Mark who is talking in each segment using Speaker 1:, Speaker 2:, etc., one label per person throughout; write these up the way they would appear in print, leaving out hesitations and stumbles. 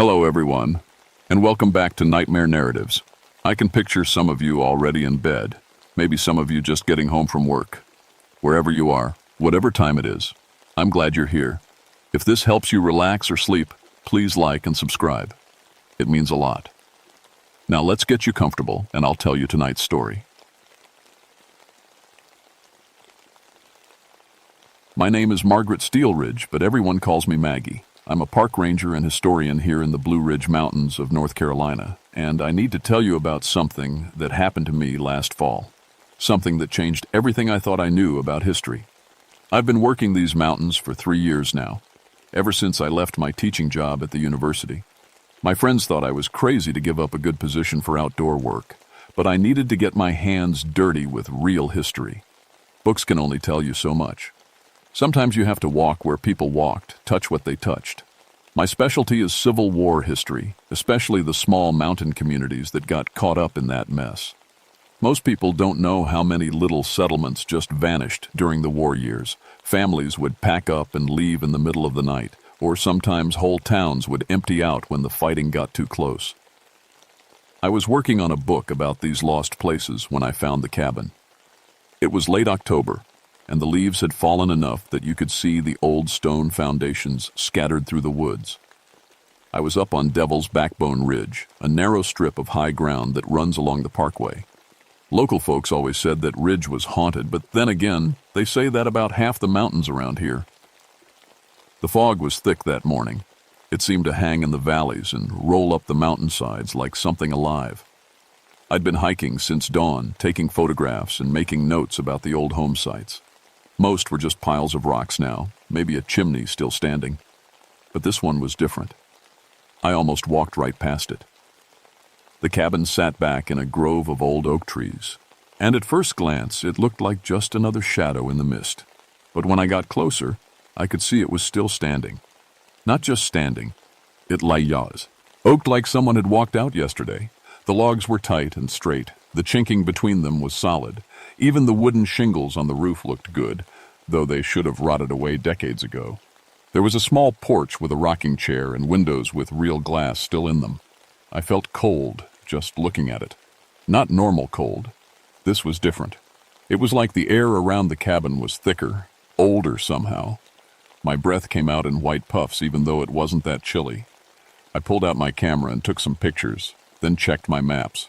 Speaker 1: Hello, everyone, and welcome back to Nightmare Narratives. I can picture some of you already in bed, maybe some of you just getting home from work. Wherever you are, whatever time it is, I'm glad you're here. If this helps you relax or sleep, please like and subscribe. It means a lot. Now let's get you comfortable, and I'll tell you tonight's story. My name is Margaret Steelridge, but everyone calls me Maggie. I'm a park ranger and historian here in the Blue Ridge Mountains of North Carolina, and I need to tell you about something that happened to me last fall. Something that changed everything I thought I knew about history. I've been working these mountains for 3 years now, ever since I left my teaching job at the university. My friends thought I was crazy to give up a good position for outdoor work, but I needed to get my hands dirty with real history. Books can only tell you so much. Sometimes you have to walk where people walked, touch what they touched. My specialty is Civil War history, especially the small mountain communities that got caught up in that mess. Most people don't know how many little settlements just vanished during the war years. Families would pack up and leave in the middle of the night, or sometimes whole towns would empty out when the fighting got too close. I was working on a book about these lost places when I found the cabin. It was late October, and the leaves had fallen enough that you could see the old stone foundations scattered through the woods. I was up on Devil's Backbone Ridge, a narrow strip of high ground that runs along the parkway. Local folks always said that ridge was haunted, but then again, they say that about half the mountains around here. The fog was thick that morning. It seemed to hang in the valleys and roll up the mountainsides like something alive. I'd been hiking since dawn, taking photographs and making notes about the old home sites. Most were just piles of rocks now, maybe a chimney still standing. But this one was different. I almost walked right past it. The cabin sat back in a grove of old oak trees, and at first glance it looked like just another shadow in the mist. But when I got closer, I could see it was still standing. Not just standing, it layas. Oaked like someone had walked out yesterday. The logs were tight and straight. The chinking between them was solid. Even the wooden shingles on the roof looked good, though they should have rotted away decades ago. There was a small porch with a rocking chair and windows with real glass still in them. I felt cold just looking at it. Not normal cold. This was different. It was like the air around the cabin was thicker, older somehow. My breath came out in white puffs even though it wasn't that chilly. I pulled out my camera and took some pictures, then checked my maps.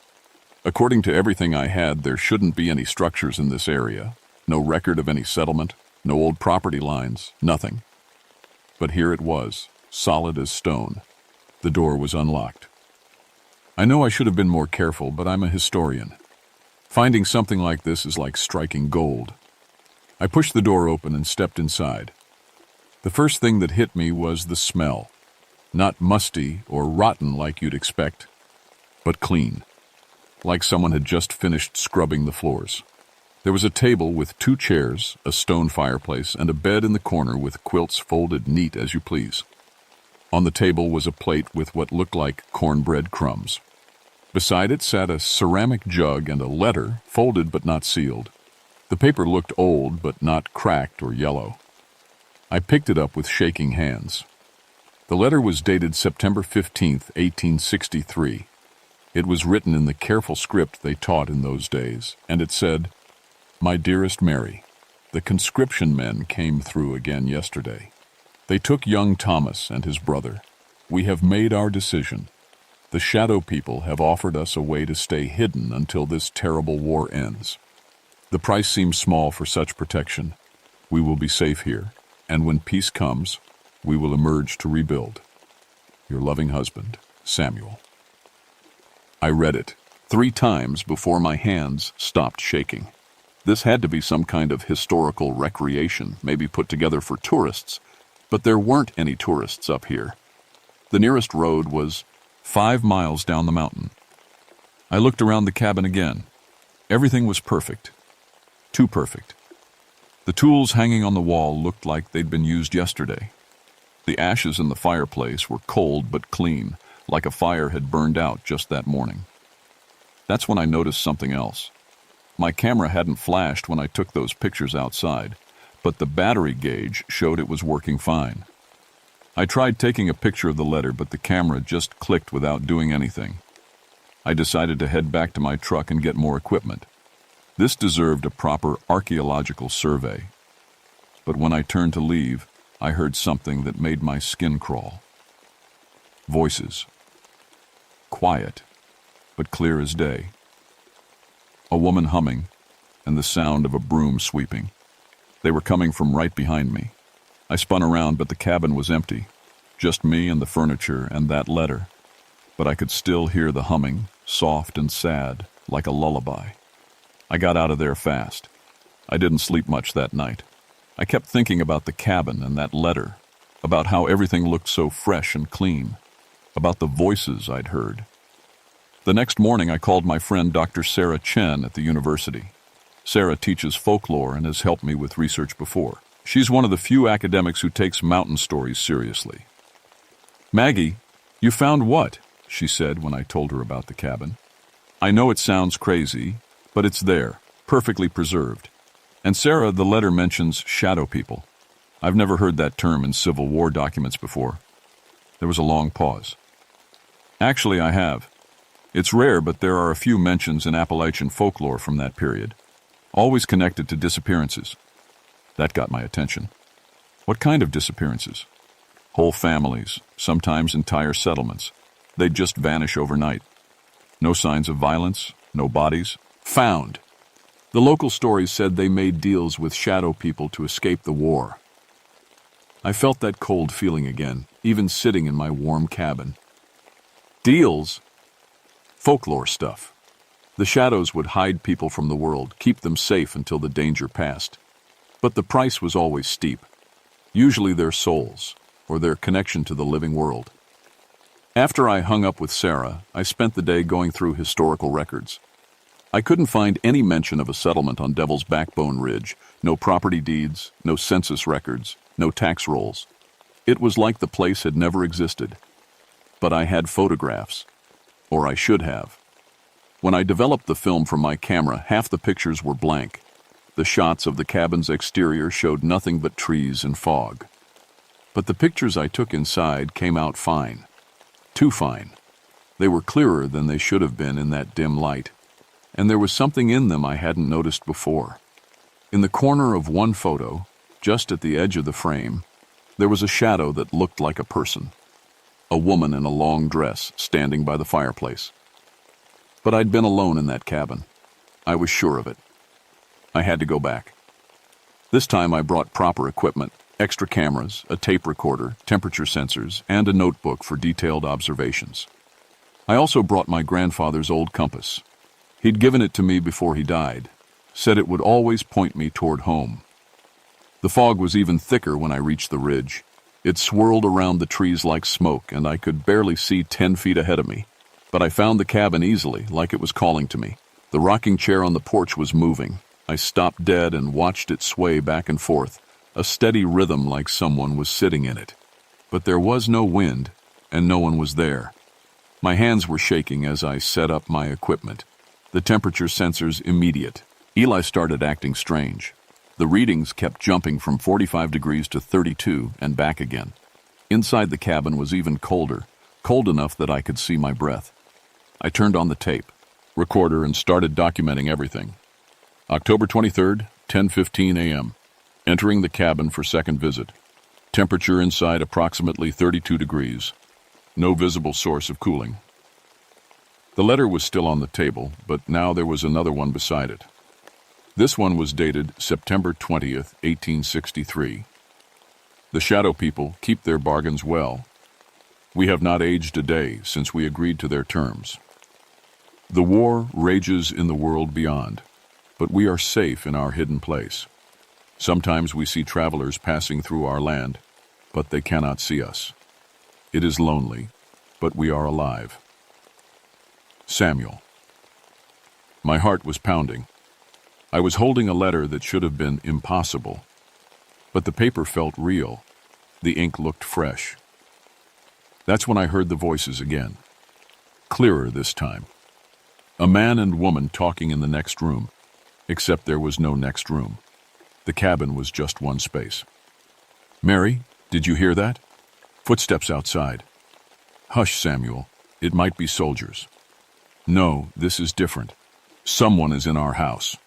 Speaker 1: According to everything I had, there shouldn't be any structures in this area. No record of any settlement, no old property lines, nothing. But here it was, solid as stone. The door was unlocked. I know I should have been more careful, but I'm a historian. Finding something like this is like striking gold. I pushed the door open and stepped inside. The first thing that hit me was the smell. Not musty or rotten like you'd expect, but clean. Like someone had just finished scrubbing the floors. There was a table with 2 chairs, a stone fireplace, and a bed in the corner with quilts folded neat as you please. On the table was a plate with what looked like cornbread crumbs. Beside it sat a ceramic jug and a letter, folded but not sealed. The paper looked old but not cracked or yellow. I picked it up with shaking hands. The letter was dated September 15th, 1863. It was written in the careful script they taught in those days, and it said, "My dearest Mary, the conscription men came through again yesterday. They took young Thomas and his brother. We have made our decision. The shadow people have offered us a way to stay hidden until this terrible war ends. The price seems small for such protection. We will be safe here, and when peace comes, we will emerge to rebuild. Your loving husband, Samuel." I read it 3 times before my hands stopped shaking. This had to be some kind of historical recreation, maybe put together for tourists, but there weren't any tourists up here. The nearest road was 5 miles down the mountain. I looked around the cabin again. Everything was perfect. Too perfect. The tools hanging on the wall looked like they'd been used yesterday. The ashes in the fireplace were cold but clean, like a fire had burned out just that morning. That's when I noticed something else. My camera hadn't flashed when I took those pictures outside, but the battery gauge showed it was working fine. I tried taking a picture of the letter, but the camera just clicked without doing anything. I decided to head back to my truck and get more equipment. This deserved a proper archaeological survey. But when I turned to leave, I heard something that made my skin crawl. Voices. Quiet, but clear as day. A woman humming, and the sound of a broom sweeping. They were coming from right behind me. I spun around, but the cabin was empty. Just me and the furniture and that letter. But I could still hear the humming, soft and sad, like a lullaby. I got out of there fast. I didn't sleep much that night. I kept thinking about the cabin and that letter, about how everything looked so fresh and clean, about the voices I'd heard. The next morning, I called my friend Dr. Sarah Chen at the university. Sarah teaches folklore and has helped me with research before. She's one of the few academics who takes mountain stories seriously. "Maggie, you found what?" she said when I told her about the cabin. "I know it sounds crazy, but it's there, perfectly preserved. And Sarah, the letter mentions shadow people. I've never heard that term in Civil War documents before." There was a long pause. "Actually, I have. It's rare, but there are a few mentions in Appalachian folklore from that period, always connected to disappearances." That got my attention. "What kind of disappearances?" "Whole families, sometimes entire settlements. They'd just vanish overnight. No signs of violence, no bodies. Found. The local stories said they made deals with shadow people to escape the war." I felt that cold feeling again, even sitting in my warm cabin. Deals? Folklore stuff. The shadows would hide people from the world, keep them safe until the danger passed. But the price was always steep. Usually their souls, or their connection to the living world. After I hung up with Sarah, I spent the day going through historical records. I couldn't find any mention of a settlement on Devil's Backbone Ridge, no property deeds, no census records, no tax rolls. It was like the place had never existed. But I had photographs. Or I should have. When I developed the film from my camera, half the pictures were blank. The shots of the cabin's exterior showed nothing but trees and fog. But the pictures I took inside came out fine. Too fine. They were clearer than they should have been in that dim light. And there was something in them I hadn't noticed before. In the corner of one photo, just at the edge of the frame, there was a shadow that looked like a person. A woman in a long dress standing by the fireplace. But I'd been alone in that cabin. I was sure of it. I had to go back. This time I brought proper equipment, extra cameras, a tape recorder, temperature sensors, and a notebook for detailed observations. I also brought my grandfather's old compass. He'd given it to me before he died, said it would always point me toward home. The fog was even thicker when I reached the ridge. It swirled around the trees like smoke, and I could barely see 10 feet ahead of me. But I found the cabin easily, like it was calling to me. The rocking chair on the porch was moving. I stopped dead and watched it sway back and forth, a steady rhythm like someone was sitting in it. But there was no wind, and no one was there. My hands were shaking as I set up my equipment. The temperature sensors immediate. Eli started acting strange. The readings kept jumping from 45 degrees to 32 and back again. Inside the cabin was even colder, cold enough that I could see my breath. I turned on the tape, recorder, and started documenting everything. October 23rd, 10:15 a.m. Entering the cabin for second visit. Temperature inside approximately 32 degrees. No visible source of cooling. The letter was still on the table, but now there was another one beside it. This one was dated September 20th, 1863. The shadow people keep their bargains well. We have not aged a day since we agreed to their terms. The war rages in the world beyond, but we are safe in our hidden place. Sometimes we see travelers passing through our land, but they cannot see us. It is lonely, but we are alive. Samuel. My heart was pounding. I was holding a letter that should have been impossible, but the paper felt real. The ink looked fresh. That's when I heard the voices again. Clearer this time. A man and woman talking in the next room, except there was no next room. The cabin was just one space. "Mary, did you hear that?" Footsteps outside. Hush, Samuel. It might be soldiers. No, this is different. Someone is in our house.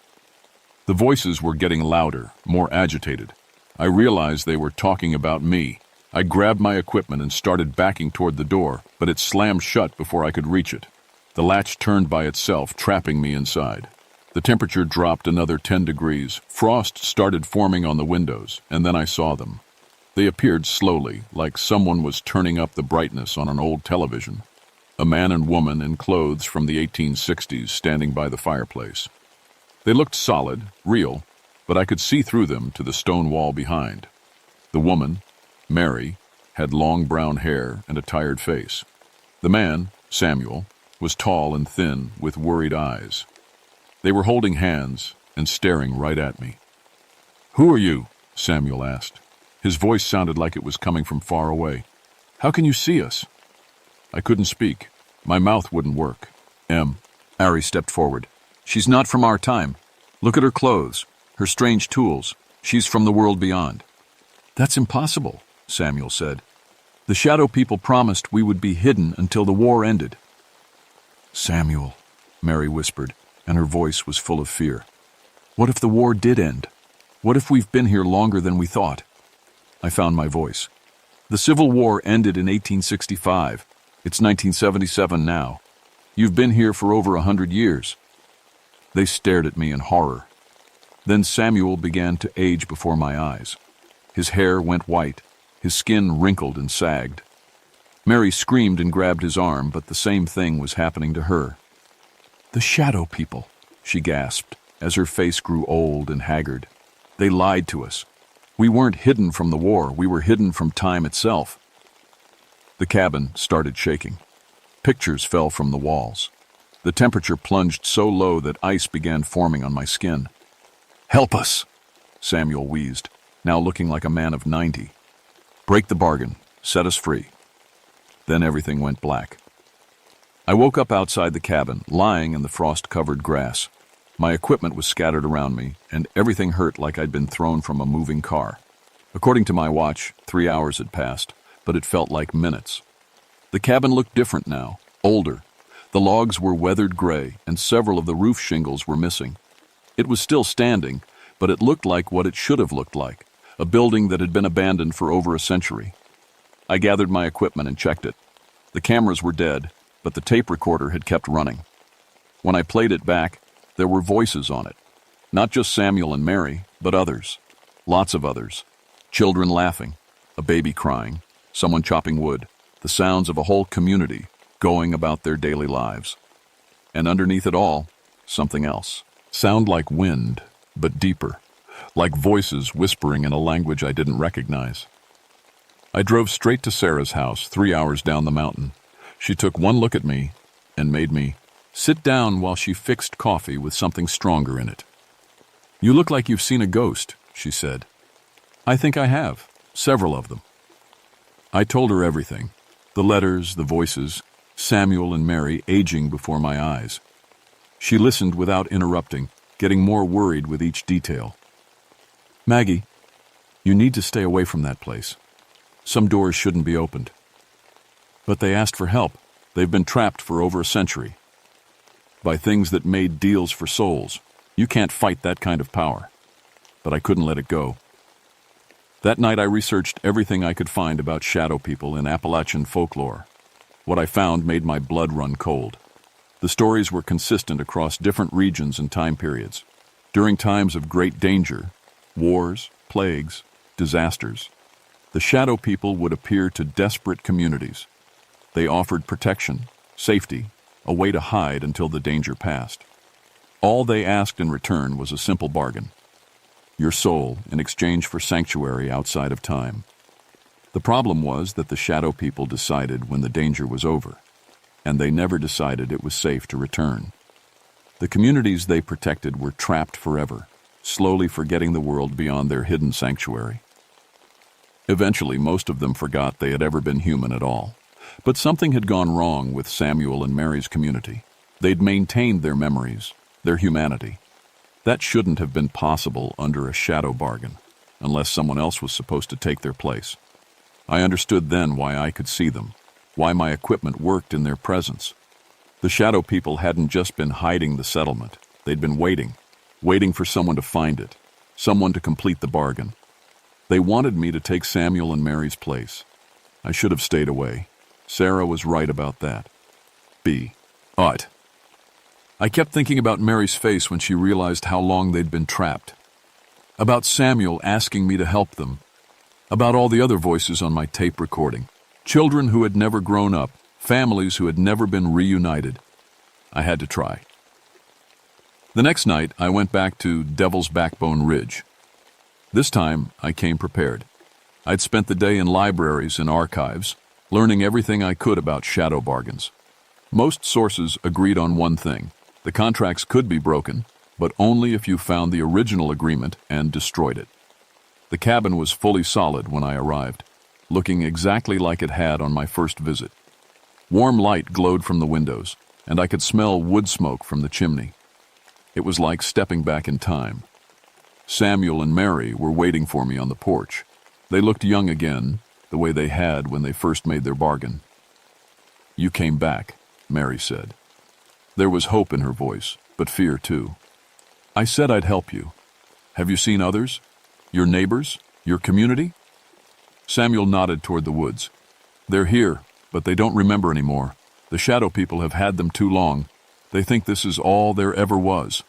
Speaker 1: The voices were getting louder, more agitated. I realized they were talking about me. I grabbed my equipment and started backing toward the door, but it slammed shut before I could reach it. The latch turned by itself, trapping me inside. The temperature dropped another 10 degrees. Frost started forming on the windows, and then I saw them. They appeared slowly, like someone was turning up the brightness on an old television. A man and woman in clothes from the 1860s standing by the fireplace. They looked solid, real, but I could see through them to the stone wall behind. The woman, Mary, had long brown hair and a tired face. The man, Samuel, was tall and thin with worried eyes. They were holding hands and staring right at me. "Who are you?" Samuel asked. His voice sounded like it was coming from far away. "How can you see us?" I couldn't speak. My mouth wouldn't work.
Speaker 2: Ari stepped forward. "She's not from our time. Look at her clothes, her strange tools. She's from the world beyond."
Speaker 1: "That's impossible," Samuel said.
Speaker 2: "The Shadow People promised we would be hidden until the war ended."
Speaker 1: "Samuel," Mary whispered, and her voice was full of fear.
Speaker 2: "What if the war did end? What if we've been here longer than we thought?"
Speaker 1: I found my voice.
Speaker 2: "The Civil War ended in 1865. It's 1977 now. You've been here for over 100 years.
Speaker 1: They stared at me in horror. Then Samuel began to age before my eyes. His hair went white, his skin wrinkled and sagged. Mary screamed and grabbed his arm, but the same thing was happening to her. "The Shadow People," she gasped, as her face grew old and haggard. "They lied to us. We weren't hidden from the war, we were hidden from time itself." The cabin started shaking. Pictures fell from the walls. The temperature plunged so low that ice began forming on my skin. "Help us," Samuel wheezed, now looking like a man of 90. "Break the bargain. Set us free." Then everything went black. I woke up outside the cabin, lying in the frost-covered grass. My equipment was scattered around me, and everything hurt like I'd been thrown from a moving car. According to my watch, 3 hours had passed, but it felt like minutes. The cabin looked different now, older. The logs were weathered gray, and several of the roof shingles were missing. It was still standing, but it looked like what it should have looked like, a building that had been abandoned for over a century. I gathered my equipment and checked it. The cameras were dead, but the tape recorder had kept running. When I played it back, there were voices on it. Not just Samuel and Mary, but others. Lots of others. Children laughing, a baby crying, someone chopping wood, the sounds of a whole community going about their daily lives. And underneath it all, something else. Sound like wind, but deeper, like voices whispering in a language I didn't recognize. I drove straight to Sarah's house, 3 hours down the mountain. She took one look at me and made me sit down while she fixed coffee with something stronger in it. "You look like you've seen a ghost," she said. "I think I have, several of them." I told her everything, the letters, the voices, Samuel and Mary aging before my eyes. She listened without interrupting, getting more worried with each detail. "Maggie, you need to stay away from that place. Some doors shouldn't be opened." "But they asked for help. They've been trapped for over a century. By things that made deals for souls. You can't fight that kind of power." But I couldn't let it go. That night I researched everything I could find about shadow people in Appalachian folklore. What I found made my blood run cold. The stories were consistent across different regions and time periods. During times of great danger, wars, plagues, disasters, the shadow people would appear to desperate communities. They offered protection, safety, a way to hide until the danger passed. All they asked in return was a simple bargain: your soul in exchange for sanctuary outside of time. The problem was that the shadow people decided when the danger was over, and they never decided it was safe to return. The communities they protected were trapped forever, slowly forgetting the world beyond their hidden sanctuary. Eventually, most of them forgot they had ever been human at all. But something had gone wrong with Samuel and Mary's community. They'd maintained their memories, their humanity. That shouldn't have been possible under a shadow bargain, unless someone else was supposed to take their place. I understood then why I could see them, why my equipment worked in their presence. The shadow people hadn't just been hiding the settlement. They'd been waiting for someone to find it, someone to complete the bargain. They wanted me to take Samuel and Mary's place. I should have stayed away. Sarah was right about that. But I kept thinking about Mary's face when she realized how long they'd been trapped. About Samuel asking me to help them. About all the other voices on my tape recording. Children who had never grown up, families who had never been reunited. I had to try. The next night, I went back to Devil's Backbone Ridge. This time, I came prepared. I'd spent the day in libraries and archives, learning everything I could about shadow bargains. Most sources agreed on one thing. The contracts could be broken, but only if you found the original agreement and destroyed it. The cabin was fully solid when I arrived, looking exactly like it had on my first visit. Warm light glowed from the windows, and I could smell wood smoke from the chimney. It was like stepping back in time. Samuel and Mary were waiting for me on the porch. They looked young again, the way they had when they first made their bargain. "You came back," Mary said. There was hope in her voice, but fear too. "I said I'd help you. Have you seen others? Your neighbors? Your community?" Samuel nodded toward the woods. "They're here, but they don't remember anymore. The shadow people have had them too long. They think this is all there ever was."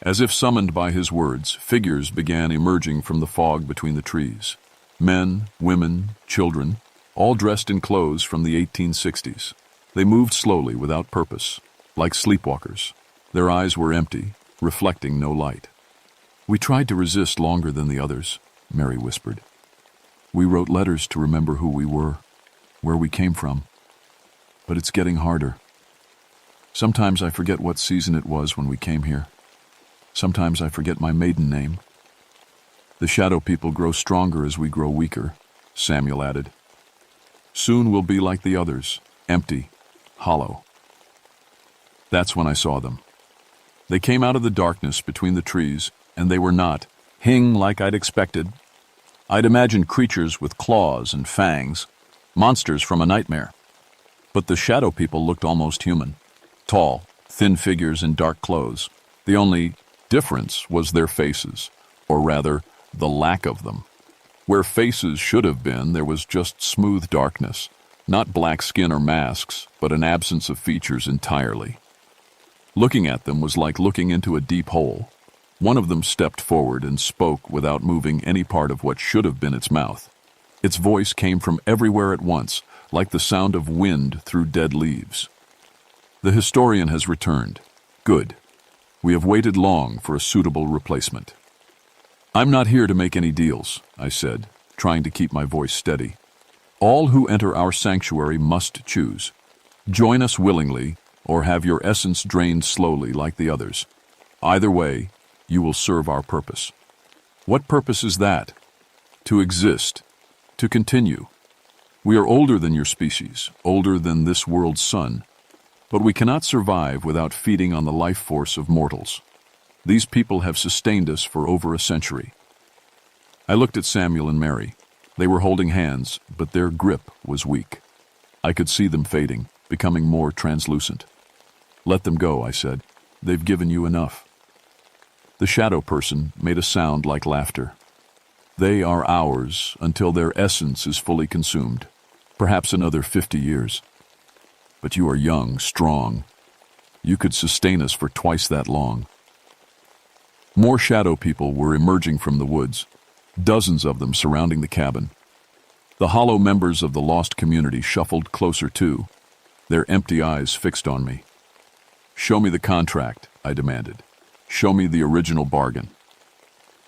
Speaker 1: As if summoned by his words, figures began emerging from the fog between the trees. Men, women, children, all dressed in clothes from the 1860s. They moved slowly without purpose, like sleepwalkers. Their eyes were empty, reflecting no light. "We tried to resist longer than the others," Mary whispered. "We wrote letters to remember who we were, where we came from. But it's getting harder. Sometimes I forget what season it was when we came here. Sometimes I forget my maiden name. The shadow people grow stronger as we grow weaker," Samuel added. "Soon we'll be like the others, empty, hollow." That's when I saw them. They came out of the darkness between the trees, and they were not hing like I'd expected. I'd imagined creatures with claws and fangs, monsters from a nightmare. But the shadow people looked almost human. Tall, thin figures in dark clothes. The only difference was their faces, or rather, the lack of them. Where faces should have been, there was just smooth darkness. Not black skin or masks, but an absence of features entirely. Looking at them was like looking into a deep hole. One of them stepped forward and spoke without moving any part of what should have been its mouth. Its voice came from everywhere at once, like the sound of wind through dead leaves. "The historian has returned. Good. We have waited long for a suitable replacement." "I'm not here to make any deals," I said, trying to keep my voice steady. "All who enter our sanctuary must choose. Join us willingly, or have your essence drained slowly like the others. Either way, you will serve our purpose." "What purpose is that?" "To exist. To continue. We are older than your species, older than this world's sun. But we cannot survive without feeding on the life force of mortals. These people have sustained us for over a century." I looked at Samuel and Mary. They were holding hands, but their grip was weak. I could see them fading, becoming more translucent. "Let them go," I said. "They've given you enough." The shadow person made a sound like laughter. "They are ours until their essence is fully consumed. Perhaps another 50 years. But you are young, strong. You could sustain us for twice that long." More shadow people were emerging from the woods, dozens of them surrounding the cabin. The hollow members of the lost community shuffled closer too, their empty eyes fixed on me. "Show me the contract," I demanded. "Show me the original bargain."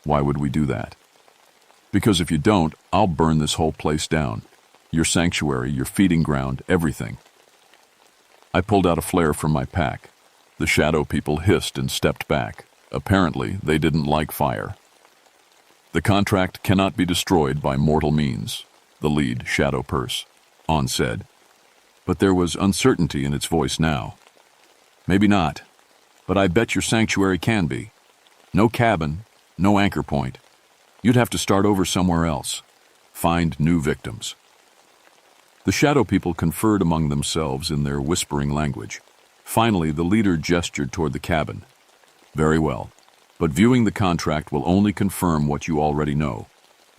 Speaker 1: "Why would we do that?" "Because if you don't, I'll burn this whole place down. Your sanctuary, your feeding ground, everything." I pulled out a flare from my pack. The shadow people hissed and stepped back. Apparently, they didn't like fire. "The contract cannot be destroyed by mortal means," the lead shadow purse, On said. But there was uncertainty in its voice now. "Maybe not, but I bet your sanctuary can be. No cabin, no anchor point. You'd have to start over somewhere else." find new victims. The shadow people conferred among themselves in their whispering language. Finally, the leader gestured toward the cabin. Very well, but viewing the contract will only confirm what you already know.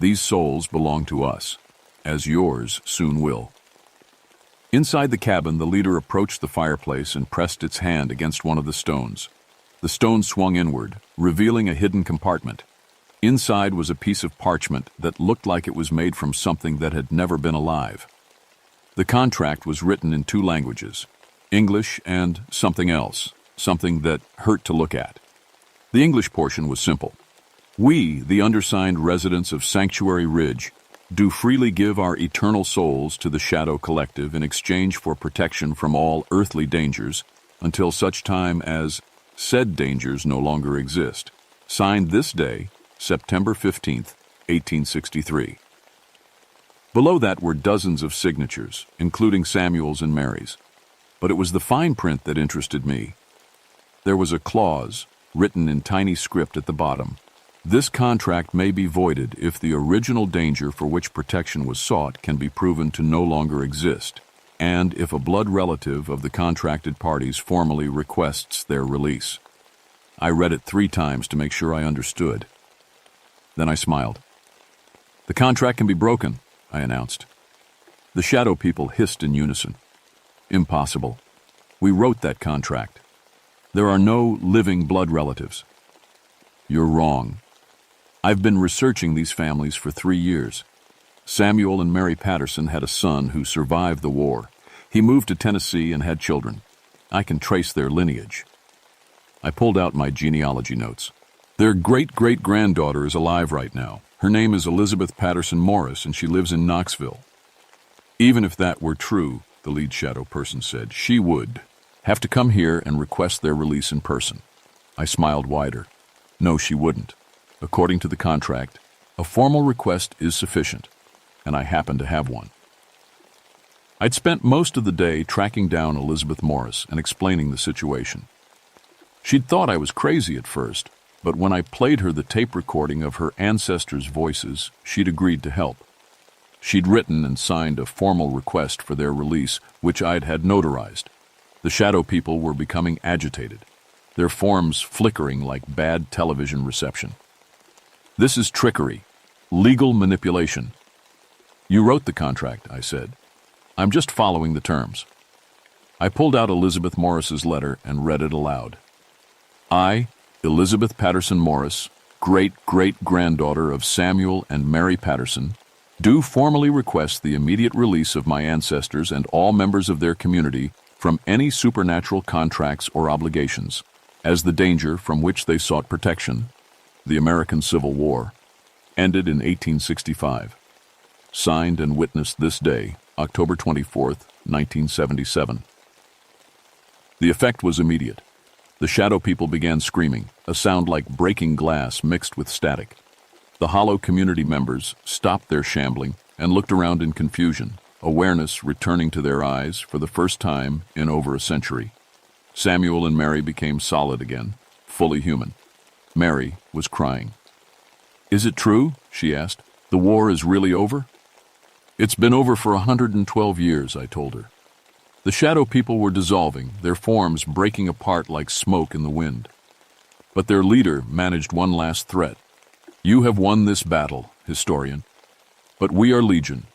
Speaker 1: These souls belong to us, as yours soon will. Inside the cabin, the leader approached the fireplace and pressed its hand against one of the stones. The stone swung inward, revealing a hidden compartment. Inside was a piece of parchment that looked like it was made from something that had never been alive. The contract was written in two languages, English and something else, something that hurt to look at. The English portion was simple. We, the undersigned residents of Sanctuary Ridge, do freely give our eternal souls to the Shadow Collective in exchange for protection from all earthly dangers until such time as said dangers no longer exist. Signed this day, September 15th, 1863. Below that were dozens of signatures, including Samuel's and Mary's. But it was the fine print that interested me. There was a clause, written in tiny script at the bottom. This contract may be voided if the original danger for which protection was sought can be proven to no longer exist, and if a blood relative of the contracted parties formally requests their release. I read it 3 times to make sure I understood. Then I smiled. The contract can be broken, I announced. The shadow people hissed in unison. Impossible. We wrote that contract. There are no living blood relatives. You're wrong. I've been researching these families for 3 years. Samuel and Mary Patterson had a son who survived the war. He moved to Tennessee and had children. I can trace their lineage. I pulled out my genealogy notes. Their great-great-granddaughter is alive right now. Her name is Elizabeth Patterson Morris, and she lives in Knoxville. Even if that were true, the lead shadow person said, she would have to come here and request their release in person. I smiled wider. No, she wouldn't. According to the contract, a formal request is sufficient, and I happen to have one. I'd spent most of the day tracking down Elizabeth Morris and explaining the situation. She'd thought I was crazy at first, but when I played her the tape recording of her ancestors' voices, she'd agreed to help. She'd written and signed a formal request for their release, which I'd had notarized. The shadow people were becoming agitated, their forms flickering like bad television reception. This is trickery, legal manipulation. You wrote the contract, I said. I'm just following the terms. I pulled out Elizabeth Morris's letter and read it aloud. I, Elizabeth Patterson Morris, great-great-granddaughter of Samuel and Mary Patterson, do formally request the immediate release of my ancestors and all members of their community from any supernatural contracts or obligations, as the danger from which they sought protection, the American Civil War, ended in 1865. Signed and witnessed this day, October 24th, 1977. The effect was immediate. The shadow people began screaming, a sound like breaking glass mixed with static. The hollow community members stopped their shambling and looked around in confusion, awareness returning to their eyes for the first time in over a century. Samuel and Mary became solid again, fully human. Mary was crying. Is it true? She asked. The war is really over? It's been over for 112 years, I told her. The shadow people were dissolving, their forms breaking apart like smoke in the wind. But their leader managed one last threat. You have won this battle, historian. But we are legion.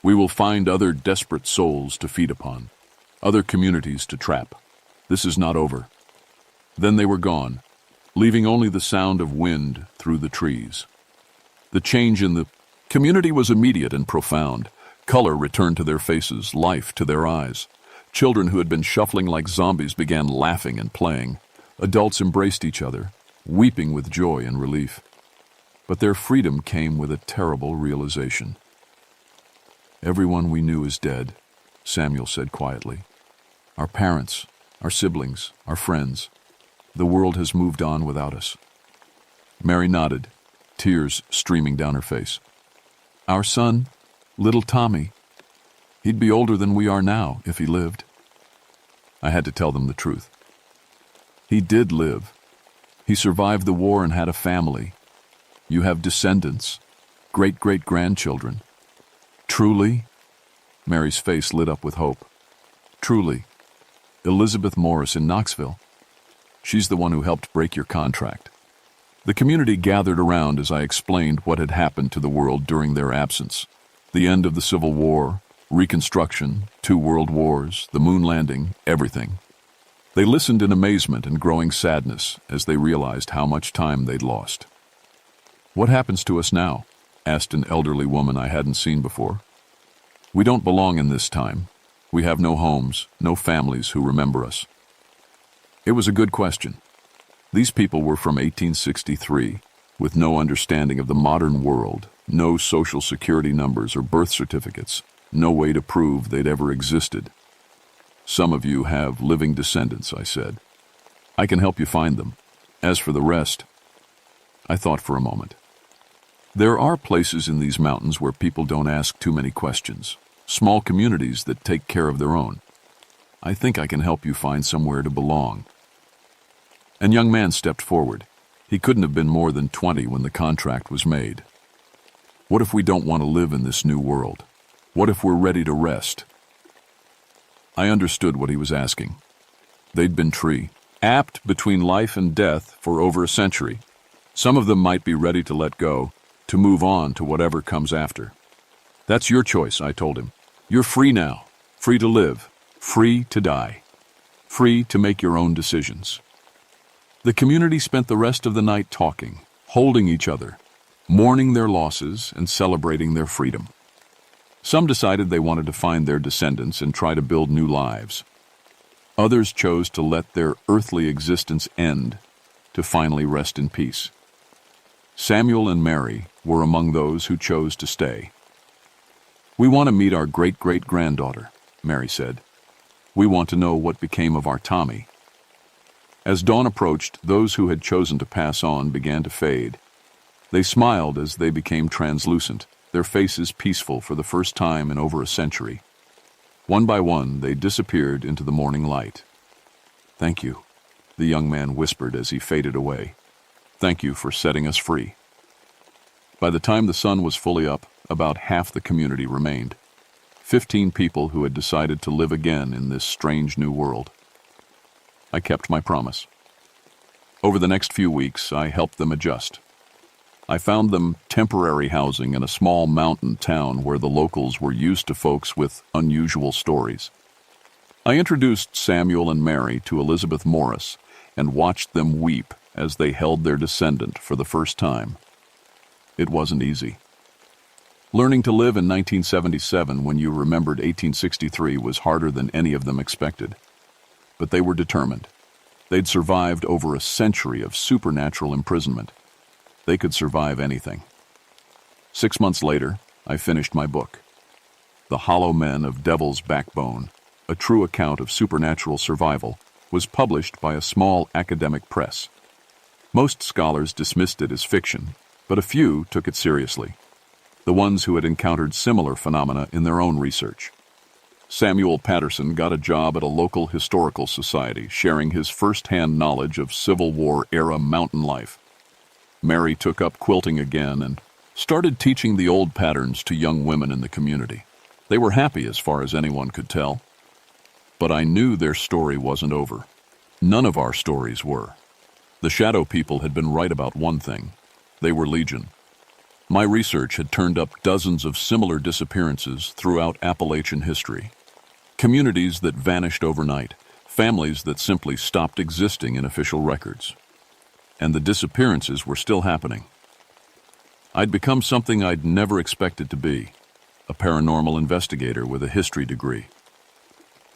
Speaker 1: We will find other desperate souls to feed upon, other communities to trap. This is not over. Then they were gone, leaving only the sound of wind through the trees. The change in the community was immediate and profound. Color returned to their faces, life to their eyes. Children who had been shuffling like zombies began laughing and playing. Adults embraced each other, weeping with joy and relief. But their freedom came with a terrible realization. Everyone we knew is dead, Samuel said quietly. Our parents, our siblings, our friends. The world has moved on without us. Mary nodded, tears streaming down her face. Our son, little Tommy, he'd be older than we are now if he lived. I had to tell them the truth. He did live. He survived the war and had a family. You have descendants, great-great-grandchildren. Truly? Mary's face lit up with hope. Truly. Elizabeth Morris in Knoxville. She's the one who helped break your contract. The community gathered around as I explained what had happened to the world during their absence. The end of the Civil War, Reconstruction, 2 world wars, the moon landing, everything. They listened in amazement and growing sadness as they realized how much time they'd lost. What happens to us now? Asked an elderly woman I hadn't seen before. We don't belong in this time. We have no homes, no families who remember us. It was a good question. These people were from 1863, with no understanding of the modern world, no social security numbers or birth certificates, no way to prove they'd ever existed. Some of you have living descendants, I said. I can help you find them. As for the rest, I thought for a moment. There are places in these mountains where people don't ask too many questions, small communities that take care of their own. I think I can help you find somewhere to belong. A young man stepped forward. He couldn't have been more than 20 when the contract was made. What if we don't want to live in this new world? What if we're ready to rest? I understood what he was asking. They'd been trapped between life and death for over a century. Some of them might be ready to let go, to move on to whatever comes after. That's your choice, I told him. You're free now, free to live, free to die, free to make your own decisions. The community spent the rest of the night talking, holding each other, mourning their losses and celebrating their freedom. Some decided they wanted to find their descendants and try to build new lives. Others chose to let their earthly existence end, to finally rest in peace. Samuel and Mary were among those who chose to stay. We want to meet our great-great-granddaughter, Mary said. We want to know what became of our Tommy. As dawn approached, those who had chosen to pass on began to fade. They smiled as they became translucent, their faces peaceful for the first time in over a century. One by one, they disappeared into the morning light. Thank you, the young man whispered as he faded away. Thank you for setting us free. By the time the sun was fully up, about half the community remained. 15 people who had decided to live again in this strange new world. I kept my promise. Over the next few weeks, I helped them adjust. I found them temporary housing in a small mountain town where the locals were used to folks with unusual stories. I introduced Samuel and Mary to Elizabeth Morris and watched them weep as they held their descendant for the first time. It wasn't easy. Learning to live in 1977 when you remembered 1863 was harder than any of them expected. But they were determined. They'd survived over a century of supernatural imprisonment. They could survive anything. 6 months later, I finished my book. The Hollow Men of Devil's Backbone, a true account of supernatural survival, was published by a small academic press. Most scholars dismissed it as fiction, but a few took it seriously. The ones who had encountered similar phenomena in their own research. Samuel Patterson got a job at a local historical society, sharing his first-hand knowledge of Civil War-era mountain life. Mary took up quilting again and started teaching the old patterns to young women in the community. They were happy as far as anyone could tell. But I knew their story wasn't over. None of our stories were. The Shadow People had been right about one thing. They were legion. My research had turned up dozens of similar disappearances throughout Appalachian history. Communities that vanished overnight, families that simply stopped existing in official records. And the disappearances were still happening. I'd become something I'd never expected to be, a paranormal investigator with a history degree.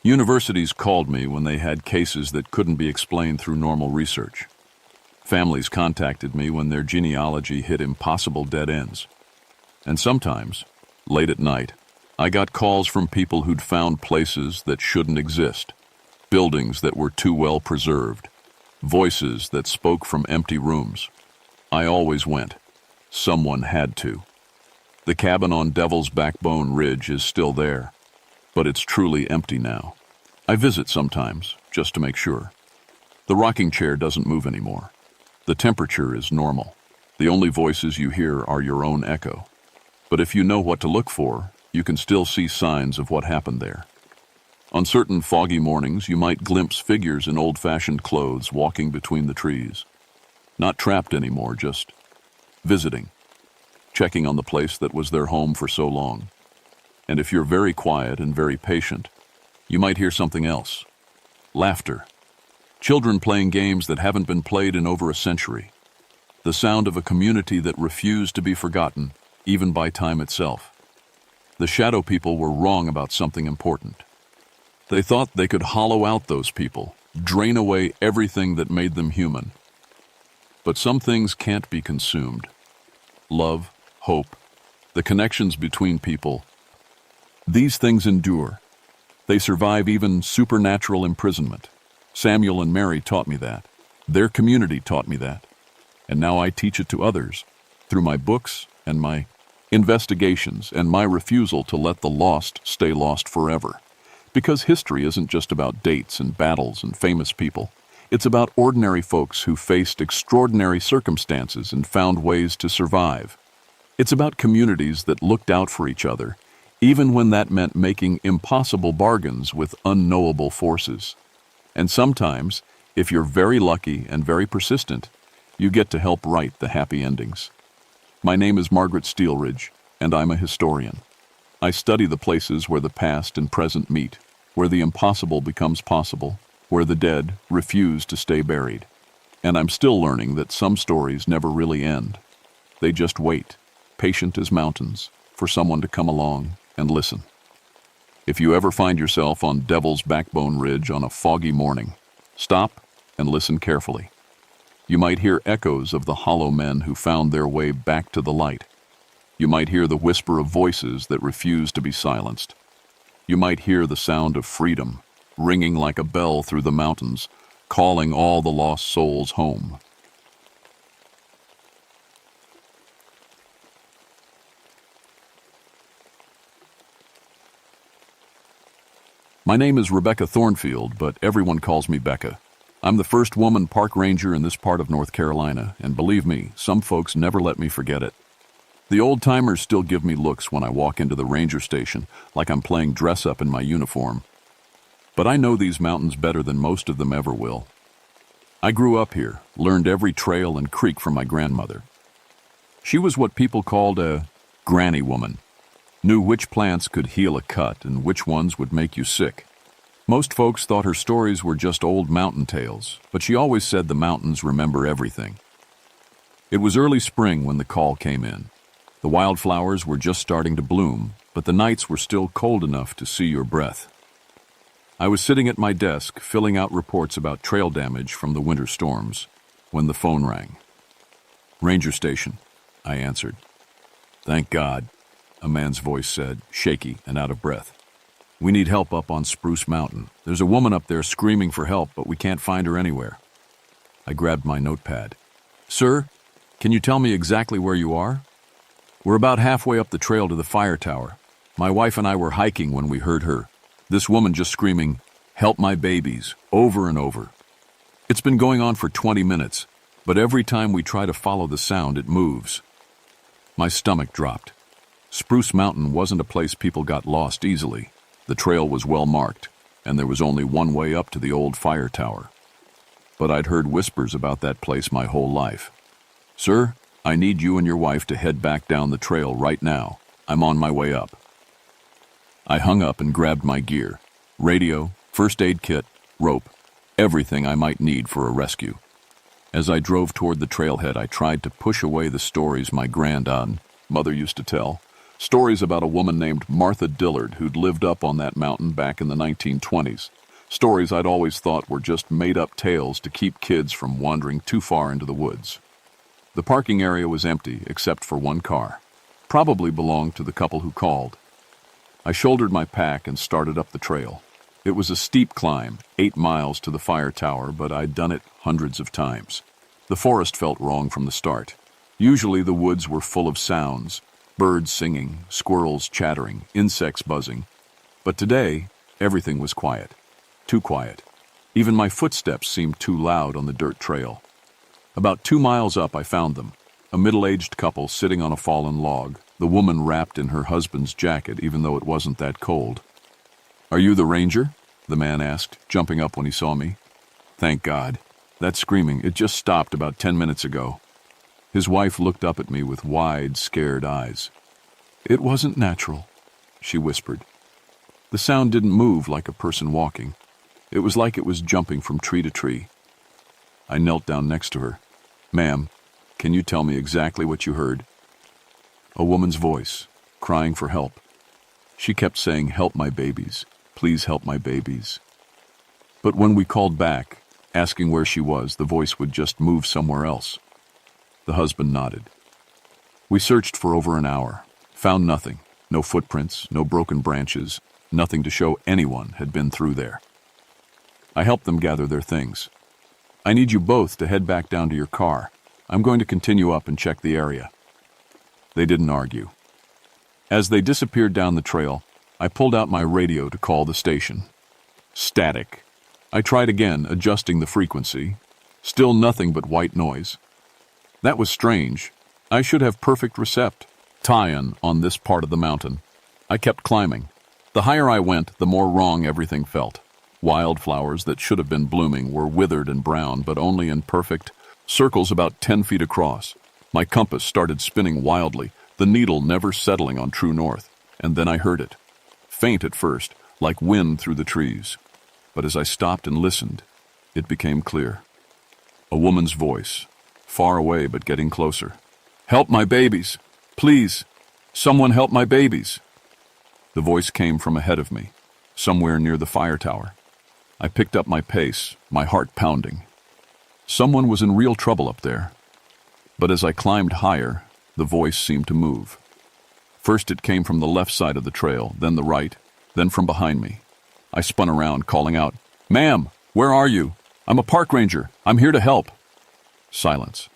Speaker 1: Universities called me when they had cases that couldn't be explained through normal research. Families contacted me when their genealogy hit impossible dead ends. And sometimes, late at night, I got calls from people who'd found places that shouldn't exist, buildings that were too well preserved, voices that spoke from empty rooms. I always went. Someone had to. The cabin on Devil's Backbone Ridge is still there, but it's truly empty now. I visit sometimes, just to make sure. The rocking chair doesn't move anymore. The temperature is normal. The only voices you hear are your own echo. But if you know what to look for, you can still see signs of what happened there. On certain foggy mornings, you might glimpse figures in old-fashioned clothes walking between the trees. Not trapped anymore, just visiting, checking on the place that was their home for so long. And if you're very quiet and very patient, you might hear something else. Laughter. Children playing games that haven't been played in over a century. The sound of a community that refused to be forgotten, even by time itself. The shadow people were wrong about something important. They thought they could hollow out those people, drain away everything that made them human. But some things can't be consumed. Love, hope, the connections between people. These things endure. They survive even supernatural imprisonment. Samuel and Mary taught me that. Their community taught me that. And now I teach it to others, through my books and my investigations and my refusal to let the lost stay lost forever. Because history isn't just about dates and battles and famous people. It's about ordinary folks who faced extraordinary circumstances and found ways to survive. It's about communities that looked out for each other, even when that meant making impossible bargains with unknowable forces. And sometimes, if you're very lucky and very persistent, you get to help write the happy endings. My name is Margaret Steelridge, and I'm a historian. I study the places where the past and present meet, where the impossible becomes possible, where the dead refuse to stay buried. And I'm still learning that some stories never really end. They just wait, patient as mountains, for someone to come along and listen. If you ever find yourself on Devil's Backbone Ridge on a foggy morning, stop and listen carefully. You might hear echoes of the hollow men who found their way back to the light. You might hear the whisper of voices that refuse to be silenced. You might hear the sound of freedom, ringing like a bell through the mountains, calling all the lost souls home. My name is Rebecca Thornfield, but everyone calls me Becca. I'm the first woman park ranger in this part of North Carolina, and believe me, some folks never let me forget it. The old-timers still give me looks when I walk into the ranger station, like I'm playing dress-up in my uniform. But I know these mountains better than most of them ever will. I grew up here, learned every trail and creek from my grandmother. She was what people called a granny woman, knew which plants could heal a cut and which ones would make you sick. Most folks thought her stories were just old mountain tales, but she always said the mountains remember everything. It was early spring when the call came in. The wildflowers were just starting to bloom, but the nights were still cold enough to see your breath. I was sitting at my desk, filling out reports about trail damage from the winter storms, when the phone rang. "Ranger Station," I answered. "Thank God," a man's voice said, shaky and out of breath. "We need help up on Spruce Mountain. There's a woman up there screaming for help, but we can't find her anywhere." I grabbed my notepad. "Sir, can you tell me exactly where you are?" "We're about halfway up the trail to the fire tower. My wife and I were hiking when we heard her. This woman just screaming, 'Help my babies,' over and over. It's been going on for 20 minutes, but every time we try to follow the sound, it moves." My stomach dropped. Spruce Mountain wasn't a place people got lost easily. The trail was well marked, and there was only one way up to the old fire tower. But I'd heard whispers about that place my whole life. "Sir, I need you and your wife to head back down the trail right now. I'm on my way up." I hung up and grabbed my gear. Radio, first aid kit, rope, everything I might need for a rescue. As I drove toward the trailhead, I tried to push away the stories my mother used to tell. Stories about a woman named Martha Dillard who'd lived up on that mountain back in the 1920s. Stories I'd always thought were just made-up tales to keep kids from wandering too far into the woods. The parking area was empty except for one car. Probably belonged to the couple who called. I shouldered my pack and started up the trail. It was a steep climb, 8 miles to the fire tower, but I'd done it hundreds of times. The forest felt wrong from the start. Usually the woods were full of sounds, birds singing, squirrels chattering, insects buzzing. But today, everything was quiet. Too quiet. Even my footsteps seemed too loud on the dirt trail. About 2 miles up, I found them, a middle-aged couple sitting on a fallen log, the woman wrapped in her husband's jacket even though it wasn't that cold. "Are you the ranger?" the man asked, jumping up when he saw me. "Thank God. That screaming, it just stopped about 10 minutes ago." His wife looked up at me with wide, scared eyes. "It wasn't natural," she whispered. The sound didn't move like a person walking. It was like it was jumping from tree to tree. I knelt down next to her. "Ma'am, can you tell me exactly what you heard?" A woman's voice, crying for help. She kept saying, "Help my babies. Please help my babies." But when we called back, asking where she was, the voice would just move somewhere else. The husband nodded. We searched for over an hour, found nothing. No footprints, no broken branches, nothing to show anyone had been through there. I helped them gather their things. "I need you both to head back down to your car. I'm going to continue up and check the area." They didn't argue. As they disappeared down the trail, I pulled out my radio to call the station. Static. I tried again, adjusting the frequency. Still nothing but white noise. That was strange. I should have perfect tie-in on this part of the mountain. I kept climbing. The higher I went, the more wrong everything felt. Wildflowers that should have been blooming were withered and brown, but only in perfect circles about 10 feet across. My compass started spinning wildly, the needle never settling on true north, and then I heard it. Faint at first, like wind through the trees. But as I stopped and listened, it became clear. A woman's voice, far away but getting closer. "Help my babies! Please! Someone help my babies!" The voice came from ahead of me, somewhere near the fire tower. I picked up my pace, my heart pounding. Someone was in real trouble up there. But as I climbed higher, the voice seemed to move. First it came from the left side of the trail, then the right, then from behind me. I spun around, calling out, "Ma'am, where are you? I'm a park ranger. I'm here to help." Silence.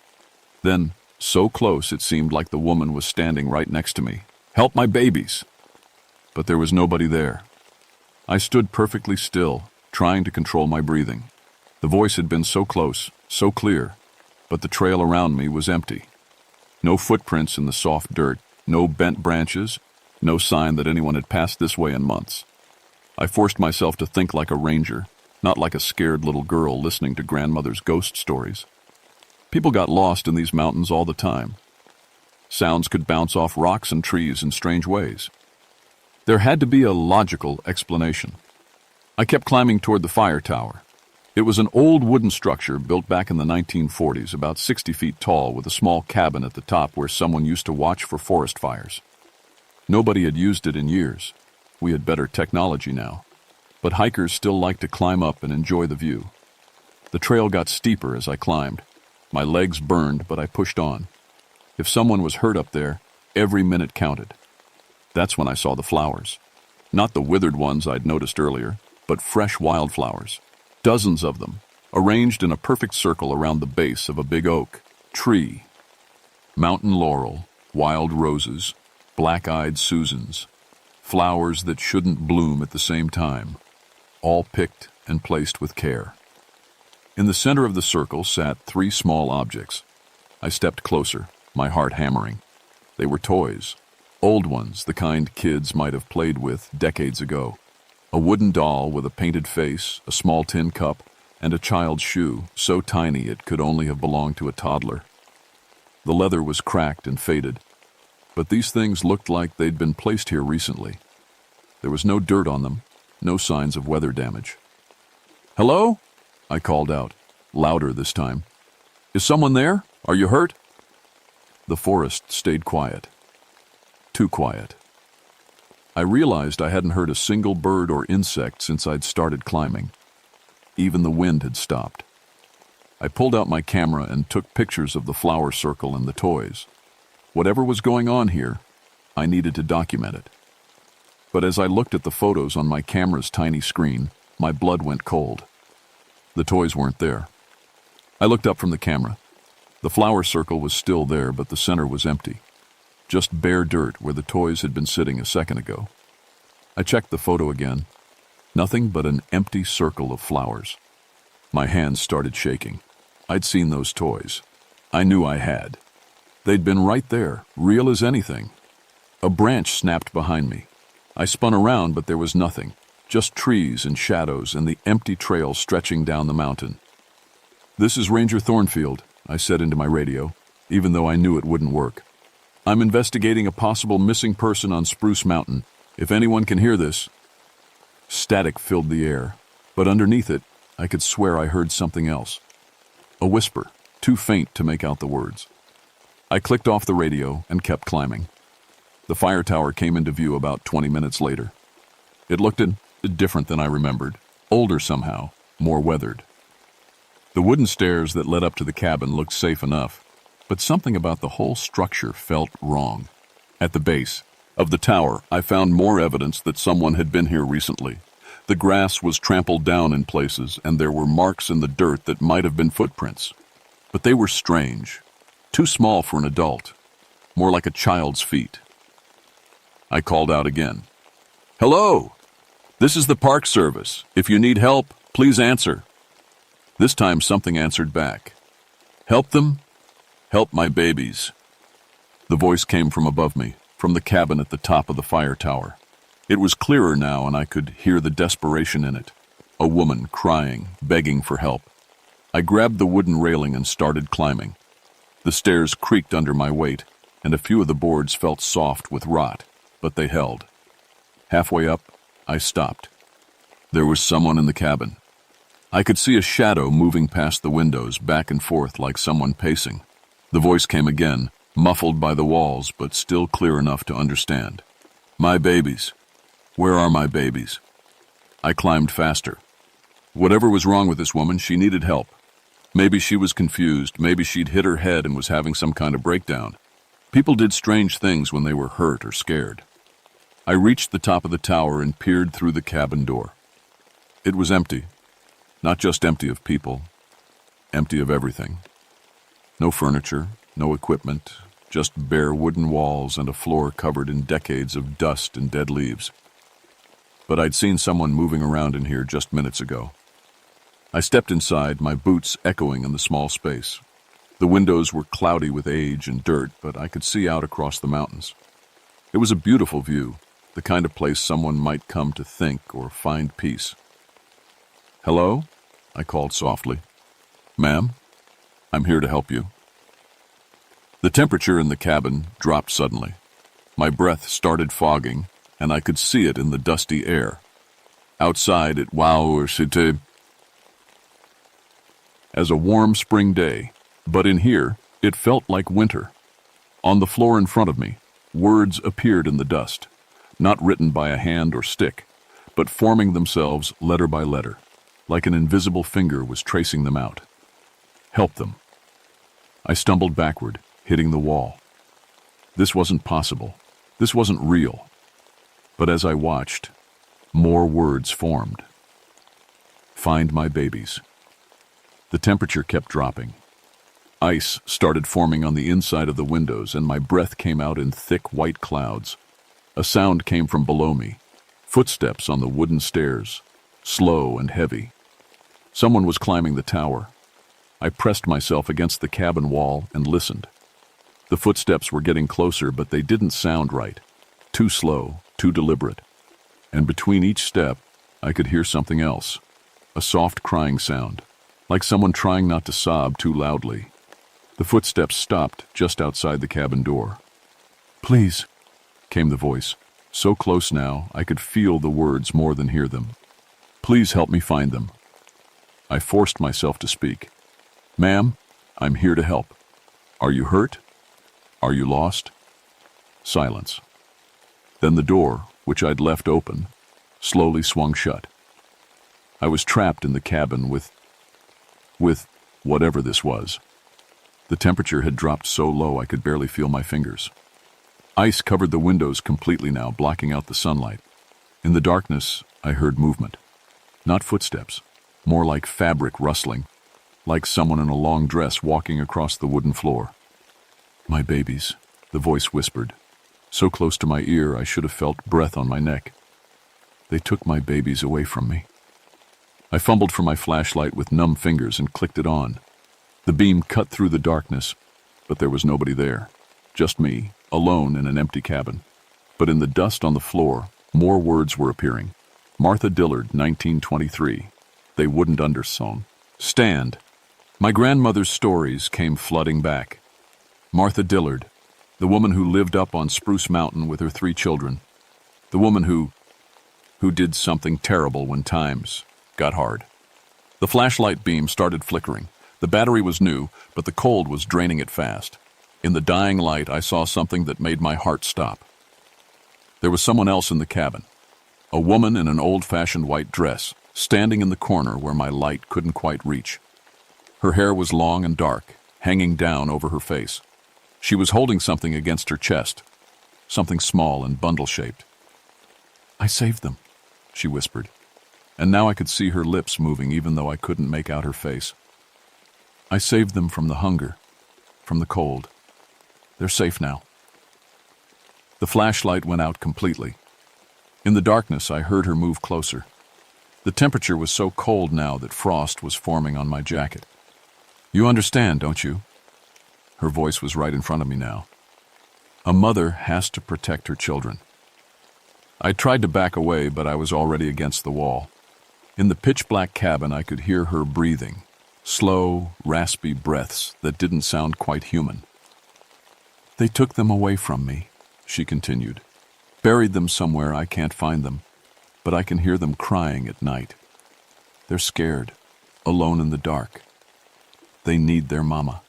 Speaker 1: Then, so close it seemed like the woman was standing right next to me. "Help my babies!" But there was nobody there. I stood perfectly still, trying to control my breathing. The voice had been so close, so clear, but the trail around me was empty. No footprints in the soft dirt, no bent branches, no sign that anyone had passed this way in months. I forced myself to think like a ranger, not like a scared little girl listening to grandmother's ghost stories. People got lost in these mountains all the time. Sounds could bounce off rocks and trees in strange ways. There had to be a logical explanation. I kept climbing toward the fire tower. It was an old wooden structure built back in the 1940s, about 60 feet tall, with a small cabin at the top where someone used to watch for forest fires. Nobody had used it in years. We had better technology now. But hikers still liked to climb up and enjoy the view. The trail got steeper as I climbed. My legs burned, but I pushed on. If someone was hurt up there, every minute counted. That's when I saw the flowers. Not the withered ones I'd noticed earlier, but fresh wildflowers. Dozens of them, arranged in a perfect circle around the base of a big oak tree. Mountain laurel, wild roses, black-eyed Susans, flowers that shouldn't bloom at the same time, all picked and placed with care. In the center of the circle sat 3 small objects. I stepped closer, my heart hammering. They were toys, old ones, the kind kids might have played with decades ago. A wooden doll with a painted face, a small tin cup, and a child's shoe, so tiny it could only have belonged to a toddler. The leather was cracked and faded, but these things looked like they'd been placed here recently. There was no dirt on them, no signs of weather damage. "Hello?" I called out, louder this time. "Is someone there? Are you hurt?" The forest stayed quiet. Too quiet. I realized I hadn't heard a single bird or insect since I'd started climbing. Even the wind had stopped. I pulled out my camera and took pictures of the flower circle and the toys. Whatever was going on here, I needed to document it. But as I looked at the photos on my camera's tiny screen, my blood went cold. The toys weren't there. I looked up from the camera. The flower circle was still there, but the center was empty. Just bare dirt where the toys had been sitting a second ago. I checked the photo again. Nothing but an empty circle of flowers. My hands started shaking. I'd seen those toys. I knew I had. They'd been right there, real as anything. A branch snapped behind me. I spun around, but there was nothing, just trees and shadows and the empty trail stretching down the mountain. "This is Ranger Thornfield," I said into my radio, even though I knew it wouldn't work. "I'm investigating a possible missing person on Spruce Mountain. If anyone can hear this." Static filled the air, but underneath it, I could swear I heard something else. A whisper, too faint to make out the words. I clicked off the radio and kept climbing. The fire tower came into view about 20 minutes later. It looked different than I remembered, older somehow, more weathered. The wooden stairs that led up to the cabin looked safe enough, but something about the whole structure felt wrong. At the base of the tower, I found more evidence that someone had been here recently. The grass was trampled down in places, and there were marks in the dirt that might have been footprints. But they were strange, too small for an adult, more like a child's feet. I called out again. "Hello! This is the Park Service. If you need help, please answer." This time something answered back. "Help them? Help my babies." The voice came from above me, from the cabin at the top of the fire tower. It was clearer now, and I could hear the desperation in it. A woman crying, begging for help. I grabbed the wooden railing and started climbing. The stairs creaked under my weight, and a few of the boards felt soft with rot, but they held. Halfway up, I stopped. There was someone in the cabin. I could see a shadow moving past the windows, back and forth like someone pacing. The voice came again, muffled by the walls, but still clear enough to understand. "My babies. Where are my babies?" I climbed faster. Whatever was wrong with this woman, she needed help. Maybe she was confused, maybe she'd hit her head and was having some kind of breakdown. People did strange things when they were hurt or scared. I reached the top of the tower and peered through the cabin door. It was empty. Not just empty of people, empty of everything. No furniture, no equipment, just bare wooden walls and a floor covered in decades of dust and dead leaves. But I'd seen someone moving around in here just minutes ago. I stepped inside, my boots echoing in the small space. The windows were cloudy with age and dirt, but I could see out across the mountains. It was a beautiful view, the kind of place someone might come to think or find peace. "Hello?" I called softly. "Ma'am, I'm here to help you." The temperature in the cabin dropped suddenly. My breath started fogging, and I could see it in the dusty air. Outside it was as a warm spring day, but in here it felt like winter. On the floor in front of me, words appeared in the dust, not written by a hand or stick, but forming themselves letter by letter, like an invisible finger was tracing them out. "Help them." I stumbled backward, hitting the wall. This wasn't possible. This wasn't real. But as I watched, more words formed. "Find my babies." The temperature kept dropping. Ice started forming on the inside of the windows, and my breath came out in thick white clouds. A sound came from below me. Footsteps on the wooden stairs, slow and heavy. Someone was climbing the tower. I pressed myself against the cabin wall and listened. The footsteps were getting closer, but they didn't sound right. Too slow, too deliberate. And between each step, I could hear something else. A soft crying sound, like someone trying not to sob too loudly. The footsteps stopped just outside the cabin door. "Please," came the voice, so close now I could feel the words more than hear them. "Please help me find them." I forced myself to speak. "Ma'am, I'm here to help. Are you hurt? Are you lost?" Silence. Then the door, which I'd left open, slowly swung shut. I was trapped in the cabin with whatever this was. The temperature had dropped so low I could barely feel my fingers. Ice covered the windows completely now, blocking out the sunlight. In the darkness, I heard movement. Not footsteps, more like fabric rustling, like someone in a long dress walking across the wooden floor. "My babies," the voice whispered. So close to my ear I should have felt breath on my neck. "They took my babies away from me." I fumbled for my flashlight with numb fingers and clicked it on. The beam cut through the darkness, but there was nobody there. Just me, alone in an empty cabin. But in the dust on the floor, more words were appearing. Martha Dillard, 1923. They wouldn't understand. My grandmother's stories came flooding back. Martha Dillard, the woman who lived up on Spruce Mountain with her 3 children. The woman who did something terrible when times got hard. The flashlight beam started flickering. The battery was new, but the cold was draining it fast. In the dying light, I saw something that made my heart stop. There was someone else in the cabin. A woman in an old-fashioned white dress, standing in the corner where my light couldn't quite reach. Her hair was long and dark, hanging down over her face. She was holding something against her chest, something small and bundle-shaped. "I saved them," she whispered, and now I could see her lips moving even though I couldn't make out her face. "I saved them from the hunger, from the cold. They're safe now." The flashlight went out completely. In the darkness, I heard her move closer. The temperature was so cold now that frost was forming on my jacket. "You understand, don't you?" Her voice was right in front of me now. "A mother has to protect her children." I tried to back away, but I was already against the wall. In the pitch-black cabin, I could hear her breathing, slow, raspy breaths that didn't sound quite human. "They took them away from me," she continued. "Buried them somewhere I can't find them, but I can hear them crying at night. They're scared, alone in the dark. They need their mama."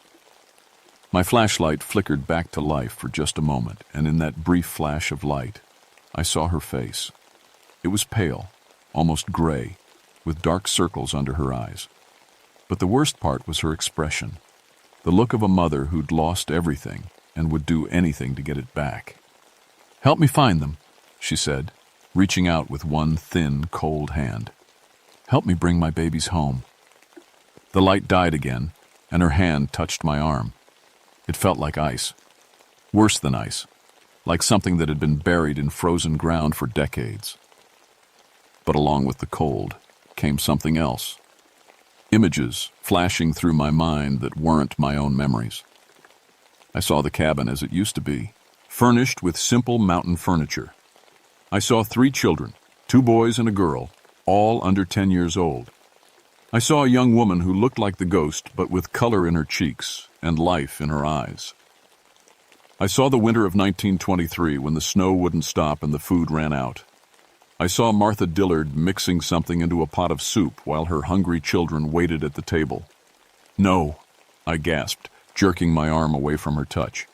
Speaker 1: My flashlight flickered back to life for just a moment, and in that brief flash of light, I saw her face. It was pale, almost gray, with dark circles under her eyes. But the worst part was her expression, the look of a mother who'd lost everything and would do anything to get it back. "Help me find them," she said, reaching out with one thin, cold hand. "Help me bring my babies home." The light died again, and her hand touched my arm. It felt like ice. Worse than ice, like something that had been buried in frozen ground for decades. But along with the cold came something else. Images flashing through my mind that weren't my own memories. I saw the cabin as it used to be, furnished with simple mountain furniture. I saw 3 children, 2 boys and a girl, all under 10 years old. I saw a young woman who looked like the ghost, but with color in her cheeks and life in her eyes. I saw the winter of 1923 when the snow wouldn't stop and the food ran out. I saw Martha Dillard mixing something into a pot of soup while her hungry children waited at the table. "No," I gasped, jerking my arm away from her touch.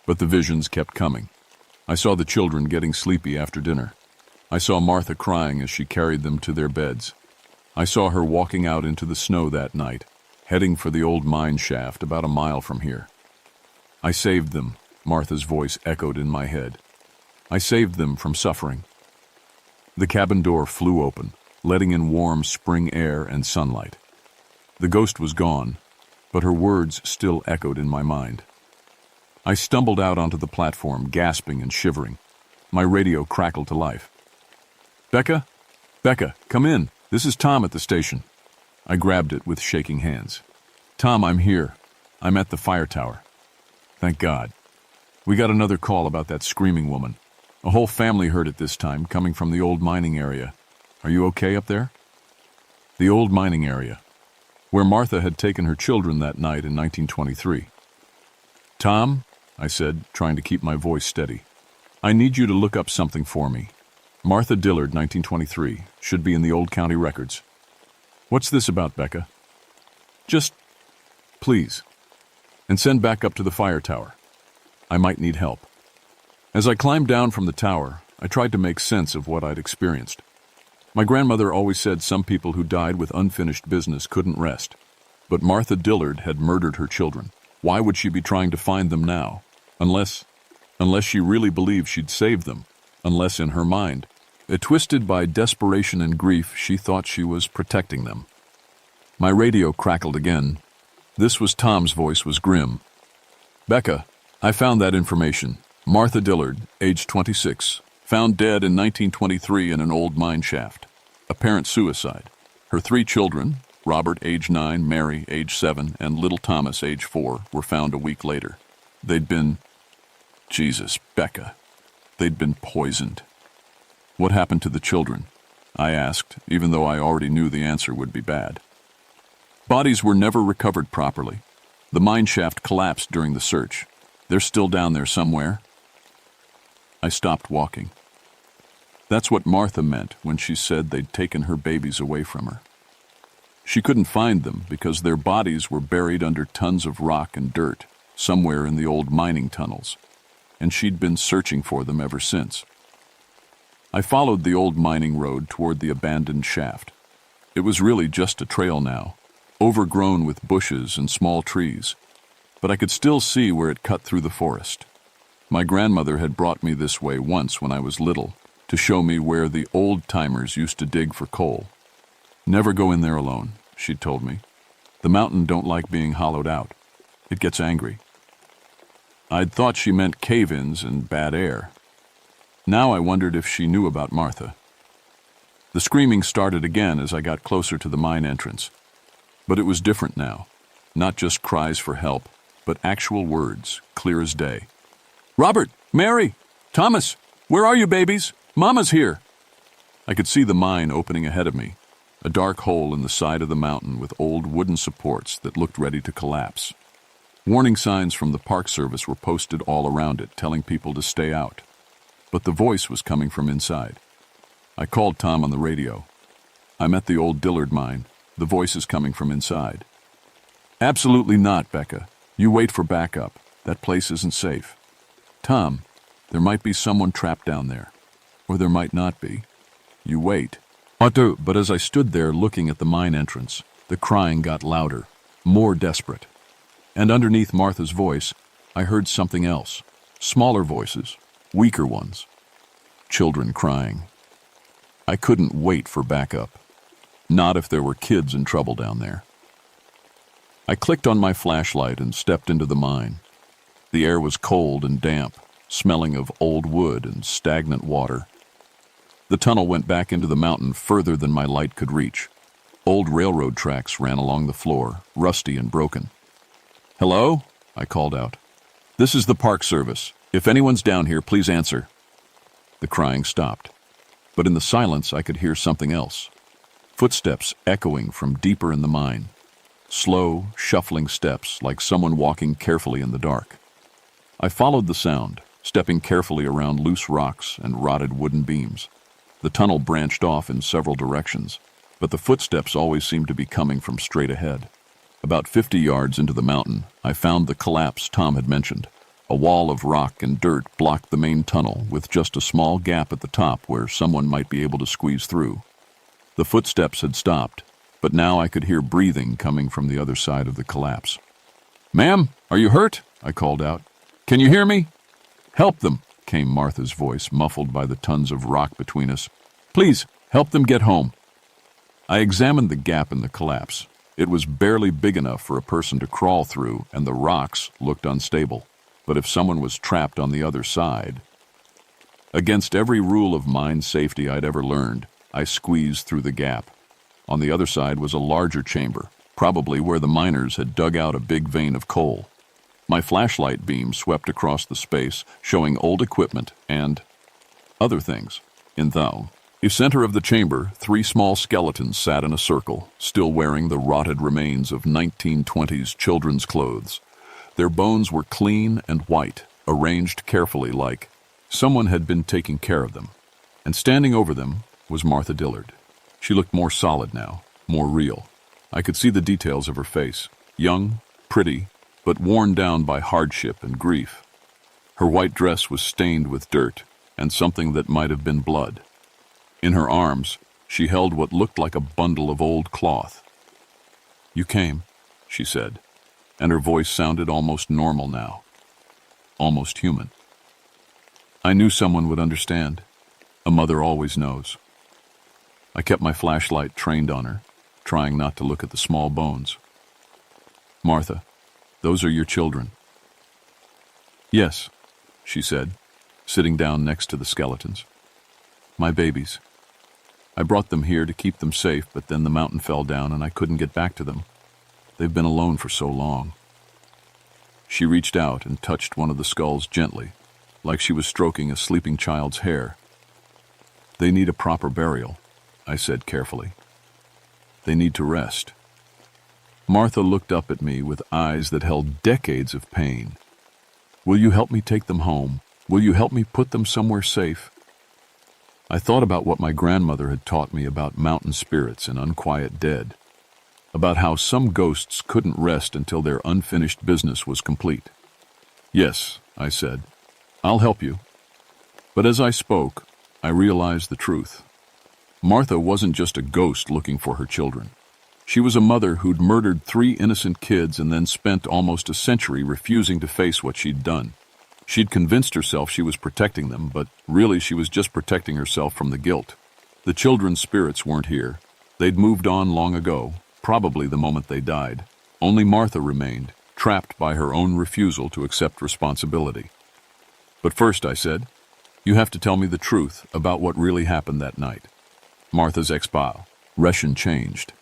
Speaker 1: But the visions kept coming. I saw the children getting sleepy after dinner. I saw Martha crying as she carried them to their beds. I saw her walking out into the snow that night, heading for the old mine shaft about a mile from here. "I saved them," Martha's voice echoed in my head. "I saved them from suffering." The cabin door flew open, letting in warm spring air and sunlight. The ghost was gone, but her words still echoed in my mind. I stumbled out onto the platform, gasping and shivering. My radio crackled to life. "Becca? Becca, come in. This is Tom at the station." I grabbed it with shaking hands. "Tom, I'm here. I'm at the fire tower." "Thank God. We got another call about that screaming woman. A whole family heard it this time, coming from the old mining area. Are you okay up there?" The old mining area, where Martha had taken her children that night in 1923. "Tom," I said, trying to keep my voice steady, "I need you to look up something for me. Martha Dillard, 1923, should be in the old county records." "What's this about, Becca?" "Just, please. And send back up to the fire tower. I might need help." As I climbed down from the tower, I tried to make sense of what I'd experienced. My grandmother always said some people who died with unfinished business couldn't rest. But Martha Dillard had murdered her children. Why would she be trying to find them now? Unless she really believed she'd saved them. Unless in her mind, twisted by desperation and grief, she thought she was protecting them. My radio crackled again. This was Tom's voice, was grim. "Becca, I found that information. Martha Dillard, age 26, found dead in 1923 in an old mine shaft. Apparent suicide. Her 3 children, Robert, age 9, Mary, age 7, and little Thomas, age 4, were found a week later. They'd been..." "Jesus, Becca. They'd been poisoned. What happened to the children? I asked, even though I already knew the answer would be bad. Bodies were never recovered properly. The mine shaft collapsed during the search. They're still down there somewhere. I stopped walking. That's what Martha meant when she said they'd taken her babies away from her. She couldn't find them because their bodies were buried under tons of rock and dirt, somewhere in the old mining tunnels, and she'd been searching for them ever since. I followed the old mining road toward the abandoned shaft. It was really just a trail now, overgrown with bushes and small trees, but I could still see where it cut through the forest. My grandmother had brought me this way once when I was little to show me where the old-timers used to dig for coal. Never go in there alone, she'd told me. The mountain don't like being hollowed out. It gets angry. I'd thought she meant cave-ins and bad air. Now I wondered if she knew about Martha. The screaming started again as I got closer to the mine entrance. But it was different now. Not just cries for help, but actual words, clear as day. "Robert! Mary! Thomas! Where are you, babies? Mama's here!" I could see the mine opening ahead of me, a dark hole in the side of the mountain with old wooden supports that looked ready to collapse. Warning signs from the Park Service were posted all around it, telling people to stay out. But the voice was coming from inside. I called Tom on the radio. "I'm at the old Dillard mine. The voice is coming from inside." "Absolutely not, Becca. You wait for backup. That place isn't safe." "Tom, there might be someone trapped down there. Or there might not be. You wait." But as I stood there looking at the mine entrance, the crying got louder, more desperate. And underneath Martha's voice, I heard something else. Smaller voices, weaker ones. Children crying. I couldn't wait for backup. Not if there were kids in trouble down there. I clicked on my flashlight and stepped into the mine. The air was cold and damp, smelling of old wood and stagnant water. The tunnel went back into the mountain further than my light could reach. Old railroad tracks ran along the floor, rusty and broken. "Hello?" I called out. "This is the Park Service. If anyone's down here, please answer." The crying stopped. But in the silence, I could hear something else. Footsteps echoing from deeper in the mine. Slow, shuffling steps, like someone walking carefully in the dark. I followed the sound, stepping carefully around loose rocks and rotted wooden beams. The tunnel branched off in several directions, but the footsteps always seemed to be coming from straight ahead. About 50 yards into the mountain, I found the collapse Tom had mentioned. A wall of rock and dirt blocked the main tunnel, with just a small gap at the top where someone might be able to squeeze through. The footsteps had stopped, but now I could hear breathing coming from the other side of the collapse. "Ma'am, are you hurt?" I called out. "Can you hear me?" "Help them," came Martha's voice, muffled by the tons of rock between us. "Please, help them get home." I examined the gap in the collapse. It was barely big enough for a person to crawl through, and the rocks looked unstable. But if someone was trapped on the other side... Against every rule of mine safety I'd ever learned, I squeezed through the gap. On the other side was a larger chamber, probably where the miners had dug out a big vein of coal. My flashlight beam swept across the space, showing old equipment and other things. In the center of the chamber, 3 small skeletons sat in a circle, still wearing the rotted remains of 1920s children's clothes. Their bones were clean and white, arranged carefully like someone had been taking care of them. And standing over them was Martha Dillard. She looked more solid now, more real. I could see the details of her face, young, pretty, but worn down by hardship and grief. Her white dress was stained with dirt and something that might have been blood. In her arms, she held what looked like a bundle of old cloth. "You came," she said, and her voice sounded almost normal now, almost human. I knew someone would understand. A mother always knows. I kept my flashlight trained on her, trying not to look at the small bones. "Martha, those are your children." "Yes," she said, sitting down next to the skeletons. "My babies. I brought them here to keep them safe, but then the mountain fell down and I couldn't get back to them. They've been alone for so long." She reached out and touched one of the skulls gently. like she was stroking a sleeping child's hair. "They need a proper burial," I said carefully. "They need to rest." Martha looked up at me with eyes that held decades of pain. "Will you help me take them home? Will you help me put them somewhere safe?" I thought about what my grandmother had taught me about mountain spirits and unquiet dead, about how some ghosts couldn't rest until their unfinished business was complete. "Yes," I said, "I'll help you." But as I spoke, I realized the truth. Martha wasn't just a ghost looking for her children. She was a mother who'd murdered 3 innocent kids and then spent almost a century refusing to face what she'd done. She'd convinced herself she was protecting them, but really she was just protecting herself from the guilt. The children's spirits weren't here. They'd moved on long ago, probably the moment they died. Only Martha remained, trapped by her own refusal to accept responsibility. "But first," I said, "you have to tell me the truth about what really happened that night." Martha's expression changed.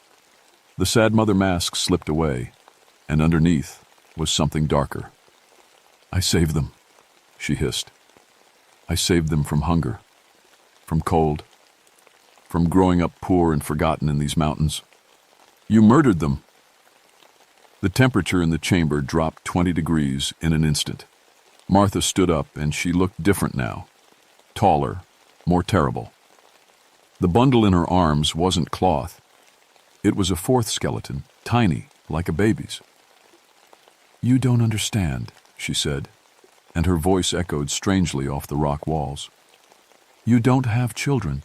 Speaker 1: The sad mother mask slipped away, and underneath was something darker. "I saved them," she hissed. "I saved them from hunger, from cold, from growing up poor and forgotten in these mountains." "You murdered them." The temperature in the chamber dropped 20 degrees in an instant. Martha stood up, and she looked different now. Taller, more terrible. The bundle in her arms wasn't cloth. It was a 4th skeleton, tiny, like a baby's. "You don't understand," she said, and her voice echoed strangely off the rock walls. "You don't have children.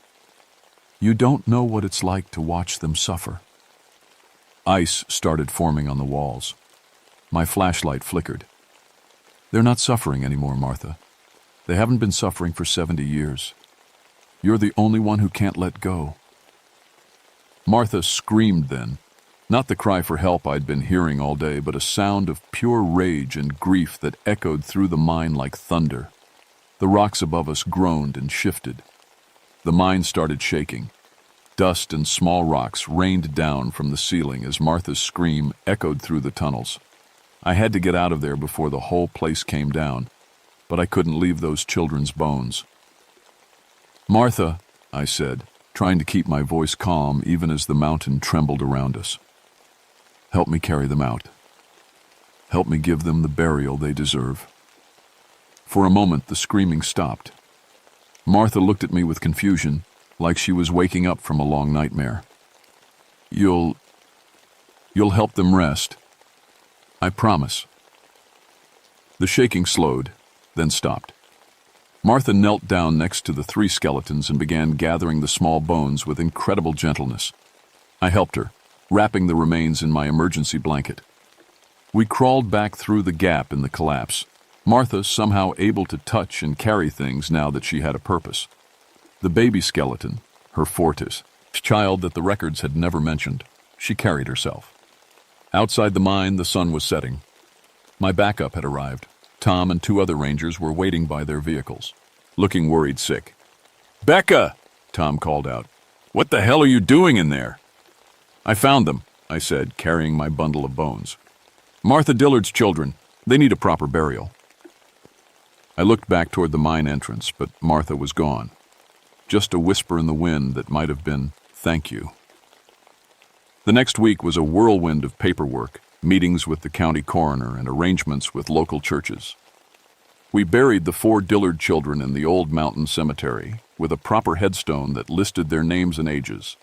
Speaker 1: You don't know what it's like to watch them suffer." Ice started forming on the walls. My flashlight flickered. "They're not suffering anymore, Martha. They haven't been suffering for 70 years. You're the only one who can't let go." Martha screamed then, not the cry for help I'd been hearing all day, but a sound of pure rage and grief that echoed through the mine like thunder. The rocks above us groaned and shifted. The mine started shaking. Dust and small rocks rained down from the ceiling as Martha's scream echoed through the tunnels. I had to get out of there before the whole place came down, but I couldn't leave those children's bones. "Martha," I said, trying to keep my voice calm even as the mountain trembled around us. "Help me carry them out. Help me give them the burial they deserve." For a moment, the screaming stopped. Martha looked at me with confusion, like she was waking up from a long nightmare. You'll help them rest. I promise." The shaking slowed, then stopped. Martha knelt down next to the 3 skeletons and began gathering the small bones with incredible gentleness. I helped her, wrapping the remains in my emergency blanket. We crawled back through the gap in the collapse, Martha somehow able to touch and carry things now that she had a purpose. The baby skeleton, her fortis, child that the records had never mentioned, she carried herself. Outside the mine, the sun was setting. My backup had arrived. Tom and 2 other rangers were waiting by their vehicles, looking worried sick. "Becca!" Tom called out. "What the hell are you doing in there?" "I found them," I said, carrying my bundle of bones. "Martha Dillard's children. They need a proper burial." I looked back toward the mine entrance, but Martha was gone. Just a whisper in the wind that might have been, "Thank you." The next week was a whirlwind of paperwork, meetings with the county coroner, and arrangements with local churches. We buried the 4 Dillard children in the old mountain cemetery, with a proper headstone that listed their names and ages.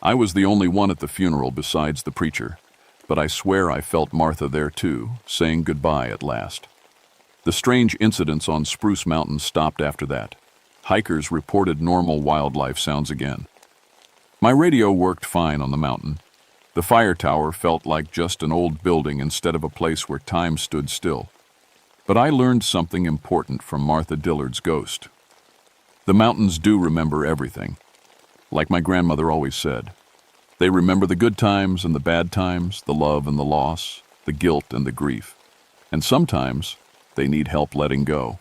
Speaker 1: I was the only one at the funeral besides the preacher, but I swear I felt Martha there too, saying goodbye at last. The strange incidents on Spruce Mountain stopped after that. Hikers reported normal wildlife sounds again. My radio worked fine on the mountain. The fire tower felt like just an old building instead of a place where time stood still. But I learned something important from Martha Dillard's ghost. The mountains do remember everything. Like my grandmother always said, they remember the good times and the bad times, the love and the loss, the guilt and the grief. And sometimes they need help letting go.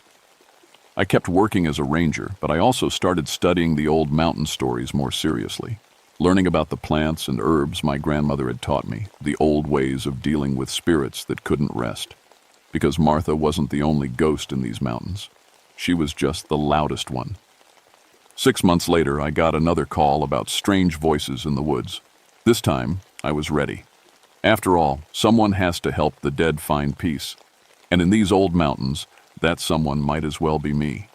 Speaker 1: I kept working as a ranger, but I also started studying the old mountain stories more seriously, learning about the plants and herbs my grandmother had taught me, the old ways of dealing with spirits that couldn't rest. Because Martha wasn't the only ghost in these mountains. She was just the loudest one. 6 months later, I got another call about strange voices in the woods. This time, I was ready. After all, someone has to help the dead find peace. And in these old mountains, that someone might as well be me.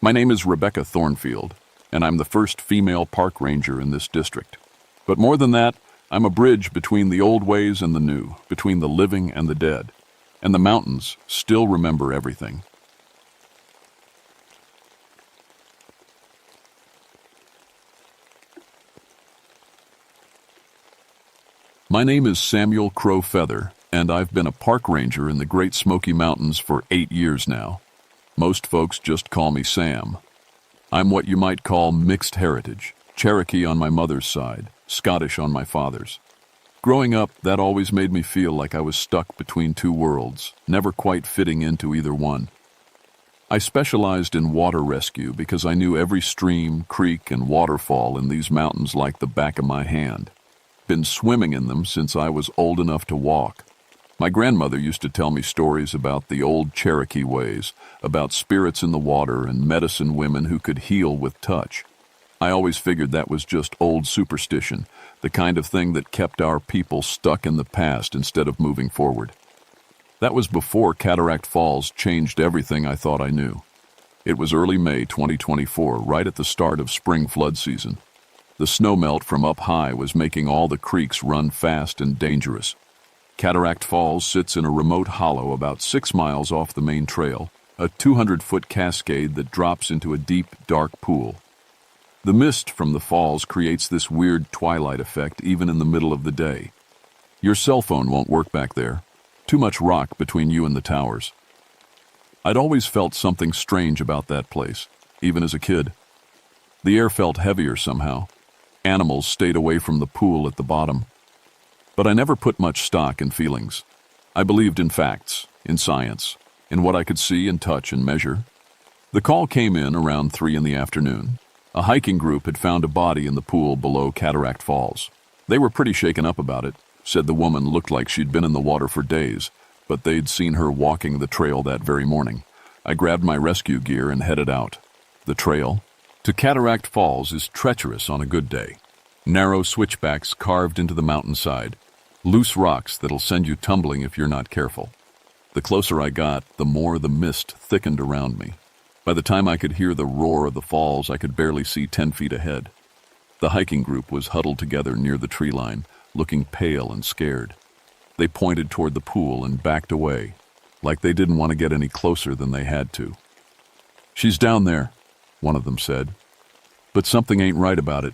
Speaker 1: My name is Rebecca Thornfield, and I'm the first female park ranger in this district. But more than that, I'm a bridge between the old ways and the new, between the living and the dead. And the mountains still remember everything. My name is Samuel Crow Feather, and I've been a park ranger in the Great Smoky Mountains for 8 years now. Most folks just call me Sam. I'm what you might call mixed heritage, Cherokee on my mother's side, Scottish on my father's. Growing up, that always made me feel like I was stuck between two worlds, never quite fitting into either one. I specialized in water rescue because I knew every stream, creek, and waterfall in these mountains like the back of my hand. Been swimming in them since I was old enough to walk. My grandmother used to tell me stories about the old Cherokee ways, about spirits in the water and medicine women who could heal with touch. I always figured that was just old superstition, the kind of thing that kept our people stuck in the past instead of moving forward. That was before Cataract Falls changed everything I thought I knew. It was early May 2024, right at the start of spring flood season. The snowmelt from up high was making all the creeks run fast and dangerous. Cataract Falls sits in a remote hollow about 6 miles off the main trail, a 200-foot cascade that drops into a deep, dark pool. The mist from the falls creates this weird twilight effect even in the middle of the day. Your cell phone won't work back there. Too much rock between you and the towers. I'd always felt something strange about that place, even as a kid. The air felt heavier somehow. Animals stayed away from the pool at the bottom. But I never put much stock in feelings. I believed in facts, in science, in what I could see and touch and measure. The call came in around 3 in the afternoon. A hiking group had found a body in the pool below Cataract Falls. They were pretty shaken up about it, said the woman looked like she'd been in the water for days, but they'd seen her walking the trail that very morning. I grabbed my rescue gear and headed out. The trail to Cataract Falls is treacherous on a good day. Narrow switchbacks carved into the mountainside, loose rocks that'll send you tumbling if you're not careful. The closer I got, the more the mist thickened around me. By the time I could hear the roar of the falls, I could barely see 10 feet ahead. The hiking group was huddled together near the tree line, looking pale and scared. They pointed toward the pool and backed away, like they didn't want to get any closer than they had to. "She's down there," one of them said. "But something ain't right about it.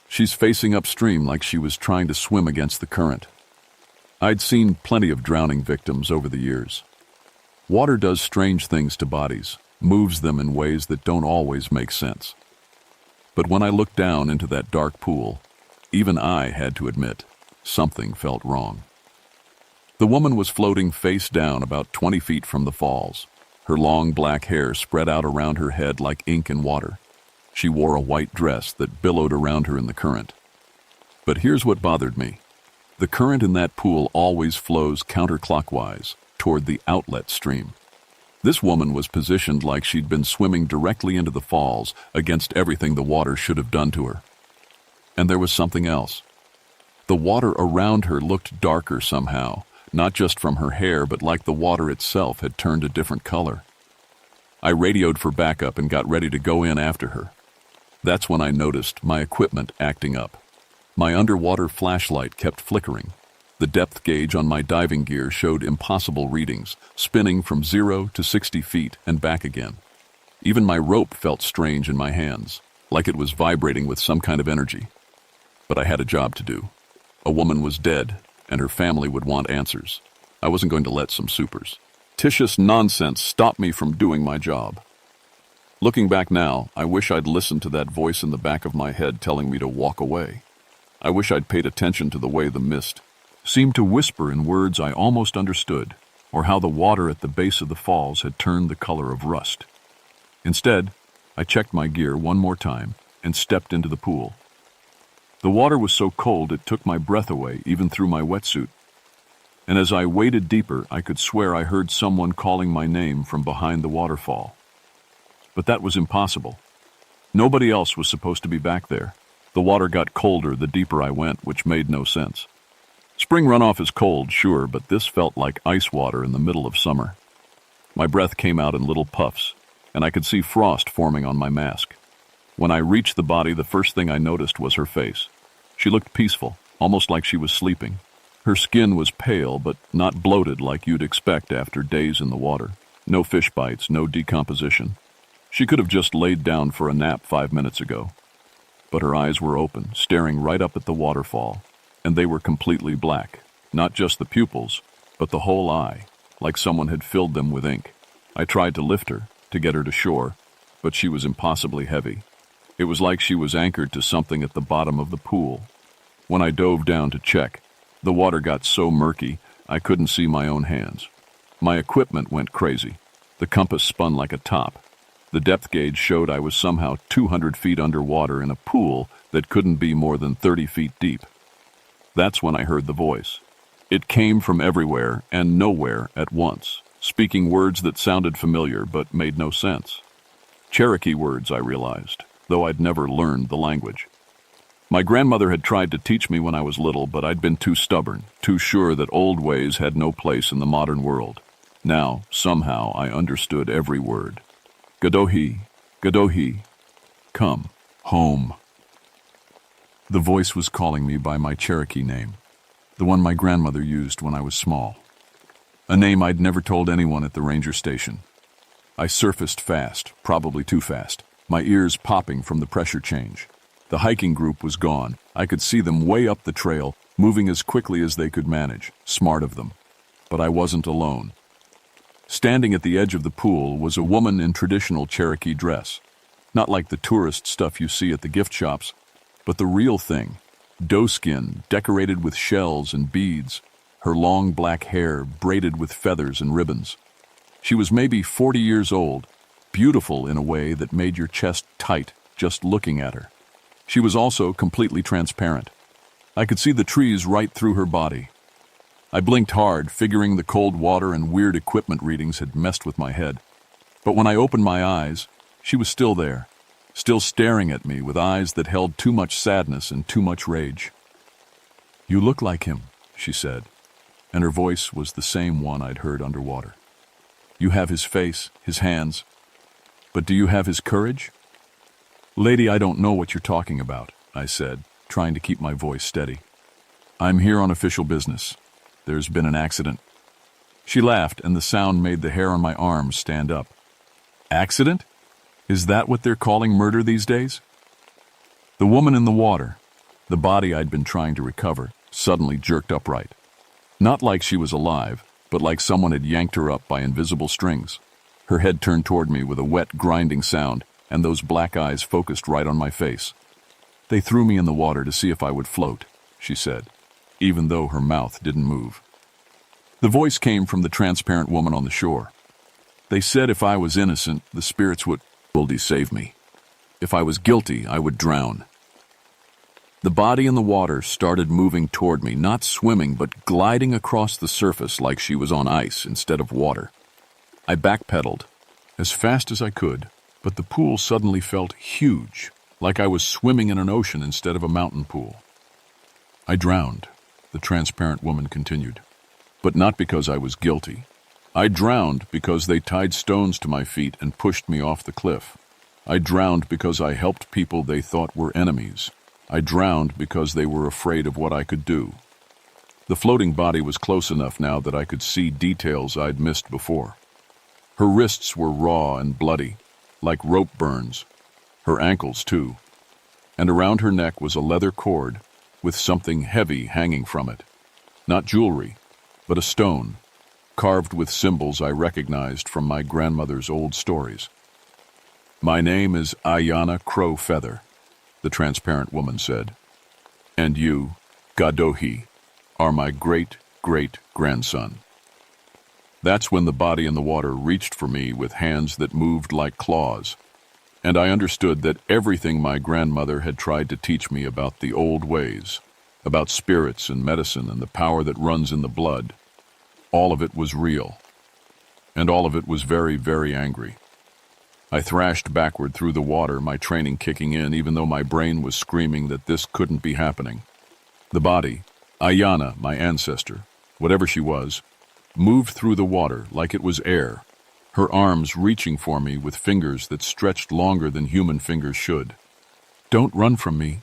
Speaker 1: She's facing upstream like she was trying to swim against the current." I'd seen plenty of drowning victims over the years. Water does strange things to bodies, moves them in ways that don't always make sense. But when I looked down into that dark pool, even I had to admit, something felt wrong. The woman was floating face down about 20 feet from the falls. Her long black hair spread out around her head like ink in water. She wore a white dress that billowed around her in the current. But here's what bothered me. The current in that pool always flows counterclockwise, toward the outlet stream. This woman was positioned like she'd been swimming directly into the falls against everything the water should have done to her. And there was something else. The water around her looked darker somehow, not just from her hair, but like the water itself had turned a different color. I radioed for backup and got ready to go in after her. That's when I noticed my equipment acting up. My underwater flashlight kept flickering. The depth gauge on my diving gear showed impossible readings, spinning from 0 to 60 feet and back again. Even my rope felt strange in my hands, like it was vibrating with some kind of energy. But I had a job to do. A woman was dead, and her family would want answers. I wasn't going to let some supers. Fictitious nonsense stop me from doing my job. Looking back now, I wish I'd listened to that voice in the back of my head telling me to walk away. I wish I'd paid attention to the way the mist seemed to whisper in words I almost understood, or how the water at the base of the falls had turned the color of rust. Instead, I checked my gear one more time and stepped into the pool. The water was so cold it took my breath away even through my wetsuit. And as I waded deeper, I could swear I heard someone calling my name from behind the waterfall. but that was impossible. Nobody else was supposed to be back there. The water got colder the deeper I went, which made no sense. Spring runoff is cold, sure, but this felt like ice water in the middle of summer. My breath came out in little puffs, and I could see frost forming on my mask. When I reached the body, the first thing I noticed was her face. She looked peaceful, almost like she was sleeping. Her skin was pale, but not bloated like you'd expect after days in the water. No fish bites, no decomposition. She could have just laid down for a nap 5 minutes ago. But her eyes were open, staring right up at the waterfall, and they were completely black. Not just the pupils, but the whole eye, like someone had filled them with ink. I tried to lift her, to get her to shore, but she was impossibly heavy. It was like she was anchored to something at the bottom of the pool. When I dove down to check, the water got so murky I couldn't see my own hands. My equipment went crazy. The compass spun like a top. The depth gauge showed I was somehow 200 feet underwater in a pool that couldn't be more than 30 feet deep. That's when I heard the voice. It came from everywhere and nowhere at once, speaking words that sounded familiar but made no sense. Cherokee words, I realized, though I'd never learned the language. My grandmother had tried to teach me when I was little, but I'd been too stubborn, too sure that old ways had no place in the modern world. Now, somehow, I understood every word. Gadohi, Gadohi, come, home. The voice was calling me by my Cherokee name, the one my grandmother used when I was small. A name I'd never told anyone at the ranger station. I surfaced fast, probably too fast, my ears popping from the pressure change. The hiking group was gone. I could see them way up the trail, moving as quickly as they could manage. Smart of them. But I wasn't alone. Standing at the edge of the pool was a woman in traditional Cherokee dress. Not like the tourist stuff you see at the gift shops, but the real thing. Doeskin, decorated with shells and beads, her long black hair braided with feathers and ribbons. She was maybe 40 years old, beautiful in a way that made your chest tight just looking at her. She was also completely transparent. I could see the trees right through her body. I blinked hard, figuring the cold water and weird equipment readings had messed with my head. But when I opened my eyes, she was still there, still staring at me with eyes that held too much sadness and too much rage. "You look like him," she said, and her voice was the same one I'd heard underwater. "You have his face, his hands, but do you have his courage?" "Lady, I don't know what you're talking about," I said, trying to keep my voice steady. "I'm here on official business. There's been an accident." She laughed, and the sound made the hair on my arms stand up. "Accident? Is that what they're calling murder these days?" The woman in the water, the body I'd been trying to recover, suddenly jerked upright. Not like she was alive, but like someone had yanked her up by invisible strings. Her head turned toward me with a wet, grinding sound, and those black eyes focused right on my face. "They threw me in the water to see if I would float," she said, even though her mouth didn't move. The voice came from the transparent woman on the shore. "They said if I was innocent, the spirits would save me. If I was guilty, I would drown." The body in the water started moving toward me, not swimming, but gliding across the surface like she was on ice instead of water. I backpedaled as fast as I could, but the pool suddenly felt huge, like I was swimming in an ocean instead of a mountain pool. "I drowned," the transparent woman continued, "but not because I was guilty. I drowned because they tied stones to my feet and pushed me off the cliff. I drowned because I helped people they thought were enemies. I drowned because they were afraid of what I could do." The floating body was close enough now that I could see details I'd missed before. Her wrists were raw and bloody, like rope burns. Her ankles, too. And around her neck was a leather cord with something heavy hanging from it. Not jewelry, but a stone, carved with symbols I recognized from my grandmother's old stories. "My name is Ayanna Crow Feather," the transparent woman said. "And you, Gadohi, are my great-great-grandson." That's when the body in the water reached for me with hands that moved like claws, and I understood that everything my grandmother had tried to teach me about the old ways, about spirits and medicine and the power that runs in the blood, all of it was real, and all of it was very, very angry. I thrashed backward through the water, my training kicking in, even though my brain was screaming that this couldn't be happening. The body, Ayana, my ancestor, whatever she was, moved through the water like it was air, her arms reaching for me with fingers that stretched longer than human fingers should. "Don't run from me,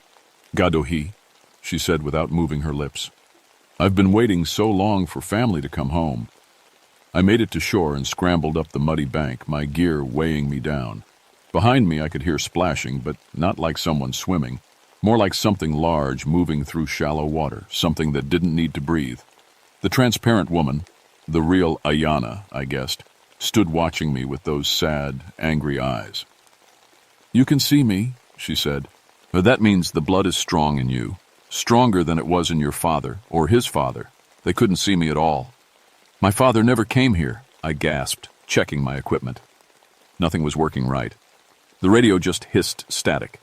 Speaker 1: Gadohi," she said without moving her lips. "I've been waiting so long for family to come home." I made it to shore and scrambled up the muddy bank, my gear weighing me down. Behind me I could hear splashing, but not like someone swimming, more like something large moving through shallow water, something that didn't need to breathe. The transparent woman, the real Ayana, I guessed, stood watching me with those sad, angry eyes. "You can see me," she said. "That means the blood is strong in you, stronger than it was in your father, or his father. They couldn't see me at all." "My father never came here," I gasped, checking my equipment. Nothing was working right. The radio just hissed static.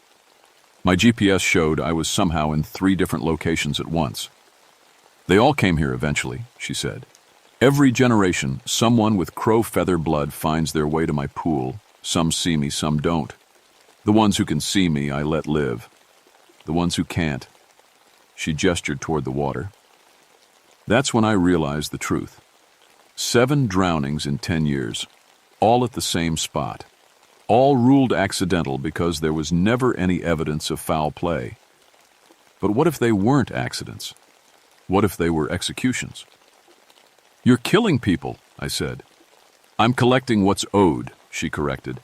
Speaker 1: My GPS showed I was somehow in 3 different locations at once. "They all came here eventually," she said. "Every generation, someone with crow feather blood finds their way to my pool. Some see me, some don't. The ones who can see me, I let live. The ones who can't." She gestured toward the water. That's when I realized the truth. 7 drownings in 10 years, all at the same spot. All ruled accidental because there was never any evidence of foul play. But what if they weren't accidents? What if they were executions? "You're killing people," I said. "I'm collecting what's owed," she corrected.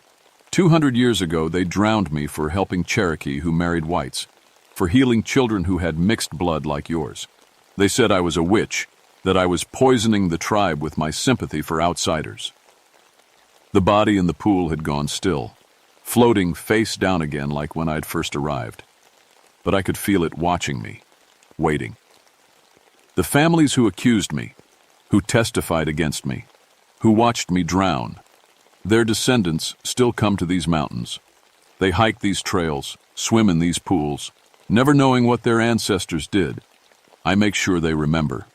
Speaker 1: 200 years ago, they drowned me for helping Cherokee who married whites, for healing children who had mixed blood like yours. They said I was a witch, that I was poisoning the tribe with my sympathy for outsiders. The body in the pool had gone still, floating face down again like when I'd first arrived. But I could feel it watching me, waiting. The families who accused me, who testified against me, who watched me drown, their descendants still come to these mountains. They hike these trails, swim in these pools, never knowing what their ancestors did. I make sure they remember.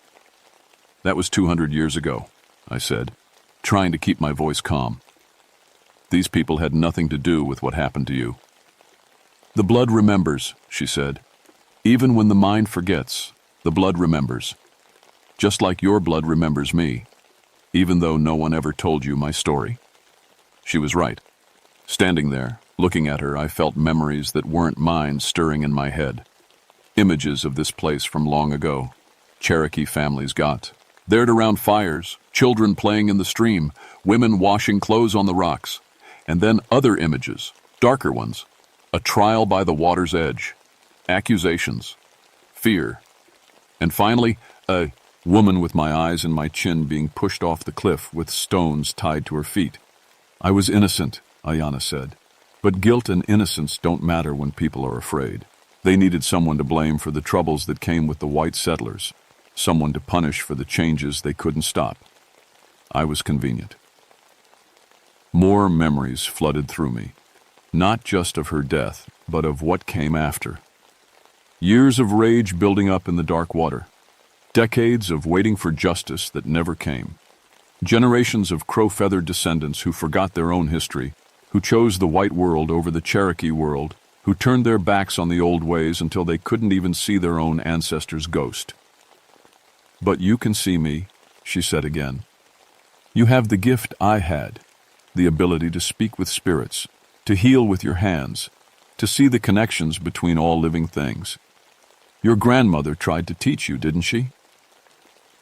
Speaker 1: "That was 200 years ago," I said, trying to keep my voice calm. "These people had nothing to do with what happened to you." "The blood remembers," she said. "Even when the mind forgets, the blood remembers. Just like your blood remembers me, even though no one ever told you my story." She was right. Standing there, looking at her, I felt memories that weren't mine stirring in my head. Images of this place from long ago. Cherokee families got. There'd around fires, children playing in the stream, women washing clothes on the rocks. And then other images, darker ones. A trial by the water's edge. Accusations. Fear. And finally, a woman with my eyes and my chin being pushed off the cliff with stones tied to her feet. "I was innocent," Ayana said. "But guilt and innocence don't matter when people are afraid. They needed someone to blame for the troubles that came with the white settlers. Someone to punish for the changes they couldn't stop. I was convenient." More memories flooded through me, not just of her death, but of what came after. Years of rage building up in the dark water. Decades of waiting for justice that never came. Generations of crow-feathered descendants who forgot their own history, who chose the white world over the Cherokee world, who turned their backs on the old ways until they couldn't even see their own ancestors' ghost. "But you can see me," she said again. "You have the gift I had, the ability to speak with spirits, to heal with your hands, to see the connections between all living things. Your grandmother tried to teach you, didn't she?"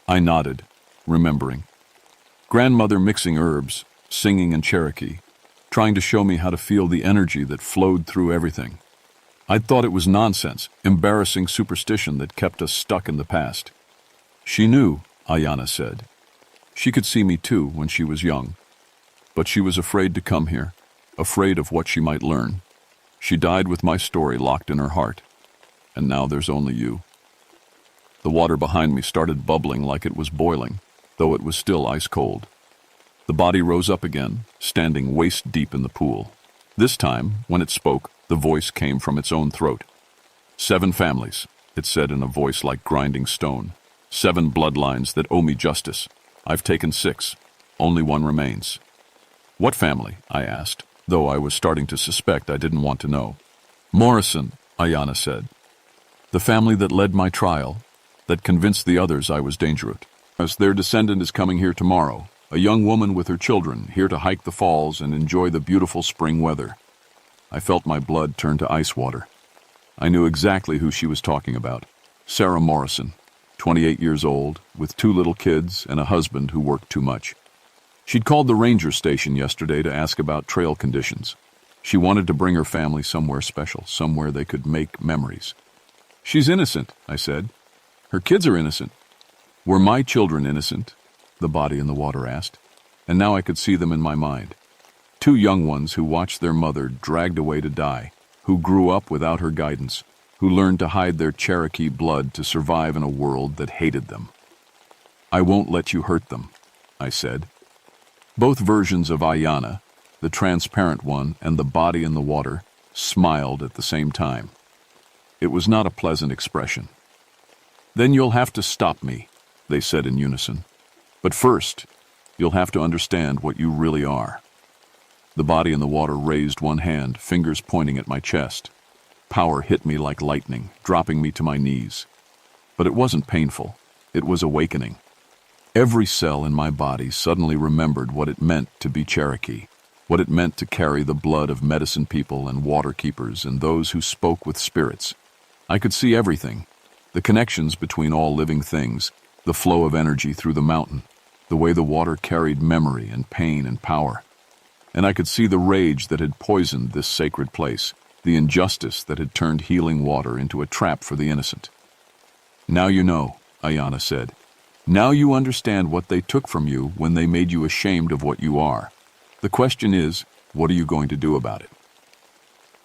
Speaker 1: I nodded, remembering. Grandmother mixing herbs, singing in Cherokee, trying to show me how to feel the energy that flowed through everything. I'd thought it was nonsense, embarrassing superstition that kept us stuck in the past. "She knew," Ayana said. "She could see me too when she was young. But she was afraid to come here, afraid of what she might learn. She died with my story locked in her heart. And now there's only you." The water behind me started bubbling like it was boiling, though it was still ice cold. The body rose up again, standing waist deep in the pool. This time, when it spoke, the voice came from its own throat. "7 families," it said in a voice like grinding stone. 7 bloodlines that owe me justice. I've taken 6. Only 1 remains." "What family?" I asked. though I was starting to suspect I didn't want to know. Morrison, Ayanna said. The family that led my trial, that convinced the others I was dangerous. As their descendant is coming here tomorrow, a young woman with her children, here to hike the falls and enjoy the beautiful spring weather. I felt my blood turn to ice water. I knew exactly who she was talking about. Sarah Morrison, 28 years old, with 2 little kids and a husband who worked too much. She'd called the ranger station yesterday to ask about trail conditions. She wanted to bring her family somewhere special, somewhere they could make memories. She's innocent, I said. Her kids are innocent. Were my children innocent? The body in the water asked. And now I could see them in my mind. 2 young ones who watched their mother dragged away to die, who grew up without her guidance, who learned to hide their Cherokee blood to survive in a world that hated them. I won't let you hurt them, I said. Both versions of Ayanna, the transparent one and the body in the water, smiled at the same time. It was not a pleasant expression. Then you'll have to stop me, they said in unison. But first, you'll have to understand what you really are. The body in the water raised one hand, fingers pointing at my chest. Power hit me like lightning, dropping me to my knees. But it wasn't painful. It was awakening. Every cell in my body suddenly remembered what it meant to be Cherokee, what it meant to carry the blood of medicine people and water keepers and those who spoke with spirits. I could see everything, the connections between all living things, the flow of energy through the mountain, the way the water carried memory and pain and power. And I could see the rage that had poisoned this sacred place, the injustice that had turned healing water into a trap for the innocent. Now you know, Ayanna said. Now you understand what they took from you when they made you ashamed of what you are. The question is, what are you going to do about it?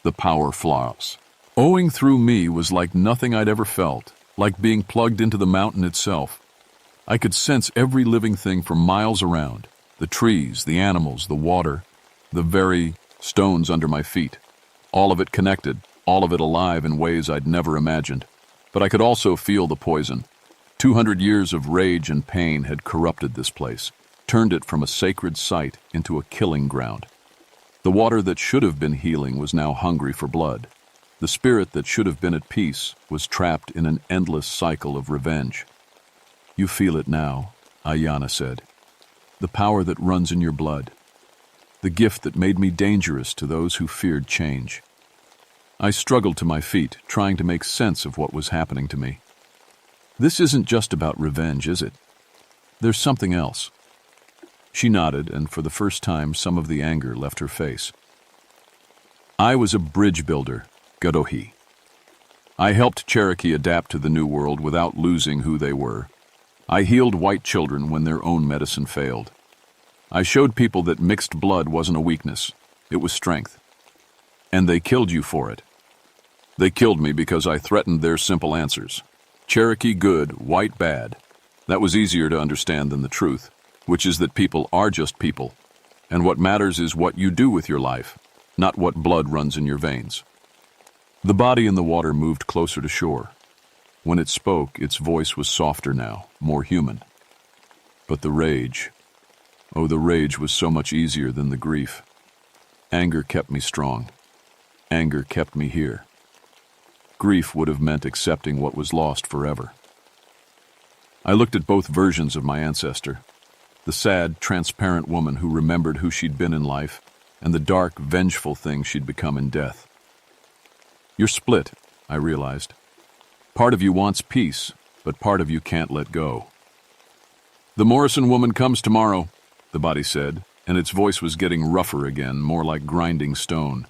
Speaker 1: The power flows. Owing through me was like nothing I'd ever felt, like being plugged into the mountain itself. I could sense every living thing for miles around, the trees, the animals, the water, the very stones under my feet. All of it connected, all of it alive in ways I'd never imagined. But I could also feel the poison. 200 years of rage and pain had corrupted this place, turned it from a sacred site into a killing ground. The water that should have been healing was now hungry for blood. The spirit that should have been at peace was trapped in an endless cycle of revenge. You feel it now, Ayanna said. The power that runs in your blood. The gift that made me dangerous to those who feared change. I struggled to my feet, trying to make sense of what was happening to me. This isn't just about revenge, is it? There's something else. She nodded, and for the first time, some of the anger left her face. I was a bridge builder, Gadohi. I helped Cherokee adapt to the new world without losing who they were. I healed white children when their own medicine failed. I showed people that mixed blood wasn't a weakness, it was strength. And they killed you for it. They killed me because I threatened their simple answers. Cherokee good, white bad. That was easier to understand than the truth, which is that people are just people, and what matters is what you do with your life, not what blood runs in your veins. The body in the water moved closer to shore. When it spoke, its voice was softer now, more human. But the rage, oh, the rage was so much easier than the grief. Anger kept me strong. Anger kept me here. Grief would have meant accepting what was lost forever. I looked at both versions of my ancestor, the sad, transparent woman who remembered who she'd been in life, and the dark, vengeful thing she'd become in death. You're split, I realized. Part of you wants peace, but part of you can't let go. The Morrison woman comes tomorrow, the body said, and its voice was getting rougher again, more like grinding stone.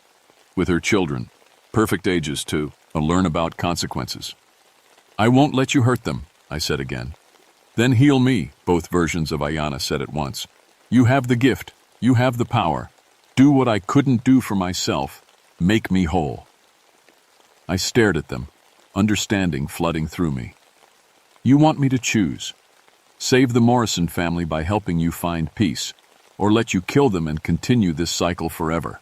Speaker 1: With her children, perfect ages too, to learn about consequences. I won't let you hurt them, I said again. Then heal me, both versions of Ayanna said at once. You have the gift, you have the power. Do what I couldn't do for myself. Make me whole. I stared at them, understanding flooding through me. You want me to choose. Save the Morrison family by helping you find peace, or let you kill them and continue this cycle forever.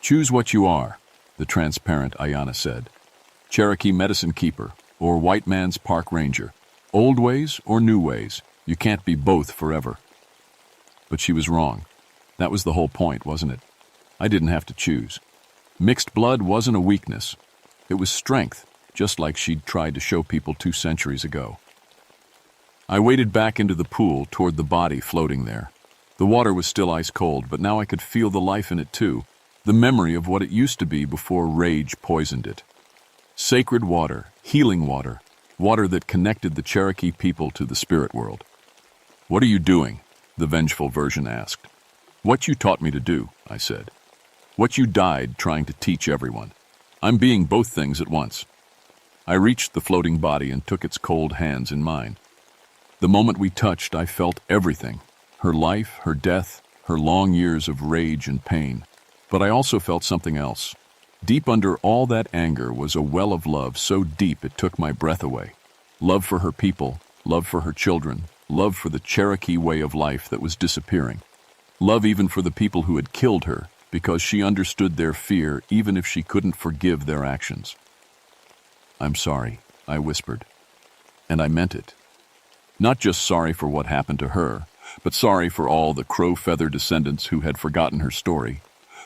Speaker 1: Choose what you are, the transparent Ayanna said. Cherokee medicine keeper, or white man's park ranger. Old ways or new ways, you can't be both forever. But she was wrong. That was the whole point, wasn't it? I didn't have to choose. Mixed blood wasn't a weakness. It was strength, just like she'd tried to show people 2 centuries ago. I waded back into the pool toward the body floating there. The water was still ice cold, but now I could feel the life in it too, the memory of what it used to be before rage poisoned it. Sacred water, healing water, water that connected the Cherokee people to the spirit world. "What are you doing?" the vengeful version asked. "What you taught me to do," I said. "What you died trying to teach everyone. I'm being both things at once." I reached the floating body and took its cold hands in mine. The moment we touched, I felt everything. Her life, her death, her long years of rage and pain. But I also felt something else. Deep under all that anger was a well of love so deep it took my breath away. Love for her people, love for her children, love for the Cherokee way of life that was disappearing. Love even for the people who had killed her, because she understood their fear even if she couldn't forgive their actions. "I'm sorry," I whispered. And I meant it. Not just sorry for what happened to her, but sorry for all the crow-feather descendants who had forgotten her story.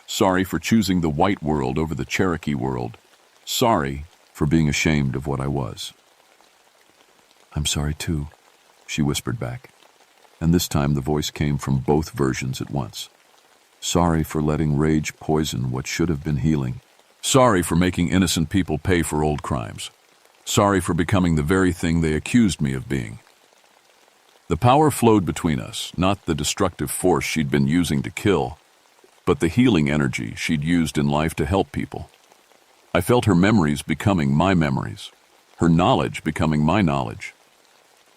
Speaker 1: Sorry for choosing the white world over the Cherokee world. Sorry for being ashamed of what I was. "I'm sorry too," she whispered back. And this time the voice came from both versions at once. "Sorry for letting rage poison what should have been healing. Sorry for making innocent people pay for old crimes. Sorry for becoming the very thing they accused me of being." The power flowed between us, not the destructive force she'd been using to kill, but the healing energy she'd used in life to help people. I felt her memories becoming my memories, her knowledge becoming my knowledge.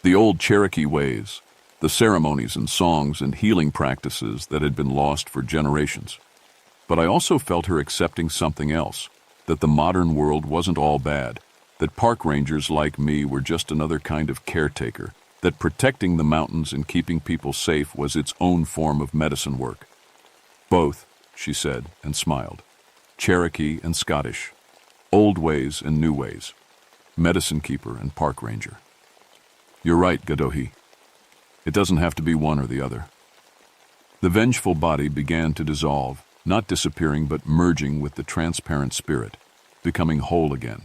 Speaker 1: The old Cherokee ways, the ceremonies and songs and healing practices that had been lost for generations. But I also felt her accepting something else, that the modern world wasn't all bad, that park rangers like me were just another kind of caretaker, that protecting the mountains and keeping people safe was its own form of medicine work. "Both," she said and smiled. "Cherokee and Scottish. Old ways and new ways. Medicine keeper and park ranger. You're right, Gadohi. It doesn't have to be one or the other." The vengeful body began to dissolve, not disappearing but merging with the transparent spirit, becoming whole again.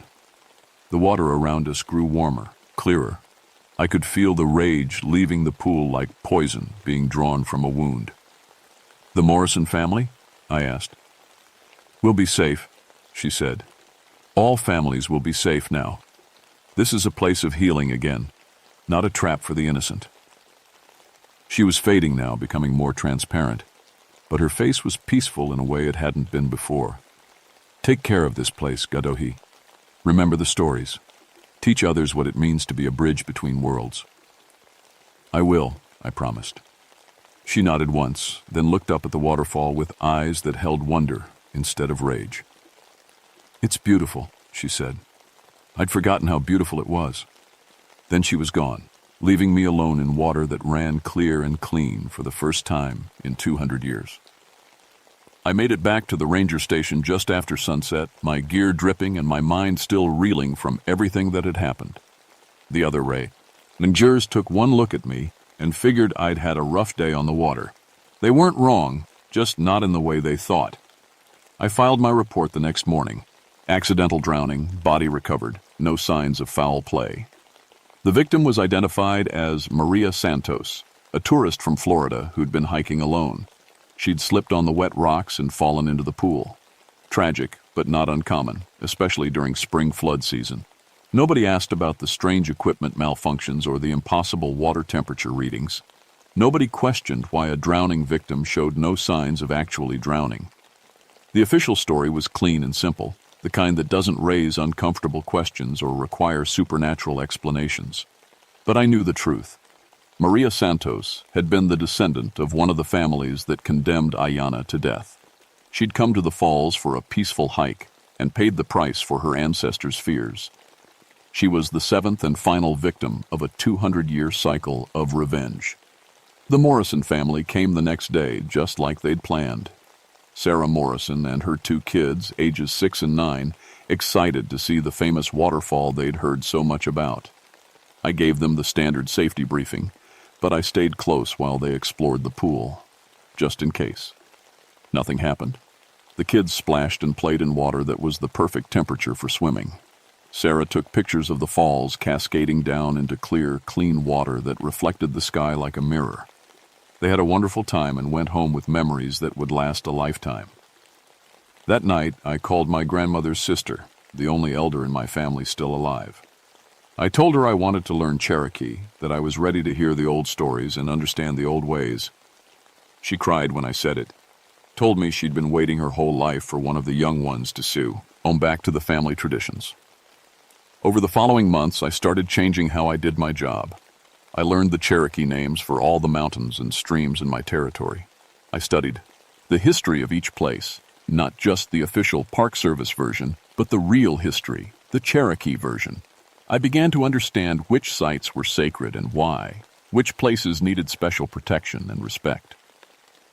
Speaker 1: The water around us grew warmer, clearer. I could feel the rage leaving the pool like poison being drawn from a wound. "The Morrison family?" I asked. "We'll be safe," she said. "All families will be safe now. This is a place of healing again, not a trap for the innocent." She was fading now, becoming more transparent, but her face was peaceful in a way it hadn't been before. "Take care of this place, Gadohi. Remember the stories. Teach others what it means to be a bridge between worlds." "I will," I promised. She nodded once, then looked up at the waterfall with eyes that held wonder instead of rage. "It's beautiful," she said. I'd forgotten how beautiful it was. Then she was gone, leaving me alone in water that ran clear and clean for the first time in 200 years. I made it back to the ranger station just after sunset, my gear dripping and my mind still reeling from everything that had happened. The other rangers took one look at me and figured I'd had a rough day on the water. They weren't wrong, just not in the way they thought. I filed my report the next morning. Accidental drowning, body recovered, no signs of foul play. The victim was identified as Maria Santos, a tourist from Florida who'd been hiking alone. She'd slipped on the wet rocks and fallen into the pool. Tragic, but not uncommon, especially during spring flood season. Nobody asked about the strange equipment malfunctions or the impossible water temperature readings. Nobody questioned why a drowning victim showed no signs of actually drowning. The official story was clean and simple, the kind that doesn't raise uncomfortable questions or require supernatural explanations. But I knew the truth. Maria Santos had been the descendant of one of the families that condemned Ayanna to death. She'd come to the falls for a peaceful hike and paid the price for her ancestors' fears. She was the seventh and final victim of a 200-year cycle of revenge. The Morrison family came the next day, just like they'd planned. Sarah Morrison and her 2 kids, ages 6 and 9, excited to see the famous waterfall they'd heard so much about. I gave them the standard safety briefing, but I stayed close while they explored the pool, just in case. Nothing happened. The kids splashed and played in water that was the perfect temperature for swimming. Sarah took pictures of the falls cascading down into clear, clean water that reflected the sky like a mirror. They had a wonderful time and went home with memories that would last a lifetime. That night, I called my grandmother's sister, the only elder in my family still alive. I told her I wanted to learn Cherokee, that I was ready to hear the old stories and understand the old ways. She cried when I said it, told me she'd been waiting her whole life for one of the young ones to sue, home back to the family traditions. Over the following months, I started changing how I did my job. I learned the Cherokee names for all the mountains and streams in my territory. I studied the history of each place, not just the official Park Service version, but the real history, the Cherokee version. I began to understand which sites were sacred and why, which places needed special protection and respect.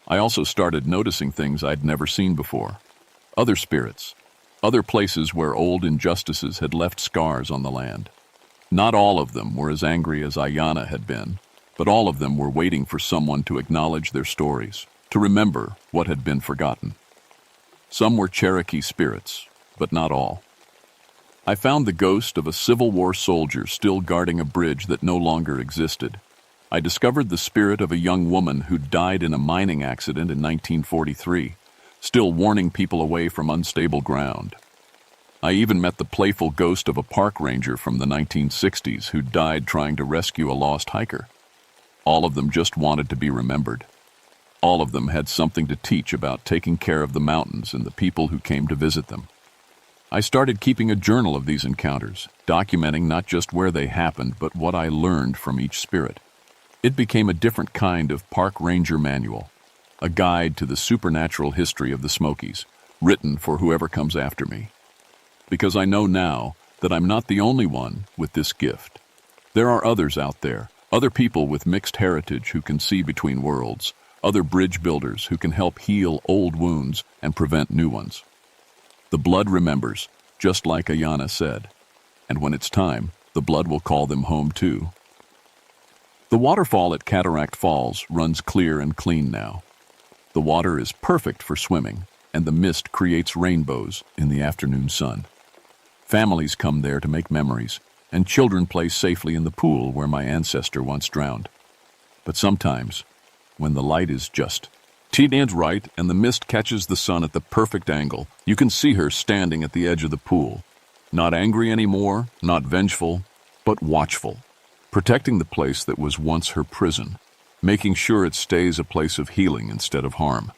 Speaker 1: I also started noticing things I'd never seen before. Other spirits, other places where old injustices had left scars on the land. Not all of them were as angry as Ayanna had been, but all of them were waiting for someone to acknowledge their stories, to remember what had been forgotten. Some were Cherokee spirits, but not all. I found the ghost of a Civil War soldier still guarding a bridge that no longer existed. I discovered the spirit of a young woman who died in a mining accident in 1943, still warning people away from unstable ground. I even met the playful ghost of a park ranger from the 1960s who died trying to rescue a lost hiker. All of them just wanted to be remembered. All of them had something to teach about taking care of the mountains and the people who came to visit them. I started keeping a journal of these encounters, documenting not just where they happened, but what I learned from each spirit. It became a different kind of park ranger manual, a guide to the supernatural history of the Smokies, written for whoever comes after me. Because I know now that I'm not the only one with this gift. There are others out there, other people with mixed heritage who can see between worlds, other bridge builders who can help heal old wounds and prevent new ones. The blood remembers, just like Ayanna said, and when it's time, the blood will call them home too. The waterfall at Cataract Falls runs clear and clean now. The water is perfect for swimming, and the mist creates rainbows in the afternoon sun. Families come there to make memories, and children play safely in the pool where my ancestor once drowned. But sometimes, when the light is just T-Dan's right, and the mist catches the sun at the perfect angle, you can see her standing at the edge of the pool. Not angry anymore, not vengeful, but watchful, protecting the place that was once her prison, making sure it stays a place of healing instead of harm.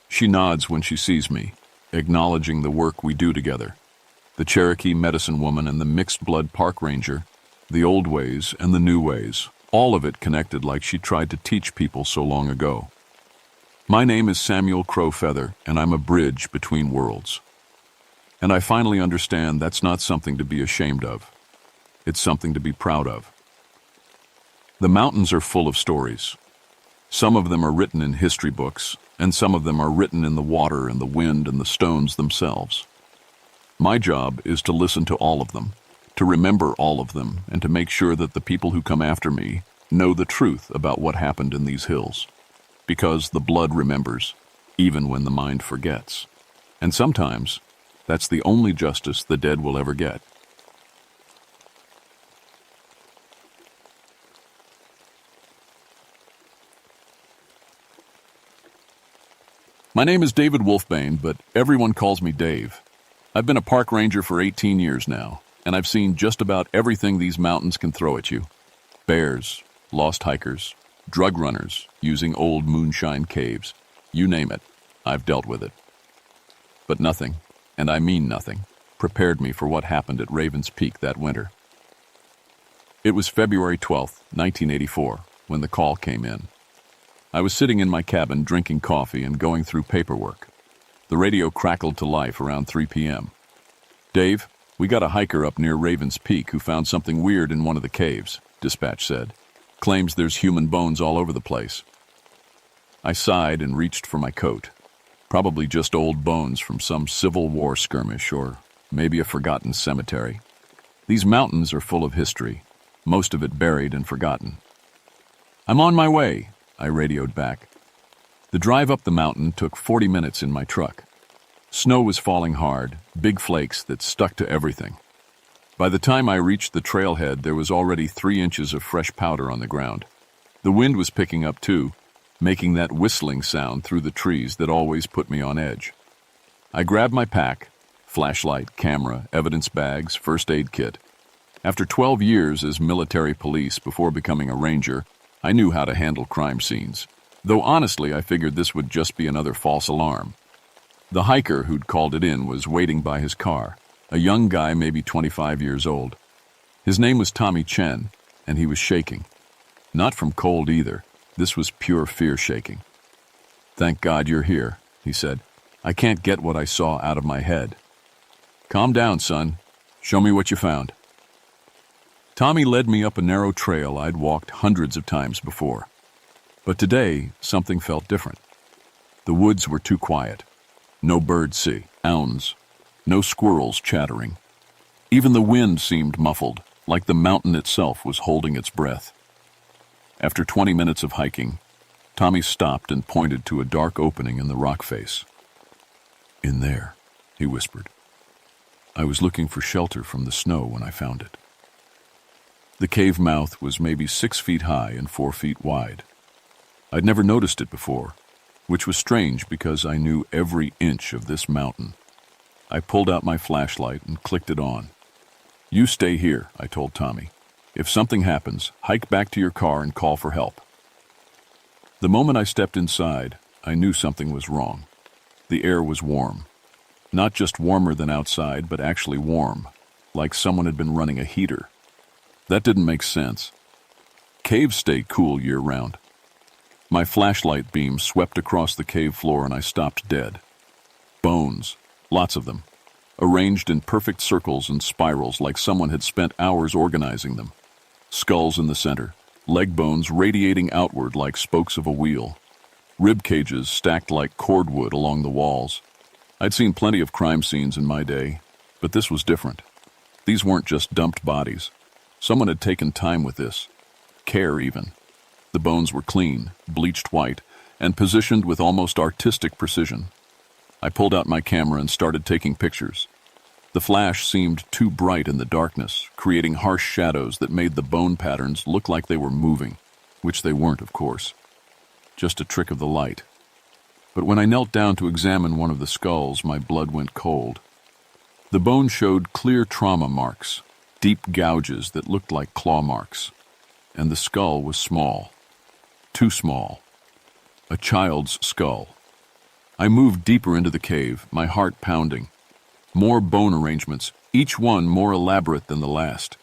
Speaker 1: She nods when she sees me, acknowledging the work we do together. The Cherokee medicine woman and the mixed-blood park ranger, the old ways and the new ways, all of it connected like she tried to teach people so long ago. My name is Samuel Crowfeather, and I'm a bridge between worlds. And I finally understand that's not something to be ashamed of. It's something to be proud of. The mountains are full of stories. Some of them are written in history books, and some of them are written in the water and the wind and the stones themselves. My job is to listen to all of them, to remember all of them, and to make sure that the people who come after me know the truth about what happened in these hills. Because the blood remembers, even when the mind forgets. And sometimes, that's the only justice the dead will ever get. My name is David Wolfbane, but everyone calls me Dave. I've been a park ranger for 18 years now, and I've seen just about everything these mountains can throw at you. Bears, lost hikers, drug runners using old moonshine caves. You name it, I've dealt with it. But nothing, and I mean nothing, prepared me for what happened at Raven's Peak that winter. It was February 12th, 1984, when the call came in. I was sitting in my cabin drinking coffee and going through paperwork. The radio crackled to life around 3 p.m. "Dave, we got a hiker up near Raven's Peak who found something weird in one of the caves," dispatch said. "Claims there's human bones all over the place." I sighed and reached for my coat. Probably just old bones from some Civil War skirmish or maybe a forgotten cemetery. These mountains are full of history, most of it buried and forgotten. "I'm on my way," I radioed back. The drive up the mountain took 40 minutes in my truck. Snow was falling hard, big flakes that stuck to everything. By the time I reached the trailhead, there was already 3 inches of fresh powder on the ground. The wind was picking up too, making that whistling sound through the trees that always put me on edge. I grabbed my pack, flashlight, camera, evidence bags, first aid kit. After 12 years as military police before becoming a ranger, I knew how to handle crime scenes. Though honestly, I figured this would just be another false alarm. The hiker who'd called it in was waiting by his car, a young guy maybe 25 years old. His name was Tommy Chen, and he was shaking. Not from cold either. This was pure fear shaking. "Thank God you're here," he said. "I can't get what I saw out of my head." "Calm down, son. Show me what you found." Tommy led me up a narrow trail I'd walked hundreds of times before. But today, something felt different. The woods were too quiet. No birds sounds. No squirrels chattering. Even the wind seemed muffled, like the mountain itself was holding its breath. After 20 minutes of hiking, Tommy stopped and pointed to a dark opening in the rock face. "In there," he whispered. "I was looking for shelter from the snow when I found it." The cave mouth was maybe 6 feet high and 4 feet wide. I'd never noticed it before, which was strange because I knew every inch of this mountain. I pulled out my flashlight and clicked it on. "You stay here," I told Tommy. "If something happens, hike back to your car and call for help." The moment I stepped inside, I knew something was wrong. The air was warm. Not just warmer than outside, but actually warm, like someone had been running a heater. That didn't make sense. Caves stay cool year-round. My flashlight beam swept across the cave floor and I stopped dead. Bones, lots of them, arranged in perfect circles and spirals like someone had spent hours organizing them. Skulls in the center, leg bones radiating outward like spokes of a wheel. Rib cages stacked like cordwood along the walls. I'd seen plenty of crime scenes in my day, but this was different. These weren't just dumped bodies. Someone had taken time with this. Care, even. The bones were clean, bleached white, and positioned with almost artistic precision. I pulled out my camera and started taking pictures. The flash seemed too bright in the darkness, creating harsh shadows that made the bone patterns look like they were moving, which they weren't, of course. Just a trick of the light. But when I knelt down to examine one of the skulls, my blood went cold. The bone showed clear trauma marks, deep gouges that looked like claw marks. And the skull was small. Too small. A child's skull. I moved deeper into the cave, my heart pounding. More bone arrangements, each one more elaborate than the last.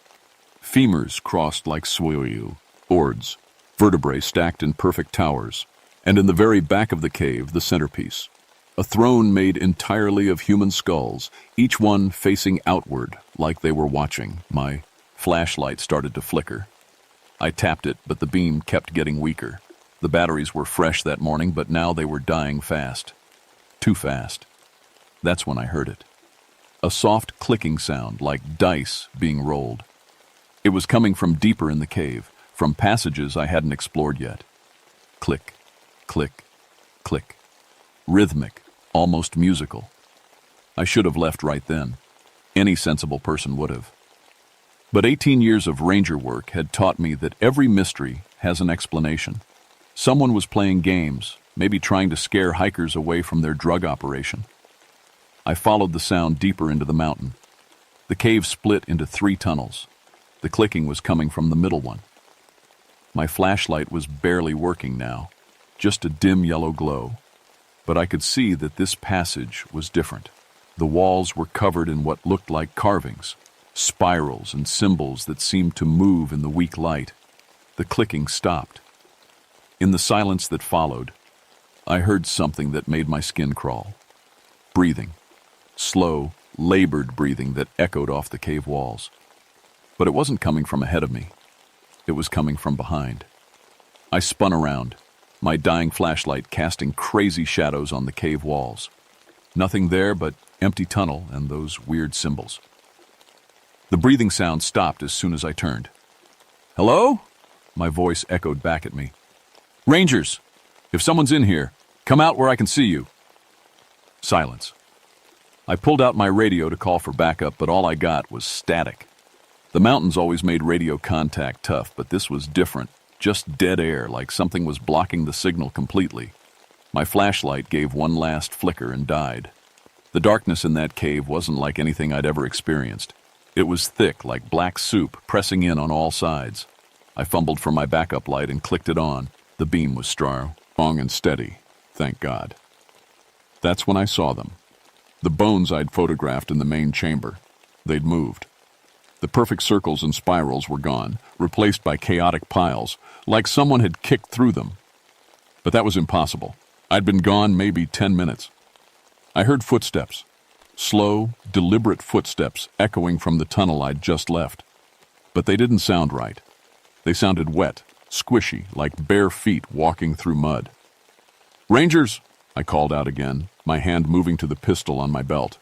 Speaker 1: Femurs crossed like swords, vertebrae stacked in perfect towers, and in the very back of the cave, the centerpiece. A throne made entirely of human skulls, each one facing outward like they were watching. My flashlight started to flicker. I tapped it, but the beam kept getting weaker. The batteries were fresh that morning, but now they were dying fast. Too fast. That's when I heard it. A soft clicking sound, like dice being rolled. It was coming from deeper in the cave, from passages I hadn't explored yet. Click, click, click. Rhythmic, almost musical. I should have left right then. Any sensible person would have. But 18 years of ranger work had taught me that every mystery has an explanation. Someone was playing games, maybe trying to scare hikers away from their drug operation. I followed the sound deeper into the mountain. The cave split into 3 tunnels. The clicking was coming from the middle one. My flashlight was barely working now, just a dim yellow glow. But I could see that this passage was different. The walls were covered in what looked like carvings, spirals and symbols that seemed to move in the weak light. The clicking stopped. In the silence that followed, I heard something that made my skin crawl. Breathing. Slow, labored breathing that echoed off the cave walls. But it wasn't coming from ahead of me. It was coming from behind. I spun around, my dying flashlight casting crazy shadows on the cave walls. Nothing there but empty tunnel and those weird symbols. The breathing sound stopped as soon as I turned. "Hello?" My voice echoed back at me. "Rangers! If someone's in here, come out where I can see you." Silence. I pulled out my radio to call for backup, but all I got was static. The mountains always made radio contact tough, but this was different. Just dead air, like something was blocking the signal completely. My flashlight gave one last flicker and died. The darkness in that cave wasn't like anything I'd ever experienced. It was thick, like black soup, pressing in on all sides. I fumbled for my backup light and clicked it on. The beam was strong and steady, thank God. That's when I saw them. The bones I'd photographed in the main chamber. They'd moved. The perfect circles and spirals were gone, replaced by chaotic piles, like someone had kicked through them. But that was impossible. I'd been gone maybe 10 minutes. I heard footsteps. Slow, deliberate footsteps echoing from the tunnel I'd just left. But they didn't sound right. They sounded wet, squishy, like bare feet walking through mud. "Rangers!" I called out again, my hand moving to the pistol on my belt.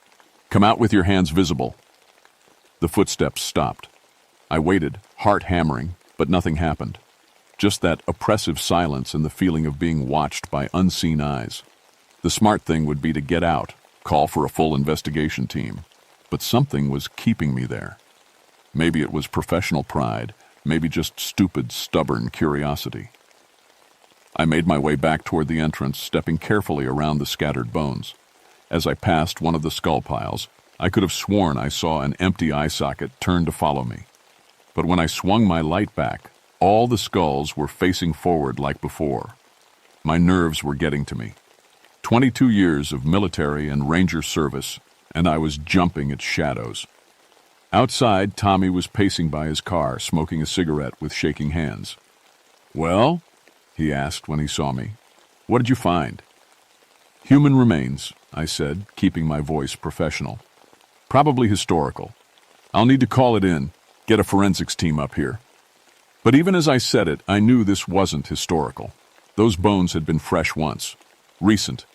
Speaker 1: "Come out with your hands visible." The footsteps stopped. I waited, heart hammering, but nothing happened. Just that oppressive silence and the feeling of being watched by unseen eyes. The smart thing would be to get out, call for a full investigation team. But something was keeping me there. Maybe it was professional pride, maybe just stupid, stubborn curiosity. I made my way back toward the entrance, stepping carefully around the scattered bones. As I passed one of the skull piles, I could have sworn I saw an empty eye socket turn to follow me. But when I swung my light back, all the skulls were facing forward like before. My nerves were getting to me. 22 years of military and ranger service, and I was jumping at shadows. Outside, Tommy was pacing by his car, smoking a cigarette with shaking hands. "Well?" he asked when he saw me. "What did you find?" "Human remains," I said, keeping my voice professional. "Probably historical. I'll need to call it in, get a forensics team up here." But even as I said it, I knew this wasn't historical. Those bones had been fresh once, recent,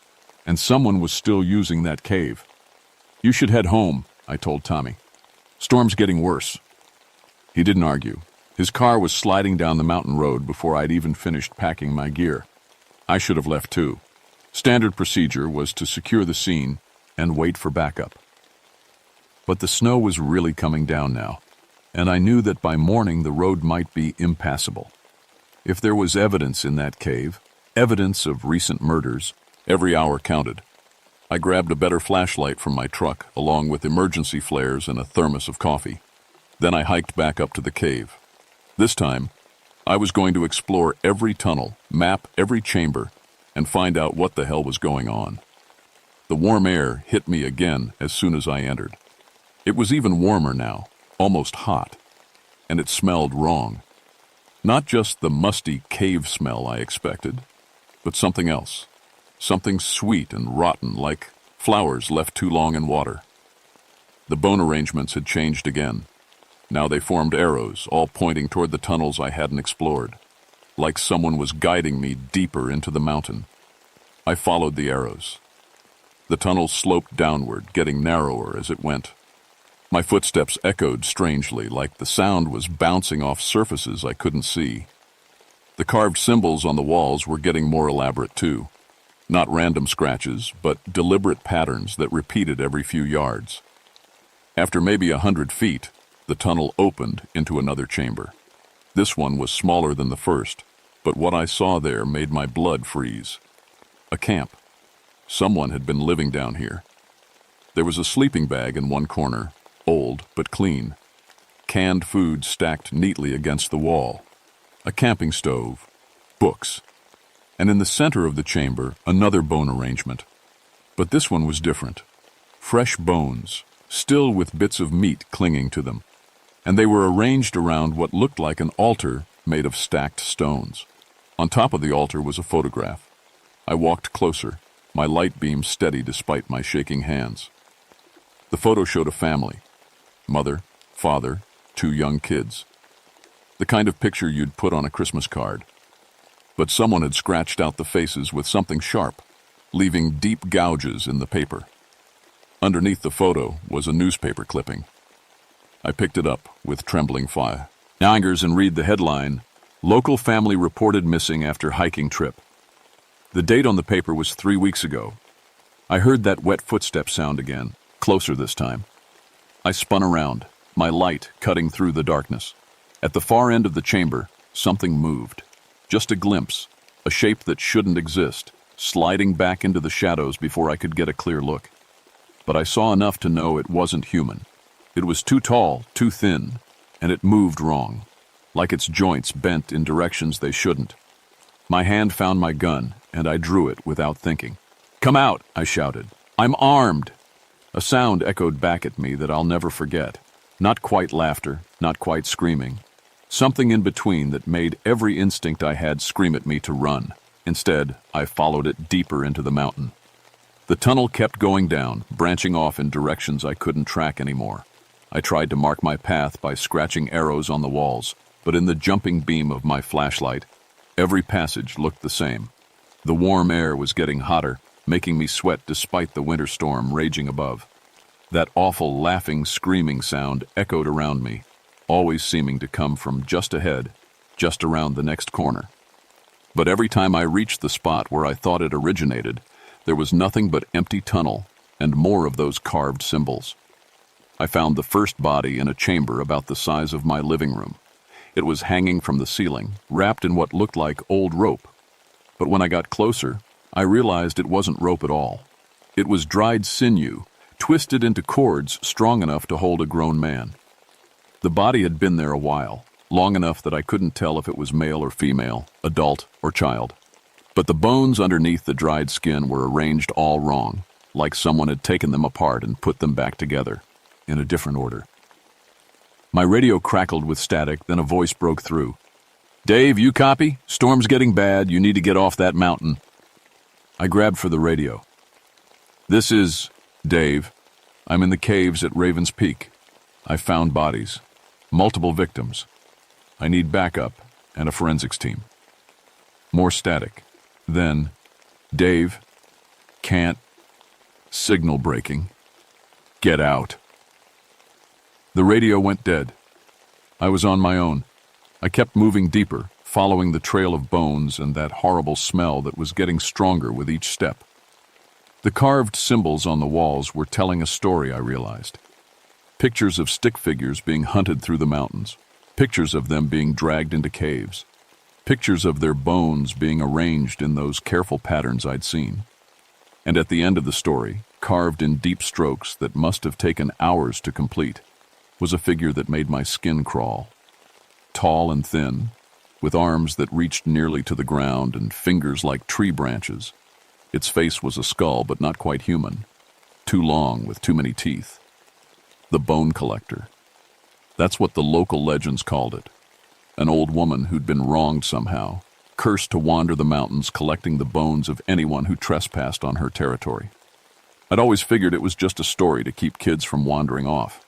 Speaker 1: and someone was still using that cave. "You should head home," I told Tommy. "Storm's getting worse." He didn't argue. His car was sliding down the mountain road before I'd even finished packing my gear. I should have left too. Standard procedure was to secure the scene and wait for backup. But the snow was really coming down now, and I knew that by morning the road might be impassable. If there was evidence in that cave, evidence of recent murders, every hour counted. I grabbed a better flashlight from my truck, along with emergency flares and a thermos of coffee. Then I hiked back up to the cave. This time, I was going to explore every tunnel, map every chamber, and find out what the hell was going on. The warm air hit me again as soon as I entered. It was even warmer now, almost hot, and it smelled wrong. Not just the musty cave smell I expected, but something else. Something sweet and rotten, like flowers left too long in water. The bone arrangements had changed again. Now they formed arrows, all pointing toward the tunnels I hadn't explored, like someone was guiding me deeper into the mountain. I followed the arrows. The tunnel sloped downward, getting narrower as it went. My footsteps echoed strangely, like the sound was bouncing off surfaces I couldn't see. The carved symbols on the walls were getting more elaborate too. Not random scratches, but deliberate patterns that repeated every few yards. After maybe 100 feet, the tunnel opened into another chamber. This one was smaller than the first, but what I saw there made my blood freeze. A camp. Someone had been living down here. There was a sleeping bag in one corner, old but clean. Canned food stacked neatly against the wall. A camping stove. Books. And in the center of the chamber, another bone arrangement. But this one was different. Fresh bones, still with bits of meat clinging to them. And they were arranged around what looked like an altar made of stacked stones. On top of the altar was a photograph. I walked closer, my light beam steady despite my shaking hands. The photo showed a family. Mother, father, 2 young kids. The kind of picture you'd put on a Christmas card. But someone had scratched out the faces with something sharp, leaving deep gouges in the paper. Underneath the photo was a newspaper clipping. I picked it up with trembling fingers and read the headline, "Local family reported missing after hiking trip." The date on the paper was 3 weeks ago. I heard that wet footstep sound again, closer this time. I spun around, my light cutting through the darkness. At the far end of the chamber, something moved. Just a glimpse, a shape that shouldn't exist, sliding back into the shadows before I could get a clear look. But I saw enough to know it wasn't human. It was too tall, too thin, and it moved wrong, like its joints bent in directions they shouldn't. My hand found my gun, and I drew it without thinking. "Come out," I shouted. "I'm armed." A sound echoed back at me that I'll never forget. Not quite laughter, not quite screaming. Something in between that made every instinct I had scream at me to run. Instead, I followed it deeper into the mountain. The tunnel kept going down, branching off in directions I couldn't track anymore. I tried to mark my path by scratching arrows on the walls, but in the jumping beam of my flashlight, every passage looked the same. The warm air was getting hotter, making me sweat despite the winter storm raging above. That awful laughing, screaming sound echoed around me, always seeming to come from just ahead, just around the next corner. But every time I reached the spot where I thought it originated, there was nothing but empty tunnel and more of those carved symbols. I found the first body in a chamber about the size of my living room. It was hanging from the ceiling, wrapped in what looked like old rope. But when I got closer, I realized it wasn't rope at all. It was dried sinew, twisted into cords strong enough to hold a grown man. The body had been there a while, long enough that I couldn't tell if it was male or female, adult or child. But the bones underneath the dried skin were arranged all wrong, like someone had taken them apart and put them back together, in a different order. My radio crackled with static, then a voice broke through. "Dave, you copy? Storm's getting bad. You need to get off that mountain." I grabbed for the radio. "This is Dave. I'm in the caves at Raven's Peak. I found bodies. Multiple victims. I need backup and a forensics team." More static. Then, "Dave, can't. Signal breaking. Get out." The radio went dead. I was on my own. I kept moving deeper, following the trail of bones and that horrible smell that was getting stronger with each step. The carved symbols on the walls were telling a story, I realized. Pictures of stick figures being hunted through the mountains. Pictures of them being dragged into caves. Pictures of their bones being arranged in those careful patterns I'd seen. And at the end of the story, carved in deep strokes that must have taken hours to complete, was a figure that made my skin crawl. Tall and thin, with arms that reached nearly to the ground and fingers like tree branches. Its face was a skull, but not quite human. Too long, with too many teeth. The Bone Collector. That's what the local legends called it. An old woman who'd been wronged somehow, cursed to wander the mountains collecting the bones of anyone who trespassed on her territory. I'd always figured it was just a story to keep kids from wandering off.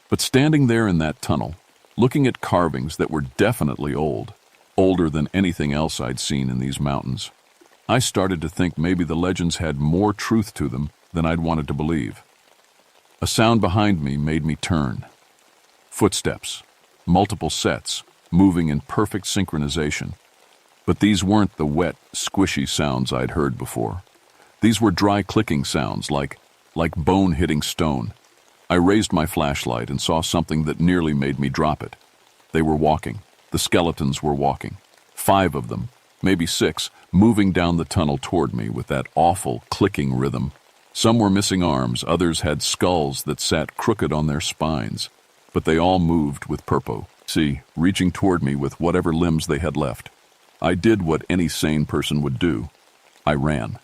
Speaker 1: But standing there in that tunnel, looking at carvings that were definitely old, older than anything else I'd seen in these mountains, I started to think maybe the legends had more truth to them than I'd wanted to believe. A sound behind me made me turn. Footsteps, multiple sets, moving in perfect synchronization. But these weren't the wet, squishy sounds I'd heard before. These were dry clicking sounds, like bone hitting stone. I raised my flashlight and saw something that nearly made me drop it. They were walking. The skeletons were walking. 5 of them, maybe 6, moving down the tunnel toward me with that awful clicking rhythm. Some were missing arms, others had skulls that sat crooked on their spines. But they all moved with purpose, reaching toward me with whatever limbs they had left. I did what any sane person would do. I ran.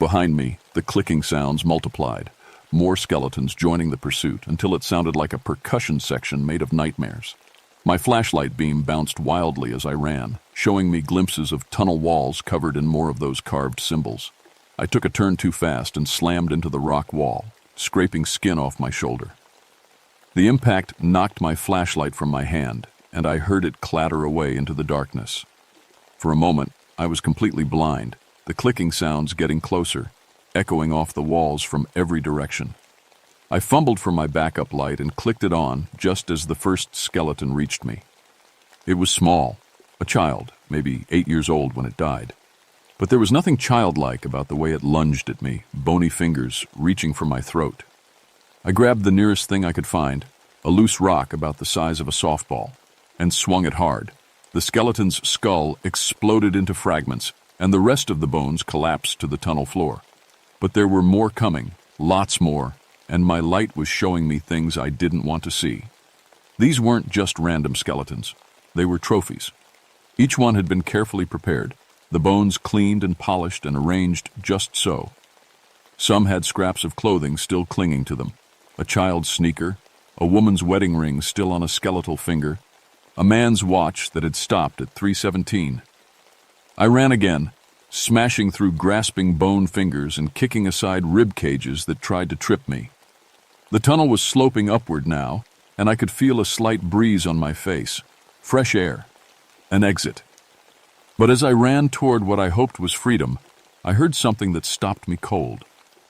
Speaker 1: Behind me, the clicking sounds multiplied. More skeletons joining the pursuit until it sounded like a percussion section made of nightmares. My flashlight beam bounced wildly as I ran, showing me glimpses of tunnel walls covered in more of those carved symbols. I took a turn too fast and slammed into the rock wall, scraping skin off my shoulder. The impact knocked my flashlight from my hand, and I heard it clatter away into the darkness. For a moment, I was completely blind, the clicking sounds getting closer, echoing off the walls from every direction. I fumbled for my backup light and clicked it on just as the first skeleton reached me. It was small, a child, maybe 8 years old when it died. But there was nothing childlike about the way it lunged at me, bony fingers reaching for my throat. I grabbed the nearest thing I could find, a loose rock about the size of a softball, and swung it hard. The skeleton's skull exploded into fragments, and the rest of the bones collapsed to the tunnel floor. But there were more coming, lots more, and my light was showing me things I didn't want to see. These weren't just random skeletons. They were trophies. Each one had been carefully prepared, the bones cleaned and polished and arranged just so. Some had scraps of clothing still clinging to them, a child's sneaker, a woman's wedding ring still on a skeletal finger, a man's watch that had stopped at 3:17. I ran again, smashing through grasping bone fingers and kicking aside rib cages that tried to trip me. The tunnel was sloping upward now, and I could feel a slight breeze on my face. Fresh air. An exit. But as I ran toward what I hoped was freedom, I heard something that stopped me cold.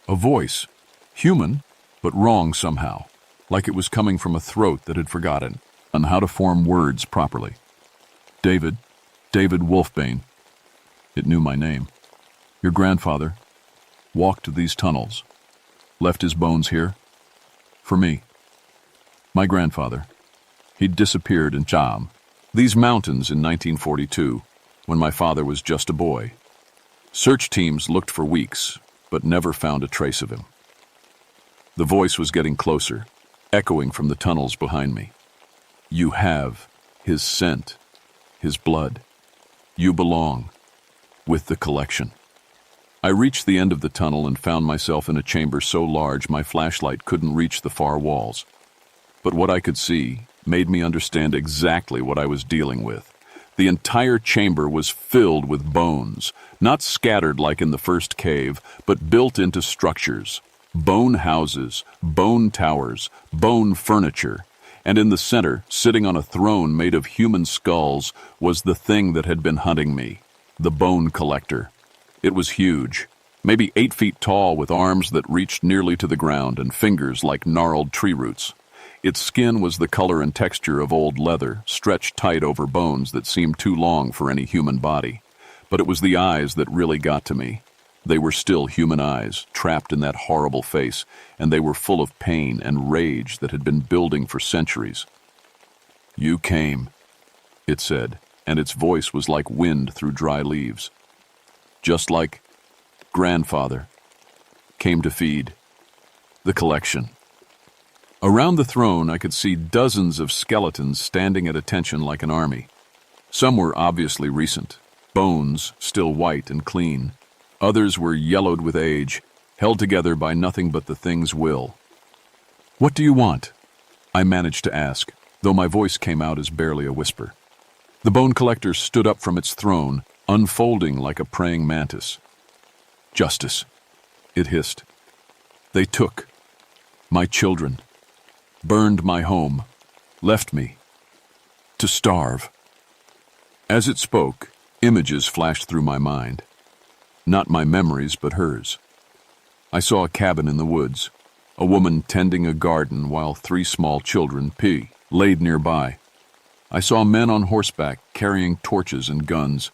Speaker 1: A voice. Human, but wrong somehow, like it was coming from a throat that had forgotten on how to form words properly. David Wolfbane. It knew my name. Your grandfather walked these tunnels, left his bones here. For me. My grandfather. He'd disappeared in Cham, these mountains in 1942, when my father was just a boy. Search teams looked for weeks, but never found a trace of him. The voice was getting closer, echoing from the tunnels behind me. You have his scent, his blood. You belong with the collection. I reached the end of the tunnel and found myself in a chamber so large my flashlight couldn't reach the far walls. But what I could see made me understand exactly what I was dealing with. The entire chamber was filled with bones, not scattered like in the first cave, but built into structures. Bone houses, bone towers, bone furniture. And in the center, sitting on a throne made of human skulls, was the thing that had been hunting me, the bone collector. It was huge, maybe 8 feet tall, with arms that reached nearly to the ground and fingers like gnarled tree roots. Its skin was the color and texture of old leather, stretched tight over bones that seemed too long for any human body. But it was the eyes that really got to me. They were still human eyes, trapped in that horrible face, and they were full of pain and rage that had been building for centuries. You came, it said, and its voice was like wind through dry leaves. Just like grandfather came to feed the collection. Around the throne, I could see dozens of skeletons standing at attention like an army. Some were obviously recent, bones still white and clean. Others were yellowed with age, held together by nothing but the thing's will. What do you want? I managed to ask, though my voice came out as barely a whisper. The bone collector stood up from its throne, unfolding like a praying mantis. Justice, it hissed. They took my children, burned my home, left me to starve. As it spoke, images flashed through my mind. Not my memories, but hers. I saw a cabin in the woods, a woman tending a garden while 3 small children, laid nearby. I saw men on horseback carrying torches and guns.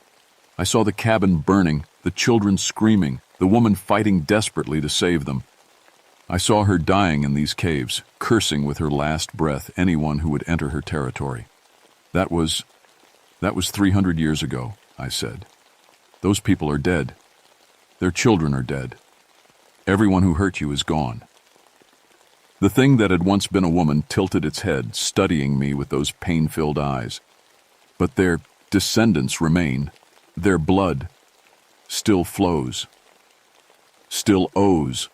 Speaker 1: I saw the cabin burning, the children screaming, the woman fighting desperately to save them. I saw her dying in these caves, cursing with her last breath anyone who would enter her territory. That was 300 years ago, I said. Those people are dead. Their children are dead. Everyone who hurt you is gone. The thing that had once been a woman tilted its head, studying me with those pain-filled eyes. But their descendants remain. Their blood still flows. Still owes.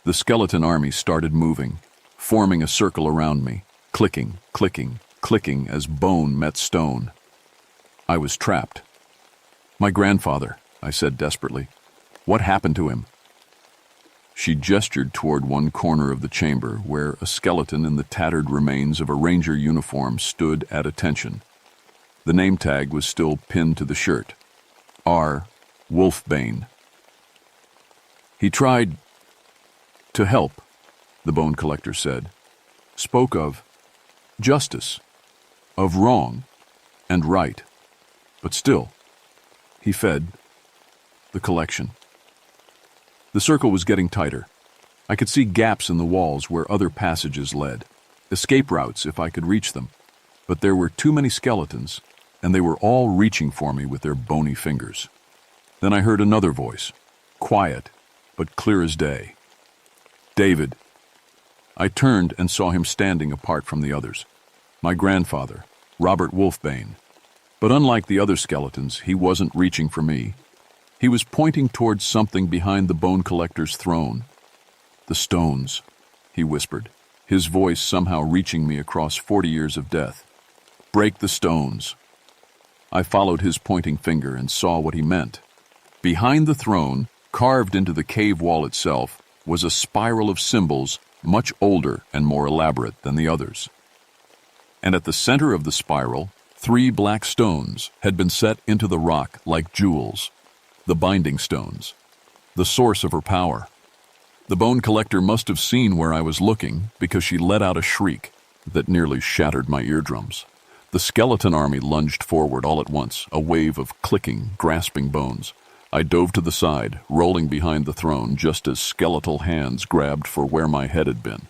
Speaker 1: The skeleton army started moving, forming a circle around me, clicking, clicking, clicking as bone met stone. I was trapped. My grandfather, I said desperately. What happened to him? She gestured toward one corner of the chamber where a skeleton in the tattered remains of a ranger uniform stood at attention. The name tag was still pinned to the shirt. R. Wolfbane. He tried to help, the bone collector said. Spoke of justice, of wrong and right. But still, he fed the collection. The circle was getting tighter. I could see gaps in the walls where other passages led, escape routes if I could reach them. But there were too many skeletons, and they were all reaching for me with their bony fingers. Then I heard another voice, quiet, but clear as day. David. I turned and saw him standing apart from the others. My grandfather, Robert Wolfbane. But unlike the other skeletons, he wasn't reaching for me. He was pointing towards something behind the bone collector's throne. The stones, he whispered, his voice somehow reaching me across 40 years of death. Break the stones. I followed his pointing finger and saw what he meant. Behind the throne, carved into the cave wall itself, was a spiral of symbols much older and more elaborate than the others. And at the center of the spiral, 3 black stones had been set into the rock like jewels, the binding stones, the source of her power. The bone collector must have seen where I was looking because she let out a shriek that nearly shattered my eardrums. The skeleton army lunged forward all at once, a wave of clicking, grasping bones. I dove to the side, rolling behind the throne just as skeletal hands grabbed for where my head had been.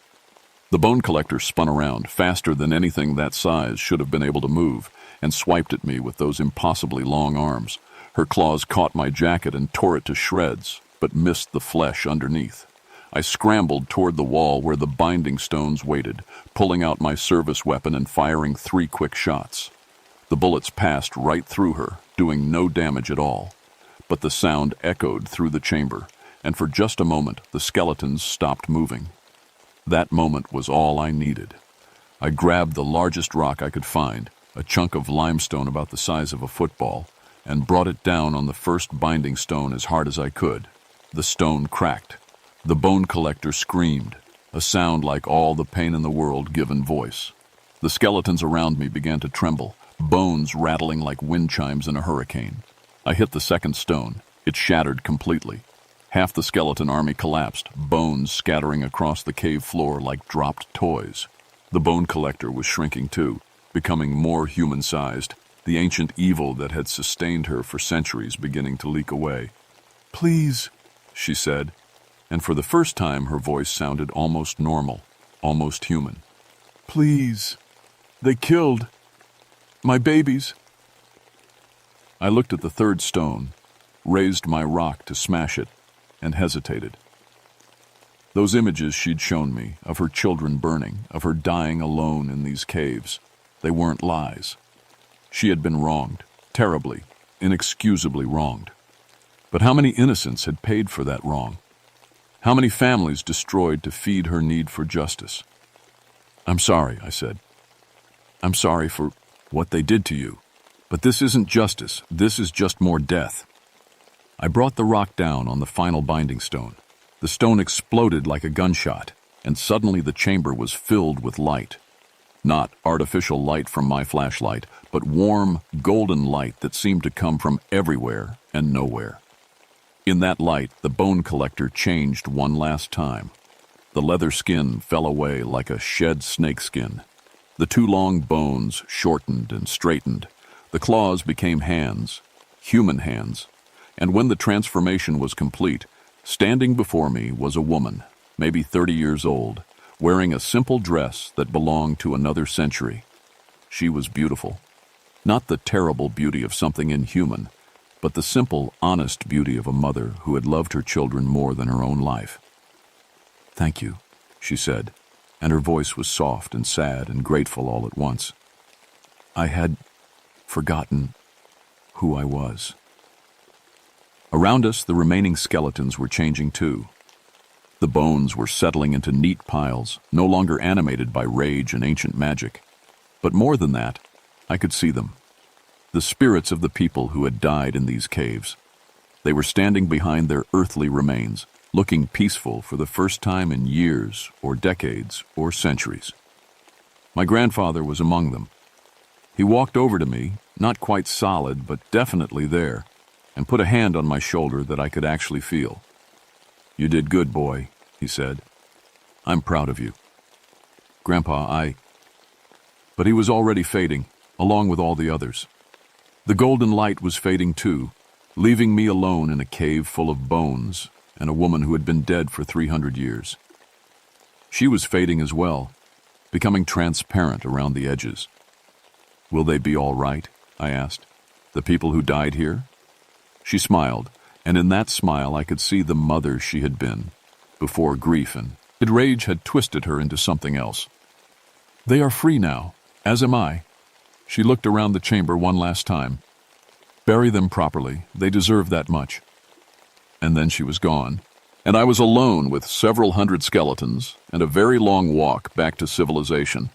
Speaker 1: The bone collector spun around, faster than anything that size should have been able to move, and swiped at me with those impossibly long arms. Her claws caught my jacket and tore it to shreds, but missed the flesh underneath. I scrambled toward the wall where the binding stones waited, pulling out my service weapon and firing 3 quick shots. The bullets passed right through her, doing no damage at all. But the sound echoed through the chamber, and for just a moment the skeletons stopped moving. That moment was all I needed. I grabbed the largest rock I could find, a chunk of limestone about the size of a football, and brought it down on the first binding stone as hard as I could. The stone cracked. The bone collector screamed, a sound like all the pain in the world given voice. The skeletons around me began to tremble, bones rattling like wind chimes in a hurricane. I hit the second stone. It shattered completely. Half the skeleton army collapsed, bones scattering across the cave floor like dropped toys. The bone collector was shrinking too, becoming more human-sized, the ancient evil that had sustained her for centuries beginning to leak away. "Please," she said, and for the first time her voice sounded almost normal, almost human. "Please, they killed my babies." I looked at the third stone, raised my rock to smash it, and hesitated. Those images she'd shown me, of her children burning, of her dying alone in these caves, they weren't lies. She had been wronged, terribly, inexcusably wronged. But how many innocents had paid for that wrong? How many families destroyed to feed her need for justice? "I'm sorry," I said. "I'm sorry for what they did to you. But this isn't justice. This is just more death." I brought the rock down on the final binding stone. The stone exploded like a gunshot, and suddenly the chamber was filled with light. Not artificial light from my flashlight, but warm, golden light that seemed to come from everywhere and nowhere. In that light, the bone collector changed one last time. The leather skin fell away like a shed snakeskin. The 2 long bones shortened and straightened. The claws became hands, human hands. And when the transformation was complete, standing before me was a woman, maybe 30 years old, wearing a simple dress that belonged to another century. She was beautiful. Not the terrible beauty of something inhuman, but the simple, honest beauty of a mother who had loved her children more than her own life. "Thank you," she said, and her voice was soft and sad and grateful all at once. "I had forgotten who I was." Around us, the remaining skeletons were changing too. The bones were settling into neat piles, no longer animated by rage and ancient magic. But more than that, I could see them. The spirits of the people who had died in these caves. They were standing behind their earthly remains, looking peaceful for the first time in years or decades or centuries. My grandfather was among them. He walked over to me, not quite solid, but definitely there, and put a hand on my shoulder that I could actually feel. "You did good, boy," he said. "I'm proud of you." "Grandpa, But he was already fading, along with all the others. The golden light was fading too, leaving me alone in a cave full of bones and a woman who had been dead for 300 years. She was fading as well, becoming transparent around the edges. "Will they be all right?" I asked. "The people who died here?" She smiled, and in that smile I could see the mother she had been, before grief and rage had twisted her into something else. "They are free now, as am I." She looked around the chamber one last time. "Bury them properly, they deserve that much." And then she was gone, and I was alone with several hundred skeletons and a very long walk back to civilization.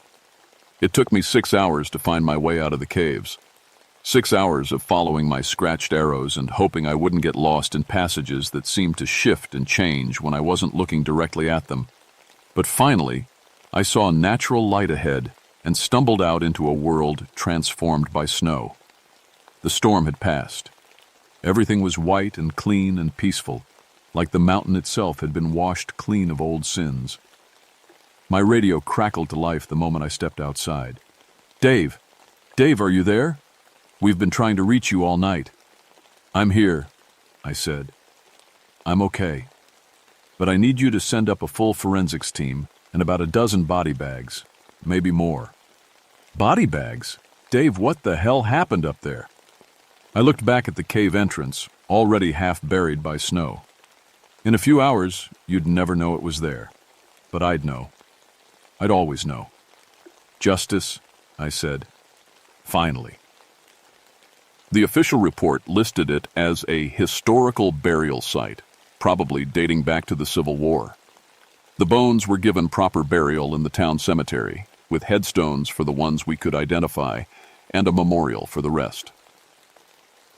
Speaker 1: It took me 6 hours to find my way out of the caves. 6 hours of following my scratched arrows and hoping I wouldn't get lost in passages that seemed to shift and change when I wasn't looking directly at them. But finally, I saw natural light ahead and stumbled out into a world transformed by snow. The storm had passed. Everything was white and clean and peaceful, like the mountain itself had been washed clean of old sins. My radio crackled to life the moment I stepped outside. "Dave! Dave, are you there? We've been trying to reach you all night." "I'm here," I said. "I'm okay. But I need you to send up a full forensics team and about a dozen body bags, maybe more." "Body bags? Dave, what the hell happened up there?" I looked back at the cave entrance, already half buried by snow. In a few hours, you'd never know it was there. But I'd know. I'd always know. "Justice," I said. Finally. The official report listed it as a historical burial site, probably dating back to the Civil War. The bones were given proper burial in the town cemetery, with headstones for the ones we could identify and a memorial for the rest.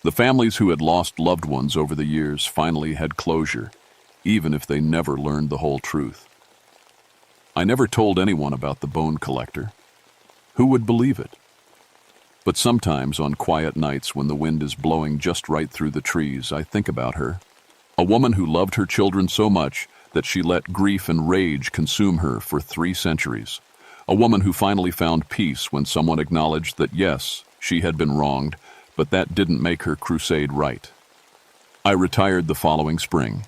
Speaker 1: The families who had lost loved ones over the years finally had closure, even if they never learned the whole truth. I never told anyone about the bone collector. Who would believe it? But sometimes on quiet nights when the wind is blowing just right through the trees, I think about her. A woman who loved her children so much that she let grief and rage consume her for 3 centuries. A woman who finally found peace when someone acknowledged that yes, she had been wronged, but that didn't make her crusade right. I retired the following spring.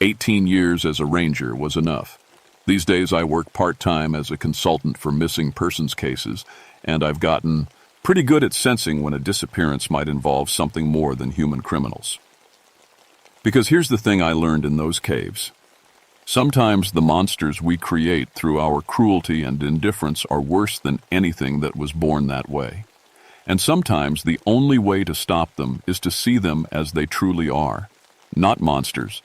Speaker 1: 18 years as a ranger was enough. These days I work part-time as a consultant for missing persons cases, and I've gotten pretty good at sensing when a disappearance might involve something more than human criminals. Because here's the thing I learned in those caves. Sometimes the monsters we create through our cruelty and indifference are worse than anything that was born that way. And sometimes the only way to stop them is to see them as they truly are. Not monsters,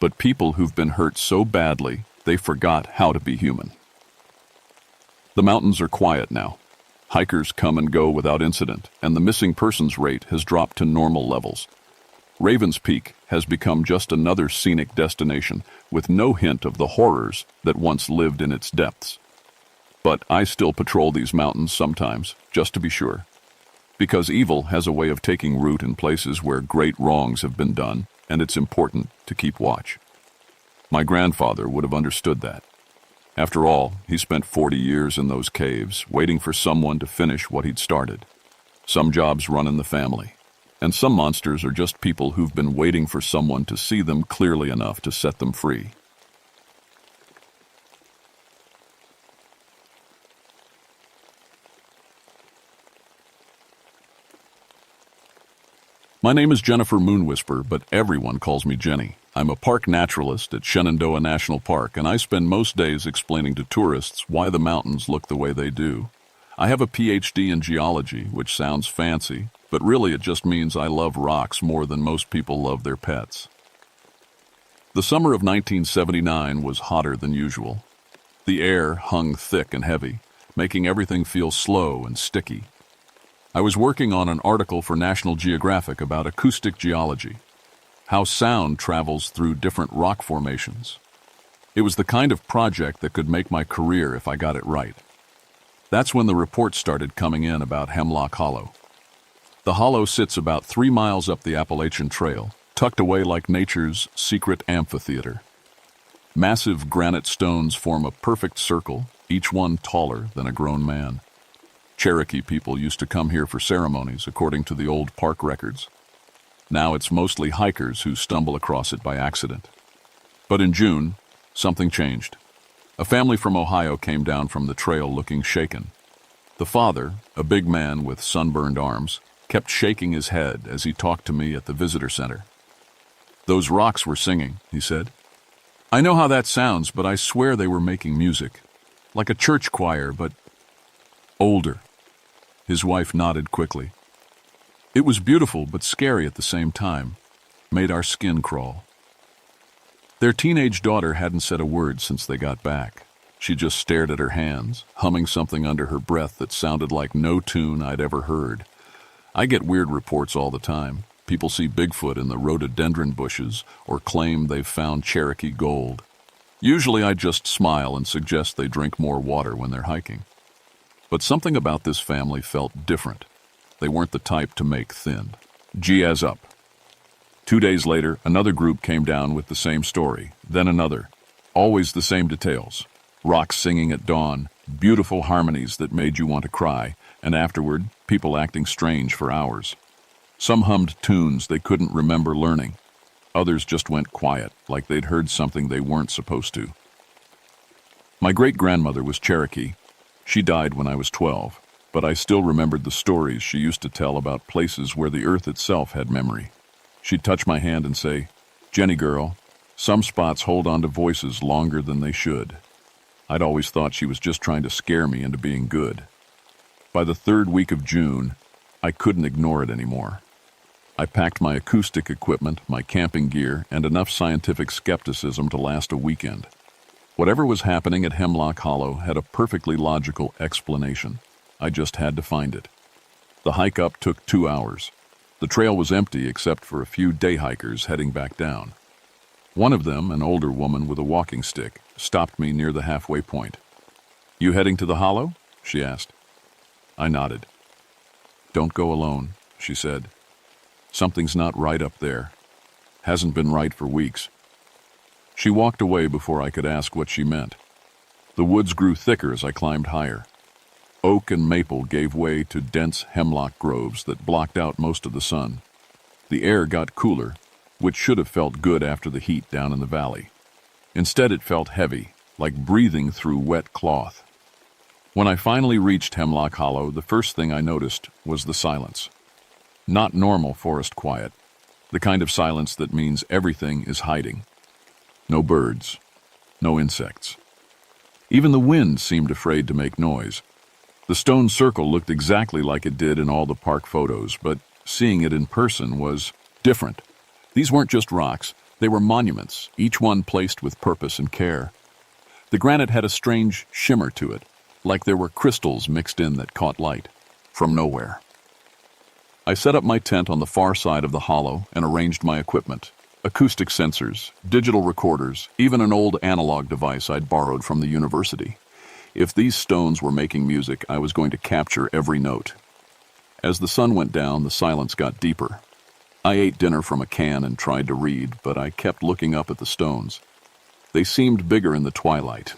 Speaker 1: but people who've been hurt so badly they forgot how to be human. The mountains are quiet now. Hikers come and go without incident, and the missing persons rate has dropped to normal levels. Raven's Peak has become just another scenic destination with no hint of the horrors that once lived in its depths. But I still patrol these mountains sometimes, just to be sure. Because evil has a way of taking root in places where great wrongs have been done, and it's important to keep watch. My grandfather would have understood that. After all, he spent 40 years in those caves, waiting for someone to finish what he'd started. Some jobs run in the family, and some monsters are just people who've been waiting for someone to see them clearly enough to set them free. My name is Jennifer Moonwhisper, but everyone calls me Jenny. I'm a park naturalist at Shenandoah National Park, and I spend most days explaining to tourists why the mountains look the way they do. I have a PhD in geology, which sounds fancy, but really it just means I love rocks more than most people love their pets. The summer of 1979 was hotter than usual. The air hung thick and heavy, making everything feel slow and sticky. I was working on an article for National Geographic about acoustic geology, how sound travels through different rock formations. It was the kind of project that could make my career if I got it right. That's when the reports started coming in about Hemlock Hollow. The hollow sits about 3 miles up the Appalachian Trail, tucked away like nature's secret amphitheater. Massive granite stones form a perfect circle, each one taller than a grown man. Cherokee people used to come here for ceremonies, according to the old park records. Now it's mostly hikers who stumble across it by accident. But in June, something changed. A family from Ohio came down from the trail looking shaken. The father, a big man with sunburned arms, kept shaking his head as he talked to me at the visitor center. "Those rocks were singing," he said. "I know how that sounds, but I swear they were making music. Like a church choir, but older." His wife nodded quickly. "It was beautiful but scary at the same time. Made our skin crawl." Their teenage daughter hadn't said a word since they got back. She just stared at her hands, humming something under her breath that sounded like no tune I'd ever heard. I get weird reports all the time. People see Bigfoot in the rhododendron bushes or claim they've found Cherokee gold. Usually I just smile and suggest they drink more water when they're hiking. But something about this family felt different. They weren't the type to make thin. G.S. up. 2 days later, another group came down with the same story, then another. Always the same details. Rocks singing at dawn, beautiful harmonies that made you want to cry, and afterward, people acting strange for hours. Some hummed tunes they couldn't remember learning. Others just went quiet, like they'd heard something they weren't supposed to. My great-grandmother was Cherokee. She died when I was 12, but I still remembered the stories she used to tell about places where the earth itself had memory. She'd touch my hand and say, "Jenny girl, some spots hold on to voices longer than they should." I'd always thought she was just trying to scare me into being good. By the 3rd week of June, I couldn't ignore it anymore. I packed my acoustic equipment, my camping gear, and enough scientific skepticism to last a weekend. Whatever was happening at Hemlock Hollow had a perfectly logical explanation. I just had to find it. The hike up took 2 hours. The trail was empty except for a few day hikers heading back down. One of them, an older woman with a walking stick, stopped me near the halfway point. "You heading to the hollow?" she asked. I nodded. "Don't go alone," she said. "Something's not right up there. Hasn't been right for weeks." She walked away before I could ask what she meant. The woods grew thicker as I climbed higher. Oak and maple gave way to dense hemlock groves that blocked out most of the sun. The air got cooler, which should have felt good after the heat down in the valley. Instead, it felt heavy, like breathing through wet cloth. When I finally reached Hemlock Hollow, the first thing I noticed was the silence. Not normal forest quiet, the kind of silence that means everything is hiding. No birds, no insects. Even the wind seemed afraid to make noise. The stone circle looked exactly like it did in all the park photos, but seeing it in person was different. These weren't just rocks, they were monuments, each one placed with purpose and care. The granite had a strange shimmer to it, like there were crystals mixed in that caught light from nowhere. I set up my tent on the far side of the hollow and arranged my equipment. Acoustic sensors, digital recorders, even an old analog device I'd borrowed from the university. If these stones were making music, I was going to capture every note. As the sun went down, the silence got deeper. I ate dinner from a can and tried to read, but I kept looking up at the stones. They seemed bigger in the twilight,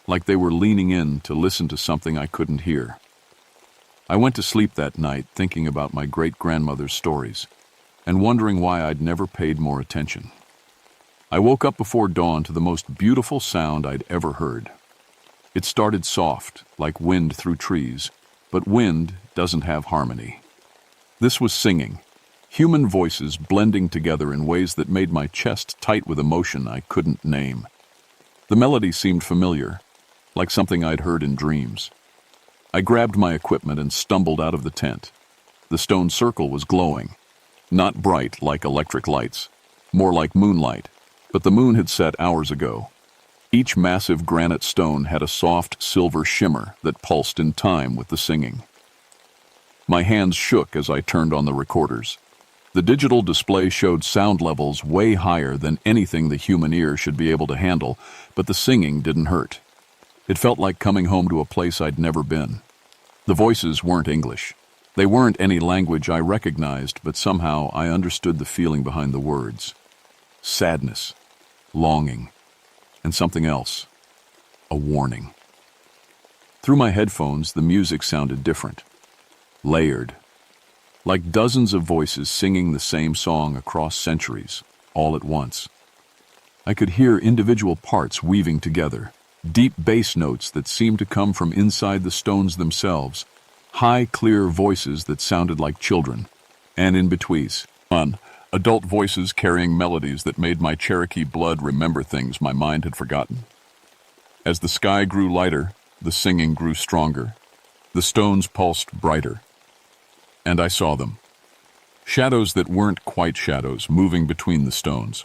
Speaker 1: like they were leaning in to listen to something I couldn't hear. I went to sleep that night thinking about my great-grandmother's stories and wondering why I'd never paid more attention. I woke up before dawn to the most beautiful sound I'd ever heard. It started soft, like wind through trees, but wind doesn't have harmony. This was singing, human voices blending together in ways that made my chest tight with emotion I couldn't name. The melody seemed familiar, like something I'd heard in dreams. I grabbed my equipment and stumbled out of the tent. The stone circle was glowing, not bright like electric lights, more like moonlight, but the moon had set hours ago. Each massive granite stone had a soft silver shimmer that pulsed in time with the singing. My hands shook as I turned on the recorders. The digital display showed sound levels way higher than anything the human ear should be able to handle, but the singing didn't hurt. It felt like coming home to a place I'd never been. The voices weren't English. They weren't any language I recognized, but somehow I understood the feeling behind the words. Sadness, longing, and something else, a warning. Through my headphones, the music sounded different, layered, like dozens of voices singing the same song across centuries, all at once. I could hear individual parts weaving together, Deep bass notes that seemed to come from inside the stones themselves, high, clear voices that sounded like children, and in between, adult voices carrying melodies that made my Cherokee blood remember things my mind had forgotten. As the sky grew lighter, the singing grew stronger. The stones pulsed brighter. And I saw them. Shadows that weren't quite shadows moving between the stones.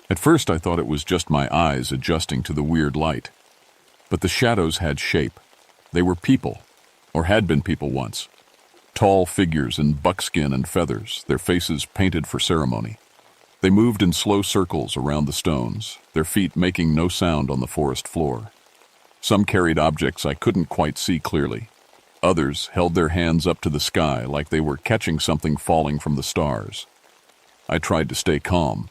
Speaker 1: At first I thought it was just my eyes adjusting to the weird light. But the shadows had shape. They were people, or had been people once. Tall figures in buckskin and feathers, their faces painted for ceremony. They moved in slow circles around the stones, their feet making no sound on the forest floor. Some carried objects I couldn't quite see clearly. Others held their hands up to the sky like they were catching something falling from the stars. I tried to stay calm.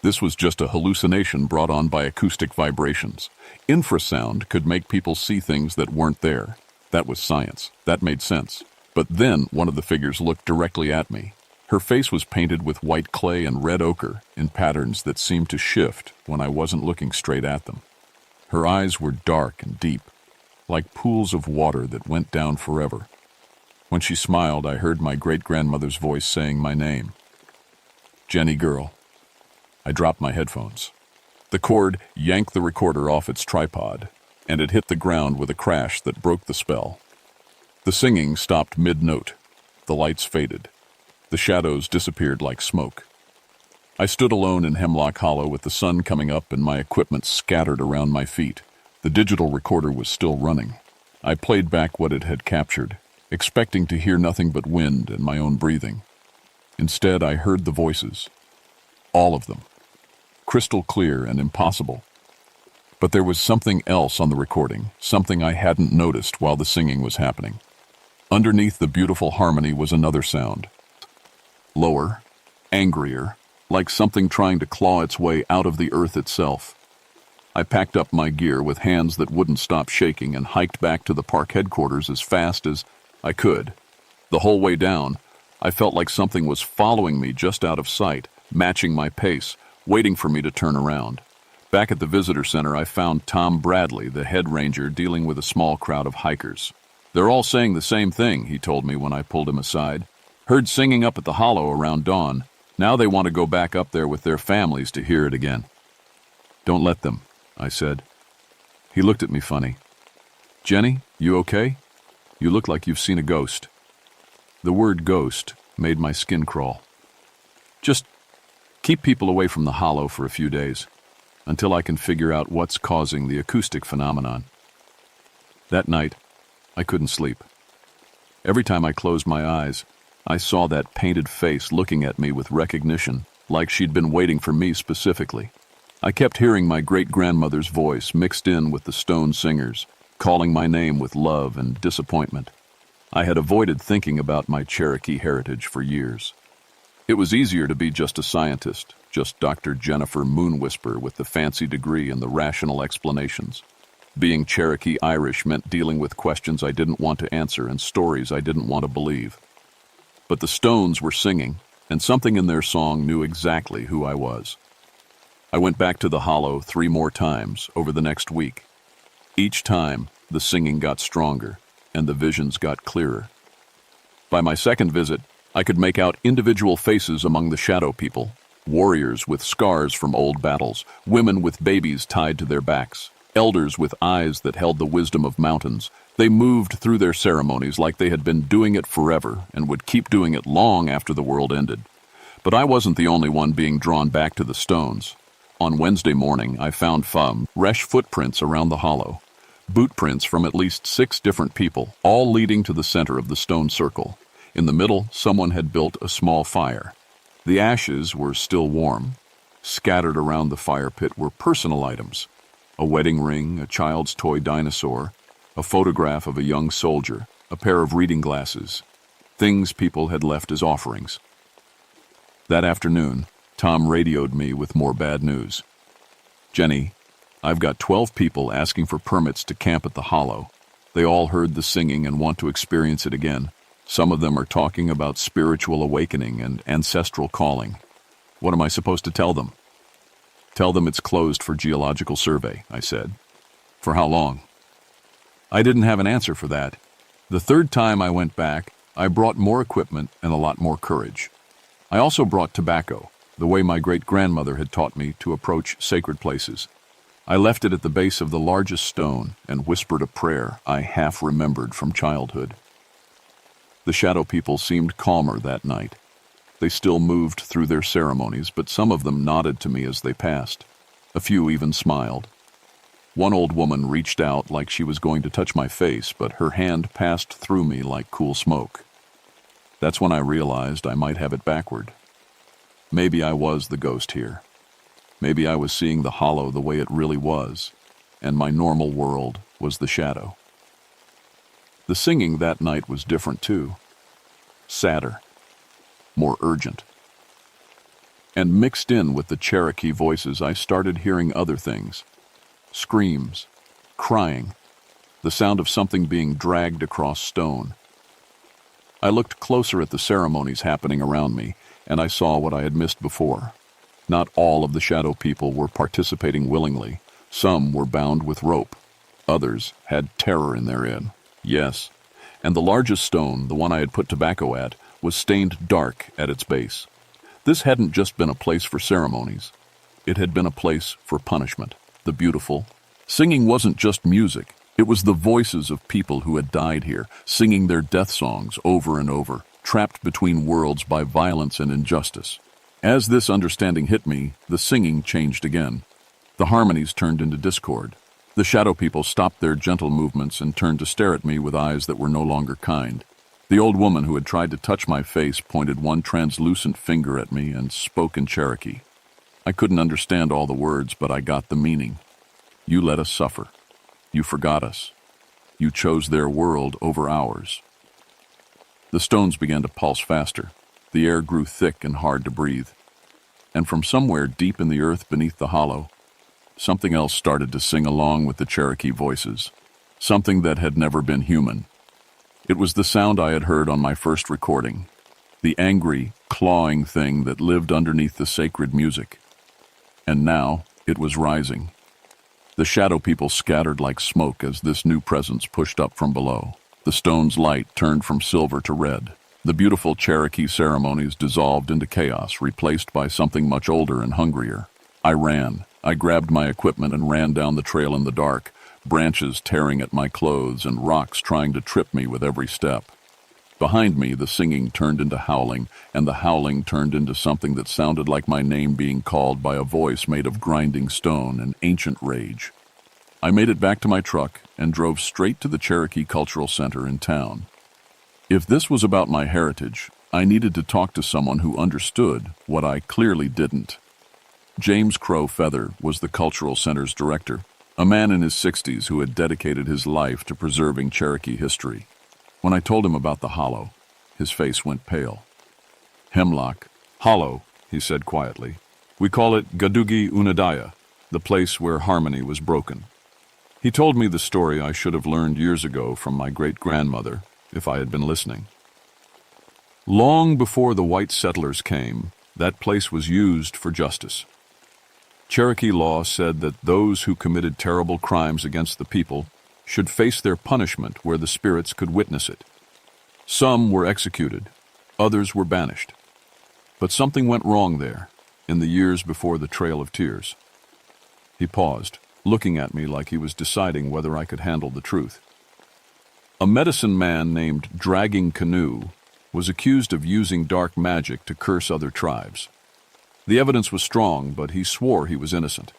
Speaker 1: This was just a hallucination brought on by acoustic vibrations. Infrasound could make people see things that weren't there. That was science. That made sense. But then one of the figures looked directly at me. Her face was painted with white clay and red ochre in patterns that seemed to shift when I wasn't looking straight at them. Her eyes were dark and deep, like pools of water that went down forever. When she smiled, I heard my great-grandmother's voice saying my name. Jenny girl. I dropped my headphones. The cord yanked the recorder off its tripod, and it hit the ground with a crash that broke the spell. The singing stopped mid-note. The lights faded. The shadows disappeared like smoke. I stood alone in Hemlock Hollow with the sun coming up and my equipment scattered around my feet. The digital recorder was still running. I played back what it had captured, expecting to hear nothing but wind and my own breathing. Instead, I heard the voices. All of them. Crystal clear and impossible. But there was something else on the recording, something I hadn't noticed while the singing was happening. Underneath the beautiful harmony was another sound. Lower, angrier, like something trying to claw its way out of the earth itself. I packed up my gear with hands that wouldn't stop shaking and hiked back to the park headquarters as fast as I could. The whole way down, I felt like something was following me just out of sight, matching my pace, waiting for me to turn around. Back at the visitor center, I found Tom Bradley, the head ranger, dealing with a small crowd of hikers. They're all saying the same thing, he told me when I pulled him aside. Heard singing up at the hollow around dawn. Now they want to go back up there with their families to hear it again. Don't let them, I said. He looked at me funny. Jenny, you okay? You look like you've seen a ghost. The word ghost made my skin crawl. Just keep people away from the hollow for a few days, until I can figure out what's causing the acoustic phenomenon. That night, I couldn't sleep. Every time I closed my eyes, I saw that painted face looking at me with recognition, like she'd been waiting for me specifically. I kept hearing my great-grandmother's voice mixed in with the stone singers, calling my name with love and disappointment. I had avoided thinking about my Cherokee heritage for years. It was easier to be just a scientist, just Dr. Jennifer Moonwhisper with the fancy degree and the rational explanations. Being Cherokee Irish meant dealing with questions I didn't want to answer and stories I didn't want to believe. But the stones were singing, and something in their song knew exactly who I was. I went back to the hollow 3 more times over the next week. Each time, the singing got stronger, and the visions got clearer. By my second visit, I could make out individual faces among the shadow people, warriors with scars from old battles, women with babies tied to their backs, elders with eyes that held the wisdom of mountains. They moved through their ceremonies like they had been doing it forever and would keep doing it long after the world ended. But I wasn't the only one being drawn back to the stones. On Wednesday morning, I found fresh footprints around the hollow, boot prints from at least 6 different people, all leading to the center of the stone circle. In the middle, someone had built a small fire. The ashes were still warm. Scattered around the fire pit were personal items: a wedding ring, a child's toy dinosaur, a photograph of a young soldier, a pair of reading glasses, things people had left as offerings. That afternoon, Tom radioed me with more bad news. Jenny, I've got 12 people asking for permits to camp at the hollow. They all heard the singing and want to experience it again. Some of them are talking about spiritual awakening and ancestral calling. What am I supposed to tell them? Tell them it's closed for geological survey, I said. For how long? I didn't have an answer for that. The third time I went back, I brought more equipment and a lot more courage. I also brought tobacco, the way my great-grandmother had taught me to approach sacred places. I left it at the base of the largest stone and whispered a prayer I half remembered from childhood. The shadow people seemed calmer that night. They still moved through their ceremonies, but some of them nodded to me as they passed. A few even smiled. One old woman reached out like she was going to touch my face, but her hand passed through me like cool smoke. That's when I realized I might have it backward. Maybe I was the ghost here. Maybe I was seeing the hollow the way it really was, and my normal world was the shadow. The singing that night was different too. Sadder. More urgent. And mixed in with the Cherokee voices, I started hearing other things. Screams, crying, the sound of something being dragged across stone. I looked closer at the ceremonies happening around me, and I saw what I had missed before. Not all of the shadow people were participating willingly. Some were bound with rope. Others had terror in their inn. Yes, and the largest stone, the one I had put tobacco at, was stained dark at its base. This hadn't just been a place for ceremonies. It had been a place for punishment. The beautiful. Singing wasn't just music. It was the voices of people who had died here, singing their death songs over and over, trapped between worlds by violence and injustice. As this understanding hit me, the singing changed again. The harmonies turned into discord. The shadow people stopped their gentle movements and turned to stare at me with eyes that were no longer kind. The old woman who had tried to touch my face pointed one translucent finger at me and spoke in Cherokee. I couldn't understand all the words, but I got the meaning. You let us suffer. You forgot us. You chose their world over ours. The stones began to pulse faster. The air grew thick and hard to breathe. And from somewhere deep in the earth beneath the hollow, something else started to sing along with the Cherokee voices. Something that had never been human. It was the sound I had heard on my first recording. The angry, clawing thing that lived underneath the sacred music. And now it was rising. The shadow people scattered like smoke as this new presence pushed up from below. The stone's light turned from silver to red. The beautiful Cherokee ceremonies dissolved into chaos, replaced by something much older and hungrier. I ran. I grabbed my equipment and ran down the trail in the dark, branches tearing at my clothes and rocks trying to trip me with every step. Behind me, the singing turned into howling, and the howling turned into something that sounded like my name being called by a voice made of grinding stone and ancient rage. I made it back to my truck and drove straight to the Cherokee Cultural Center in town. If this was about my heritage, I needed to talk to someone who understood what I clearly didn't. James Crow Feather was the Cultural Center's director, a man in his 60s who had dedicated his life to preserving Cherokee history. When I told him about the hollow, his face went pale. Hemlock. Hollow, he said quietly. We call it Gadugi Unadaya, the place where harmony was broken. He told me the story I should have learned years ago from my great-grandmother, if I had been listening. Long before the white settlers came, that place was used for justice. Cherokee law said that those who committed terrible crimes against the people should face their punishment where the spirits could witness it. Some were executed, others were banished. But something went wrong there, in the years before the Trail of Tears. He paused, looking at me like he was deciding whether I could handle the truth. A medicine man named Dragging Canoe was accused of using dark magic to curse other tribes. The evidence was strong, but he swore he was innocent.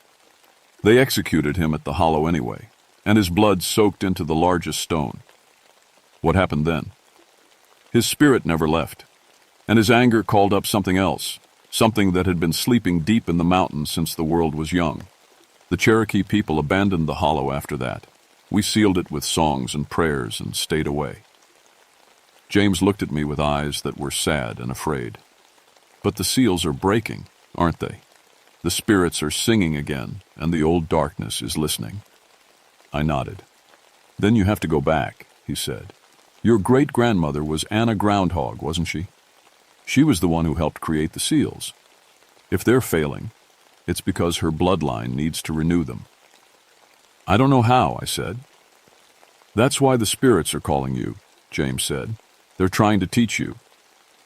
Speaker 1: They executed him at the hollow anyway, and his blood soaked into the largest stone. What happened then? His spirit never left, and his anger called up something else, something that had been sleeping deep in the mountains since the world was young. The Cherokee people abandoned the hollow after that. We sealed it with songs and prayers and stayed away. James looked at me with eyes that were sad and afraid. But the seals are breaking, aren't they? The spirits are singing again, and the old darkness is listening. I nodded. Then you have to go back, he said. Your great-grandmother was Anna Groundhog, wasn't she? She was the one who helped create the seals. If they're failing, it's because her bloodline needs to renew them. I don't know how, I said. That's why the spirits are calling you, James said. They're trying to teach you,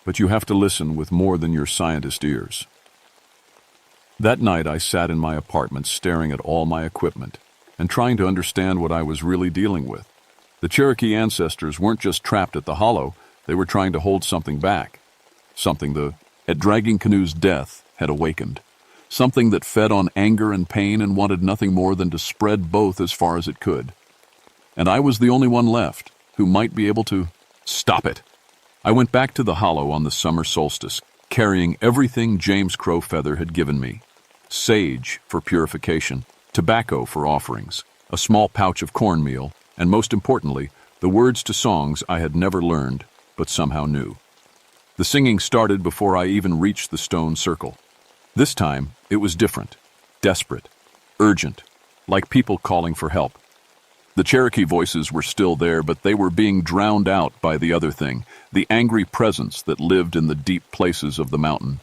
Speaker 1: but you have to listen with more than your scientist ears. That night I sat in my apartment staring at all my equipment and trying to understand what I was really dealing with. The Cherokee ancestors weren't just trapped at the hollow, they were trying to hold something back. Something that, at Dragging Canoe's death, had awakened. Something that fed on anger and pain and wanted nothing more than to spread both as far as it could. And I was the only one left who might be able to stop it. I went back to the hollow on the summer solstice, carrying everything James Crowfeather had given me. Sage for purification, tobacco for offerings, a small pouch of cornmeal, and most importantly, the words to songs I had never learned, but somehow knew. The singing started before I even reached the stone circle. This time, it was different, desperate, urgent, like people calling for help. The Cherokee voices were still there, but they were being drowned out by the other thing, the angry presence that lived in the deep places of the mountain.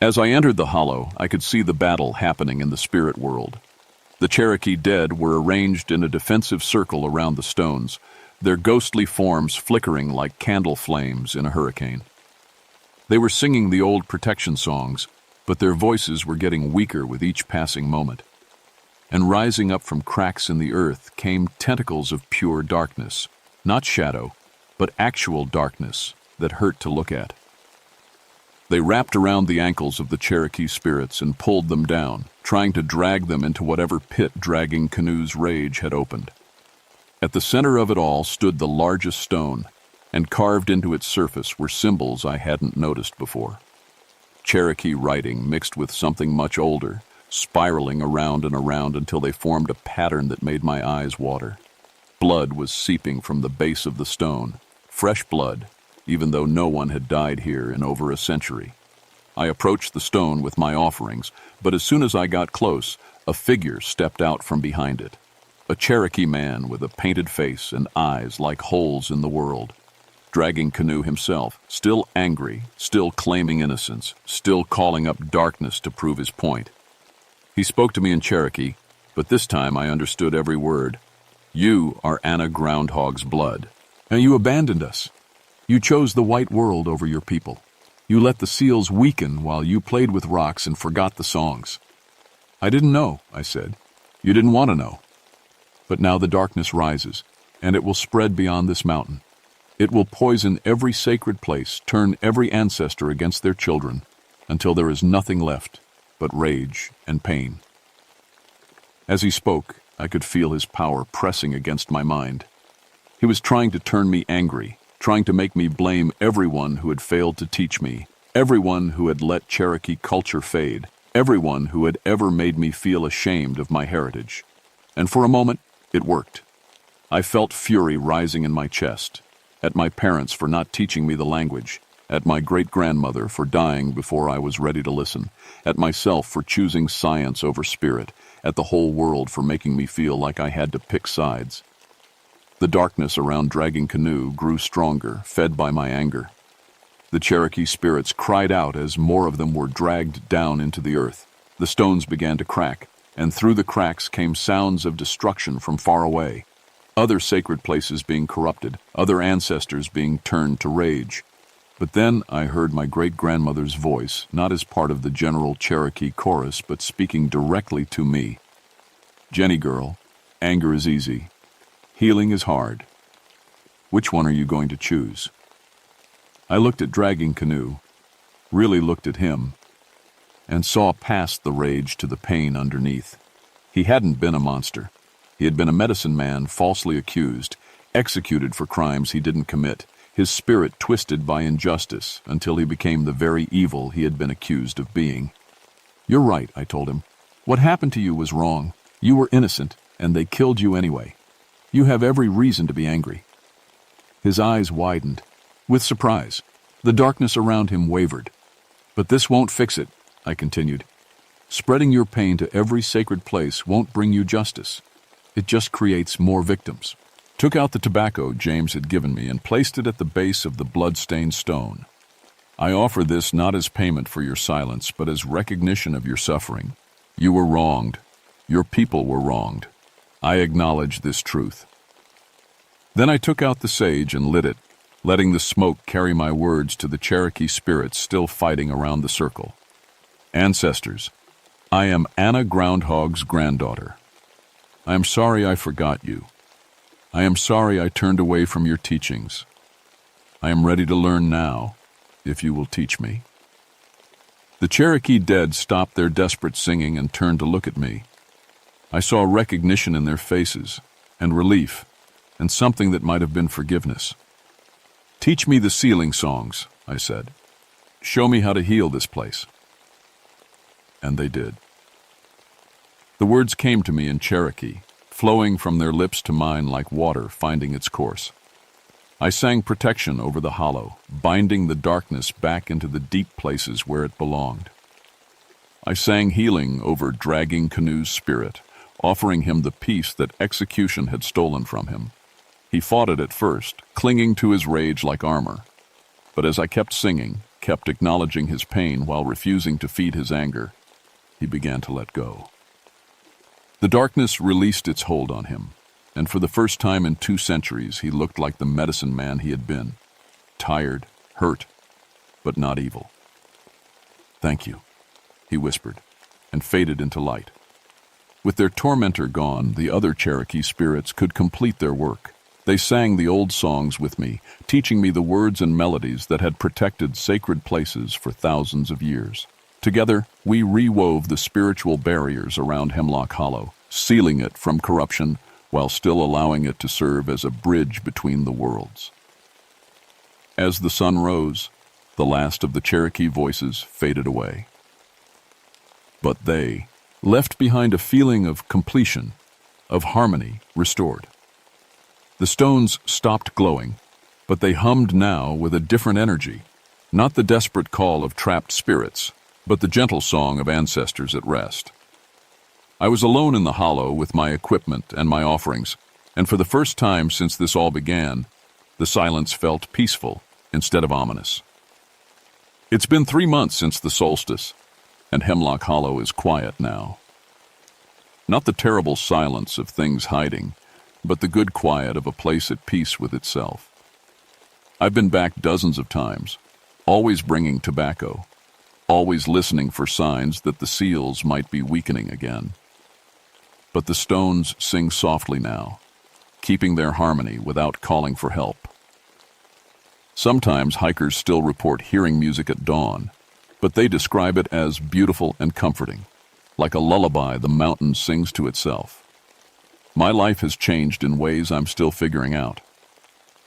Speaker 1: As I entered the hollow, I could see the battle happening in the spirit world. The Cherokee dead were arranged in a defensive circle around the stones, their ghostly forms flickering like candle flames in a hurricane. They were singing the old protection songs, but their voices were getting weaker with each passing moment. And rising up from cracks in the earth came tentacles of pure darkness, not shadow, but actual darkness that hurt to look at. They wrapped around the ankles of the Cherokee spirits and pulled them down, trying to drag them into whatever pit Dragging Canoe's rage had opened. At the center of it all stood the largest stone, and carved into its surface were symbols I hadn't noticed before. Cherokee writing mixed with something much older, spiraling around and around until they formed a pattern that made my eyes water. Blood was seeping from the base of the stone, fresh blood, even though no one had died here in over a century. I approached the stone with my offerings, but as soon as I got close, a figure stepped out from behind it. A Cherokee man with a painted face and eyes like holes in the world. Dragging Canoe himself, still angry, still claiming innocence, still calling up darkness to prove his point. He spoke to me in Cherokee, but this time I understood every word. You are Anna Groundhog's blood, and you abandoned us. You chose the white world over your people. You let the seals weaken while you played with rocks and forgot the songs. I didn't know, I said. You didn't want to know. But now the darkness rises, and it will spread beyond this mountain. It will poison every sacred place, turn every ancestor against their children, until there is nothing left but rage and pain. As he spoke, I could feel his power pressing against my mind. He was trying to turn me angry, trying to make me blame everyone who had failed to teach me, everyone who had let Cherokee culture fade, everyone who had ever made me feel ashamed of my heritage. And for a moment, it worked. I felt fury rising in my chest, at my parents for not teaching me the language, at my great-grandmother for dying before I was ready to listen, at myself for choosing science over spirit, at the whole world for making me feel like I had to pick sides. The darkness around Dragging Canoe grew stronger, fed by my anger. The Cherokee spirits cried out as more of them were dragged down into the earth. The stones began to crack, and through the cracks came sounds of destruction from far away. Other sacred places being corrupted, other ancestors being turned to rage. But then I heard my great-grandmother's voice, not as part of the general Cherokee chorus, but speaking directly to me. Jenny girl, anger is easy. Healing is hard. Which one are you going to choose? I looked at Dragging Canoe, really looked at him, and saw past the rage to the pain underneath. He hadn't been a monster. He had been a medicine man falsely accused, executed for crimes he didn't commit, his spirit twisted by injustice until he became the very evil he had been accused of being. You're right, I told him. What happened to you was wrong. You were innocent, and they killed you anyway. You have every reason to be angry. His eyes widened. With surprise, the darkness around him wavered. But this won't fix it, I continued. Spreading your pain to every sacred place won't bring you justice. It just creates more victims. Took out the tobacco James had given me and placed it at the base of the blood-stained stone. I offer this not as payment for your silence, but as recognition of your suffering. You were wronged. Your people were wronged. I acknowledge this truth. Then I took out the sage and lit it, letting the smoke carry my words to the Cherokee spirits still fighting around the circle. Ancestors, I am Anna Groundhog's granddaughter. I am sorry I forgot you. I am sorry I turned away from your teachings. I am ready to learn now, if you will teach me. The Cherokee dead stopped their desperate singing and turned to look at me. I saw recognition in their faces, and relief, and something that might have been forgiveness. Teach me the sealing songs, I said. Show me how to heal this place. And they did. The words came to me in Cherokee, flowing from their lips to mine like water finding its course. I sang protection over the hollow, binding the darkness back into the deep places where it belonged. I sang healing over Dragging Canoe's spirit, offering him the peace that execution had stolen from him. He fought it at first, clinging to his rage like armor. But as I kept singing, kept acknowledging his pain while refusing to feed his anger, he began to let go. The darkness released its hold on him, and for the first time in 2 centuries he looked like the medicine man he had been. Tired, hurt, but not evil. Thank you, he whispered, and faded into light. With their tormentor gone, the other Cherokee spirits could complete their work. They sang the old songs with me, teaching me the words and melodies that had protected sacred places for thousands of years. Together, we rewove the spiritual barriers around Hemlock Hollow, sealing it from corruption while still allowing it to serve as a bridge between the worlds. As the sun rose, the last of the Cherokee voices faded away. But they left behind a feeling of completion, of harmony restored. The stones stopped glowing, but they hummed now with a different energy, not the desperate call of trapped spirits, but the gentle song of ancestors at rest. I was alone in the hollow with my equipment and my offerings, and for the first time since this all began, the silence felt peaceful instead of ominous. It's been 3 months since the solstice, and Hemlock Hollow is quiet now. Not the terrible silence of things hiding, but the good quiet of a place at peace with itself. I've been back dozens of times, always bringing tobacco, always listening for signs that the seals might be weakening again. But the stones sing softly now, keeping their harmony without calling for help. Sometimes hikers still report hearing music at dawn, but they describe it as beautiful and comforting, like a lullaby the mountain sings to itself. My life has changed in ways I'm still figuring out.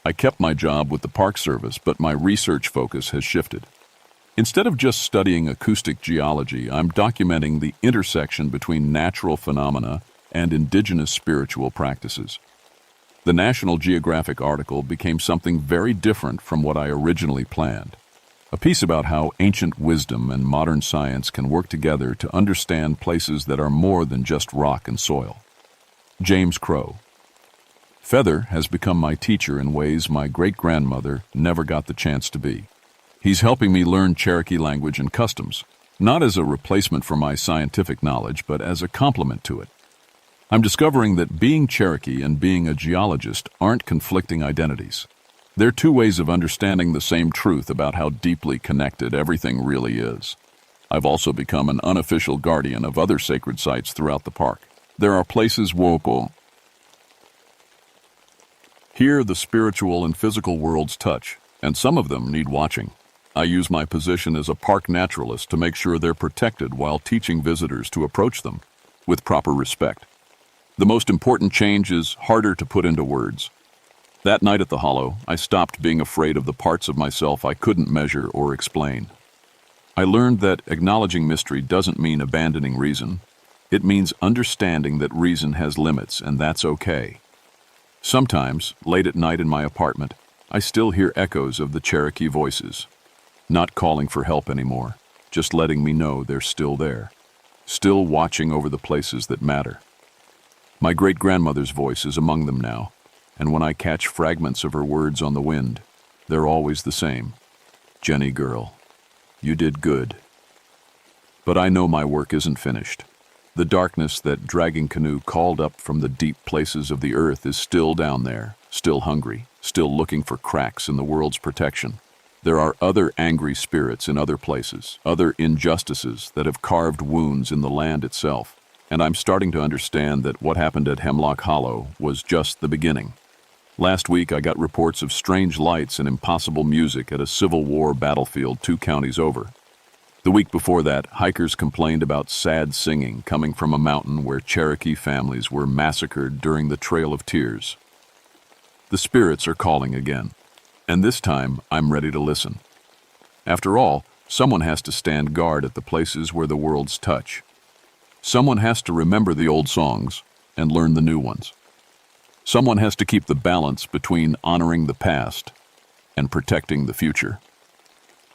Speaker 1: I kept my job with the Park Service, but my research focus has shifted. Instead of just studying acoustic geology, I'm documenting the intersection between natural phenomena and indigenous spiritual practices. The National Geographic article became something very different from what I originally planned. A piece about how ancient wisdom and modern science can work together to understand places that are more than just rock and soil. James Crow. Feather has become my teacher in ways my great-grandmother never got the chance to be. He's helping me learn Cherokee language and customs, not as a replacement for my scientific knowledge, but as a complement to it. I'm discovering that being Cherokee and being a geologist aren't conflicting identities. They're 2 ways of understanding the same truth about how deeply connected everything really is. I've also become an unofficial guardian of other sacred sites throughout the park. There are places Woko. Here the spiritual and physical worlds touch, and some of them need watching. I use my position as a park naturalist to make sure they're protected while teaching visitors to approach them with proper respect. The most important change is harder to put into words. That night at the Hollow, I stopped being afraid of the parts of myself I couldn't measure or explain. I learned that acknowledging mystery doesn't mean abandoning reason. It means understanding that reason has limits, and that's okay. Sometimes, late at night in my apartment, I still hear echoes of the Cherokee voices, not calling for help anymore, just letting me know they're still there, still watching over the places that matter. My great-grandmother's voice is among them now, and when I catch fragments of her words on the wind, they're always the same. Jenny girl, you did good. But I know my work isn't finished. The darkness that dragging canoe called up from the deep places of the earth is still down there, still hungry, still looking for cracks in the world's protection. There are other angry spirits in other places, other injustices that have carved wounds in the land itself. And I'm starting to understand that what happened at Hemlock Hollow was just the beginning. Last week, I got reports of strange lights and impossible music at a Civil War battlefield 2 counties over. The week before that, hikers complained about sad singing coming from a mountain where Cherokee families were massacred during the Trail of Tears. The spirits are calling again, and this time I'm ready to listen. After all, someone has to stand guard at the places where the worlds touch. Someone has to remember the old songs and learn the new ones. Someone has to keep the balance between honoring the past and protecting the future.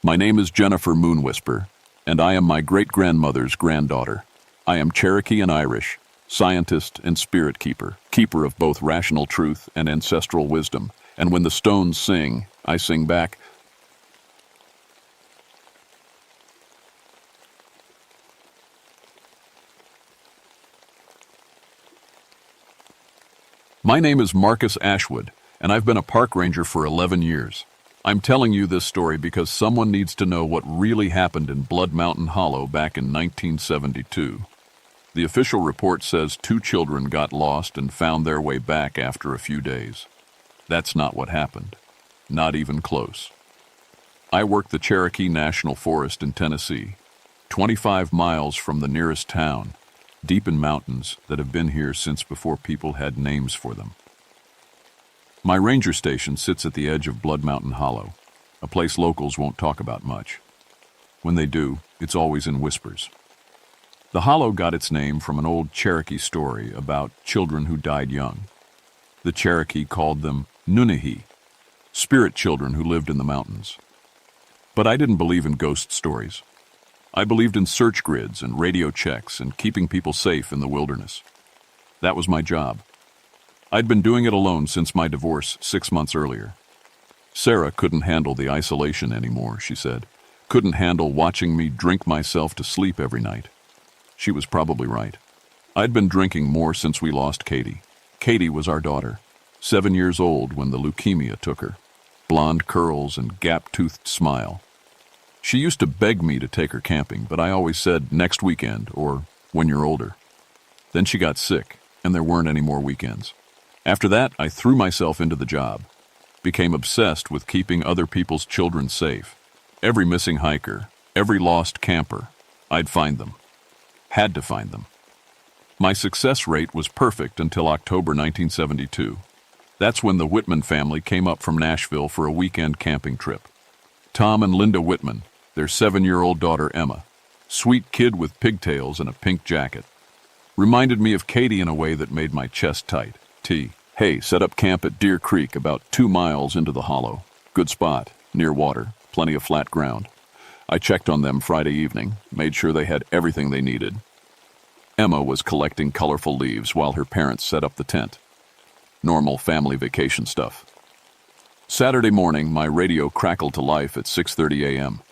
Speaker 1: My name is Jennifer Moonwhisper, and I am my great-grandmother's granddaughter. I am Cherokee and Irish, scientist and spirit keeper, keeper of both rational truth and ancestral wisdom. And when the stones sing, I sing back. My name is Marcus Ashwood, and I've been a park ranger for 11 years. I'm telling you this story because someone needs to know what really happened in Blood Mountain Hollow back in 1972. The official report says 2 children got lost and found their way back after a few days. That's not what happened. Not even close. I work the Cherokee National Forest in Tennessee, 25 miles from the nearest town, deep in mountains that have been here since before people had names for them. My ranger station sits at the edge of Blood Mountain Hollow, a place locals won't talk about much. When they do, it's always in whispers. The hollow got its name from an old Cherokee story about children who died young. The Cherokee called them Nunahi, spirit children who lived in the mountains. But I didn't believe in ghost stories. I believed in search grids and radio checks and keeping people safe in the wilderness. That was my job. I'd been doing it alone since my divorce 6 months earlier. Sarah couldn't handle the isolation anymore, she said. Couldn't handle watching me drink myself to sleep every night. She was probably right. I'd been drinking more since we lost Katie. Katie was our daughter, 7 years old when the leukemia took her. Blonde curls and gap-toothed smile. She used to beg me to take her camping, but I always said next weekend or when you're older. Then she got sick, and there weren't any more weekends. After that, I threw myself into the job, became obsessed with keeping other people's children safe. Every missing hiker, every lost camper, I'd find them. Had to find them. My success rate was perfect until October 1972. That's when the Whitman family came up from Nashville for a weekend camping trip. Tom and Linda Whitman, their 7-year-old daughter Emma, sweet kid with pigtails and a pink jacket, reminded me of Katie in a way that made my chest tight. Hey, set up camp at Deer Creek about 2 miles into the hollow. Good spot, near water, plenty of flat ground. I checked on them Friday evening, made sure they had everything they needed. Emma was collecting colorful leaves while her parents set up the tent. Normal family vacation stuff. Saturday morning, my radio crackled to life at 6:30 a.m.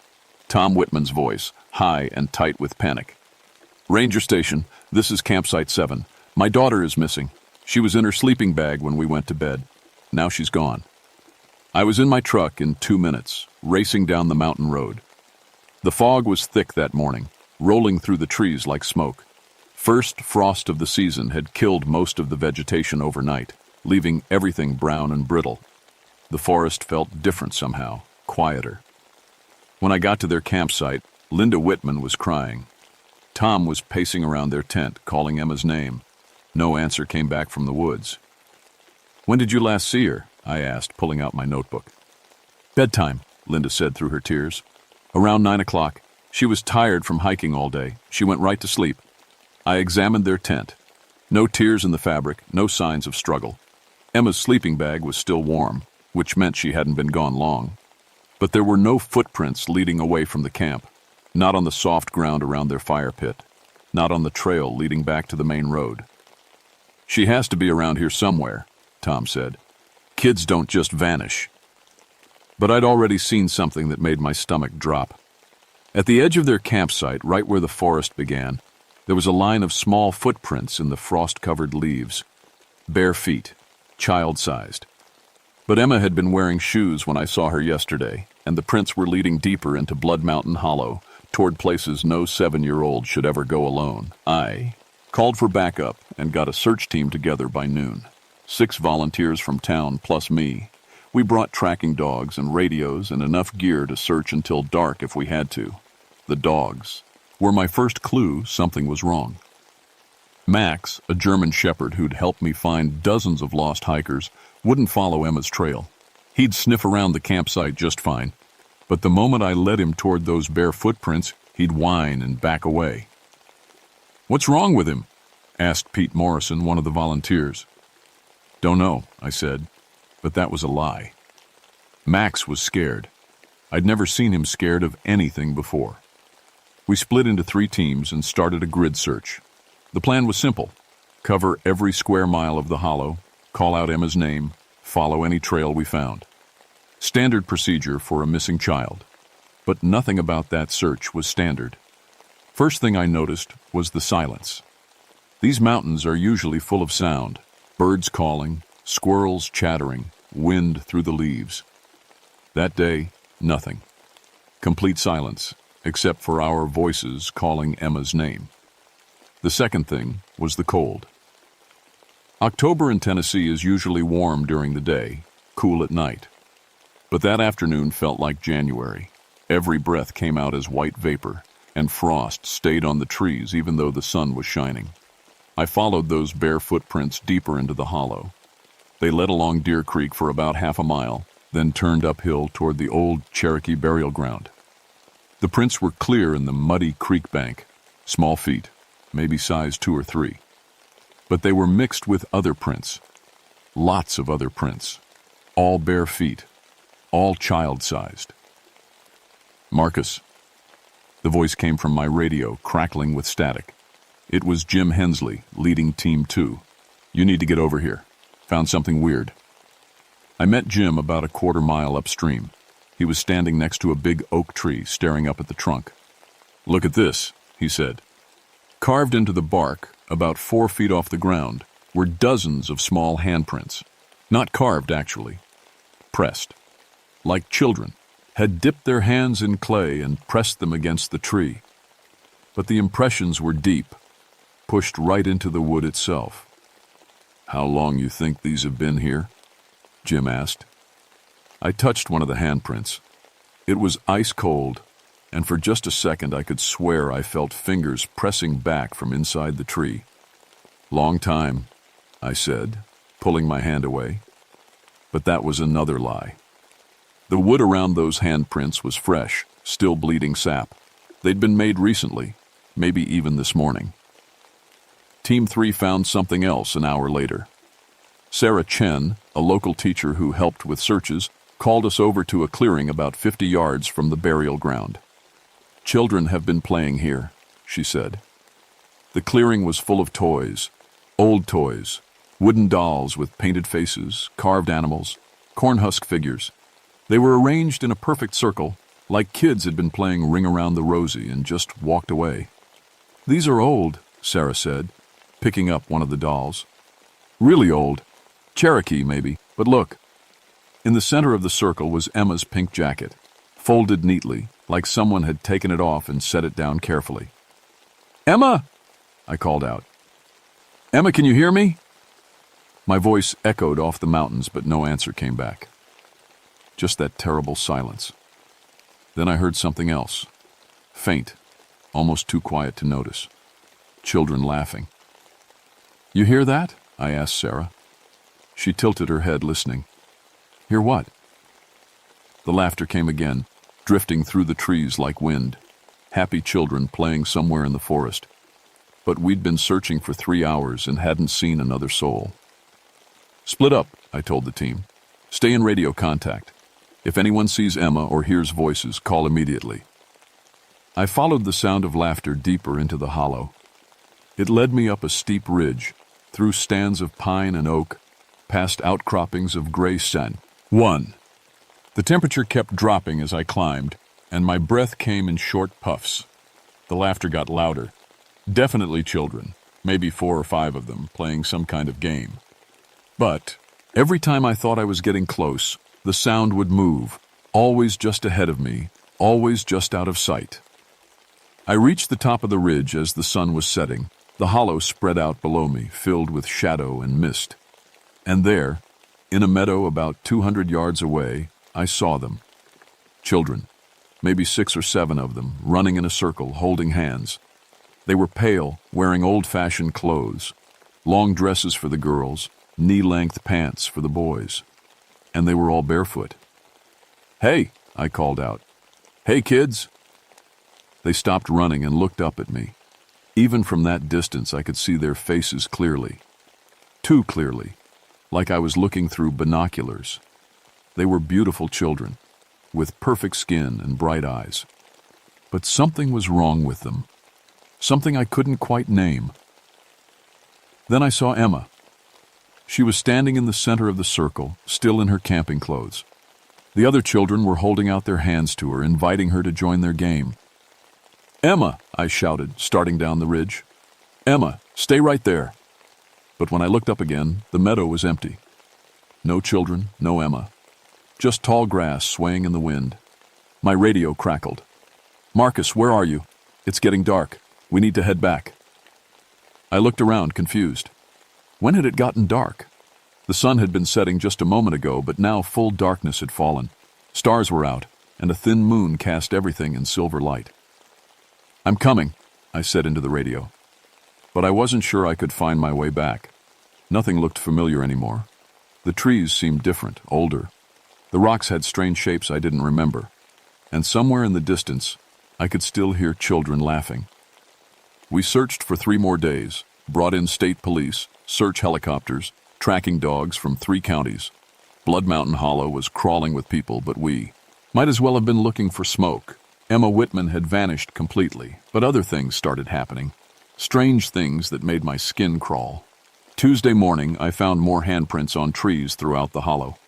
Speaker 1: Tom Whitman's voice, high and tight with panic. Ranger Station, this is Campsite 7. My daughter is missing. She was in her sleeping bag when we went to bed. Now she's gone. I was in my truck in 2 minutes, racing down the mountain road. The fog was thick that morning, rolling through the trees like smoke. First frost of the season had killed most of the vegetation overnight, leaving everything brown and brittle. The forest felt different somehow, quieter. When I got to their campsite, Linda Whitman was crying. Tom was pacing around their tent, calling Emma's name. No answer came back from the woods. When did you last see her? I asked, pulling out my notebook. Bedtime, Linda said through her tears. Around 9 o'clock. She was tired from hiking all day. She went right to sleep. I examined their tent. No tears in the fabric, no signs of struggle. Emma's sleeping bag was still warm, which meant she hadn't been gone long. But there were no footprints leading away from the camp, not on the soft ground around their fire pit, not on the trail leading back to the main road. She has to be around here somewhere, Tom said. Kids don't just vanish. But I'd already seen something that made my stomach drop. At the edge of their campsite, right where the forest began, There was a line of small footprints in the frost-covered leaves. Bare feet, child-sized. But Emma had been wearing shoes when I saw her yesterday, and the prints were leading deeper into Blood Mountain Hollow, toward places no 7-year-old should ever go alone. I called for backup and got a search team together by noon. 6 volunteers from town plus me. We brought tracking dogs and radios and enough gear to search until dark if we had to. The dogs were my first clue something was wrong. Max, a German shepherd who'd helped me find dozens of lost hikers, wouldn't follow Emma's trail. He'd sniff around the campsite just fine, but the moment I led him toward those bare footprints, he'd whine and back away. "What's wrong with him?" asked Pete Morrison, one of the volunteers. "Don't know," I said, but that was a lie. Max was scared. I'd never seen him scared of anything before. We split into 3 teams and started a grid search. The plan was simple: cover every square mile of the hollow, call out Emma's name, follow any trail we found. Standard procedure for a missing child. But nothing about that search was standard. First thing I noticed was the silence. These mountains are usually full of sound: birds calling, squirrels chattering, wind through the leaves. That day, nothing. Complete silence, except for our voices calling Emma's name. The second thing was the cold. October in Tennessee is usually warm during the day, cool at night. But that afternoon felt like January. Every breath came out as white vapor, and frost stayed on the trees even though the sun was shining. I followed those bare footprints deeper into the hollow. They led along Deer Creek for about half a mile, then turned uphill toward the old Cherokee burial ground. The prints were clear in the muddy creek bank, small feet, maybe size 2 or 3. But they were mixed with other prints, lots of other prints, all bare feet, all child-sized. "Marcus." The voice came from my radio, crackling with static. It was Jim Hensley, leading Team 2. "You need to get over here. Found something weird." I met Jim about a quarter mile upstream. He was standing next to a big oak tree, staring up at the trunk. "Look at this," he said. Carved into the bark, about 4 feet off the ground, were dozens of small handprints. Not carved, actually. Pressed. Like children, had dipped their hands in clay and pressed them against the tree. But the impressions were deep, pushed right into the wood itself. "How long you think these have been here?" Jim asked. I touched one of the handprints. It was ice cold, and for just a second I could swear I felt fingers pressing back from inside the tree. "Long time," I said, pulling my hand away. But that was another lie. The wood around those handprints was fresh, still bleeding sap. They'd been made recently, maybe even this morning. Team 3 found something else an hour later. Sarah Chen, a local teacher who helped with searches, called us over to a clearing about 50 yards from the burial ground. "Children have been playing here," she said. The clearing was full of toys, old toys, wooden dolls with painted faces, carved animals, cornhusk figures. They were arranged in a perfect circle, like kids had been playing Ring Around the Rosie and just walked away. "These are old," Sarah said, picking up one of the dolls. "Really old. Cherokee, maybe, but look." In the center of the circle was Emma's pink jacket, folded neatly, like someone had taken it off and set it down carefully. "Emma!" I called out. "Emma, can you hear me?" My voice echoed off the mountains, but no answer came back. Just that terrible silence. Then I heard something else. Faint, almost too quiet to notice. Children laughing. "You hear that?" I asked Sarah. She tilted her head, listening. "Hear what?" The laughter came again, drifting through the trees like wind. Happy children playing somewhere in the forest. But we'd been searching for 3 hours and hadn't seen another soul. "Split up," I told the team. "Stay in radio contact. If anyone sees Emma or hears voices, call immediately." I followed the sound of laughter deeper into the hollow. It led me up a steep ridge, through stands of pine and oak, past outcroppings of gray sand. 1. The temperature kept dropping as I climbed, and my breath came in short puffs. The laughter got louder. Definitely children, maybe 4 or 5 of them, playing some kind of game. But every time I thought I was getting close, the sound would move, always just ahead of me, always just out of sight. I reached the top of the ridge as the sun was setting. The hollow spread out below me, filled with shadow and mist. And there, in a meadow about 200 yards away, I saw them. Children, maybe 6 or 7 of them, running in a circle, holding hands. They were pale, wearing old-fashioned clothes, long dresses for the girls, knee-length pants for the boys. And they were all barefoot. "Hey," I called out. "Hey, kids!" They stopped running and looked up at me. Even from that distance, I could see their faces clearly. Too clearly, like I was looking through binoculars. They were beautiful children, with perfect skin and bright eyes. But something was wrong with them. Something I couldn't quite name. Then I saw Emma. She was standing in the center of the circle, still in her camping clothes. The other children were holding out their hands to her, inviting her to join their game. "Emma," I shouted, starting down the ridge. "Emma, stay right there." But when I looked up again, the meadow was empty. No children, no Emma. Just tall grass swaying in the wind. My radio crackled. "Marcus, where are you? It's getting dark. We need to head back." I looked around, confused. When had it gotten dark? The sun had been setting just a moment ago, but now full darkness had fallen. Stars were out, and a thin moon cast everything in silver light. "I'm coming," I said into the radio. But I wasn't sure I could find my way back. Nothing looked familiar anymore. The trees seemed different, older. The rocks had strange shapes I didn't remember. And somewhere in the distance, I could still hear children laughing. We searched for 3 more days, brought in state police, search helicopters, tracking dogs from 3 counties. Blood Mountain Hollow was crawling with people, but we might as well have been looking for smoke. Emma Whitman had vanished completely, but other things started happening. Strange things that made my skin crawl. Tuesday morning, I found more handprints on trees throughout the hollow.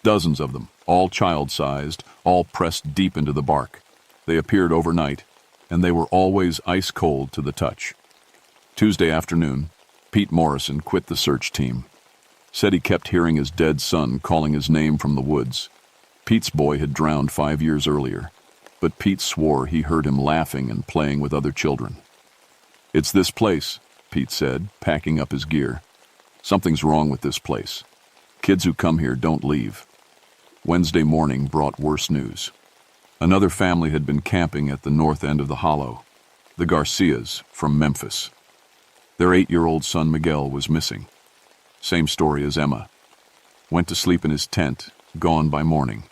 Speaker 1: Dozens of them, all child-sized, all pressed deep into the bark. They appeared overnight, and they were always ice-cold to the touch. Tuesday afternoon, Pete Morrison quit the search team. Said he kept hearing his dead son calling his name from the woods. Pete's boy had drowned 5 years earlier, but Pete swore he heard him laughing and playing with other children. "It's this place," Pete said, packing up his gear. "Something's wrong with this place. Kids who come here don't leave." Wednesday morning brought worse news. Another family had been camping at the north end of the hollow, the Garcias from Memphis. Their 8-year-old son Miguel was missing. Same story as Emma. Went to sleep in his tent, gone by morning.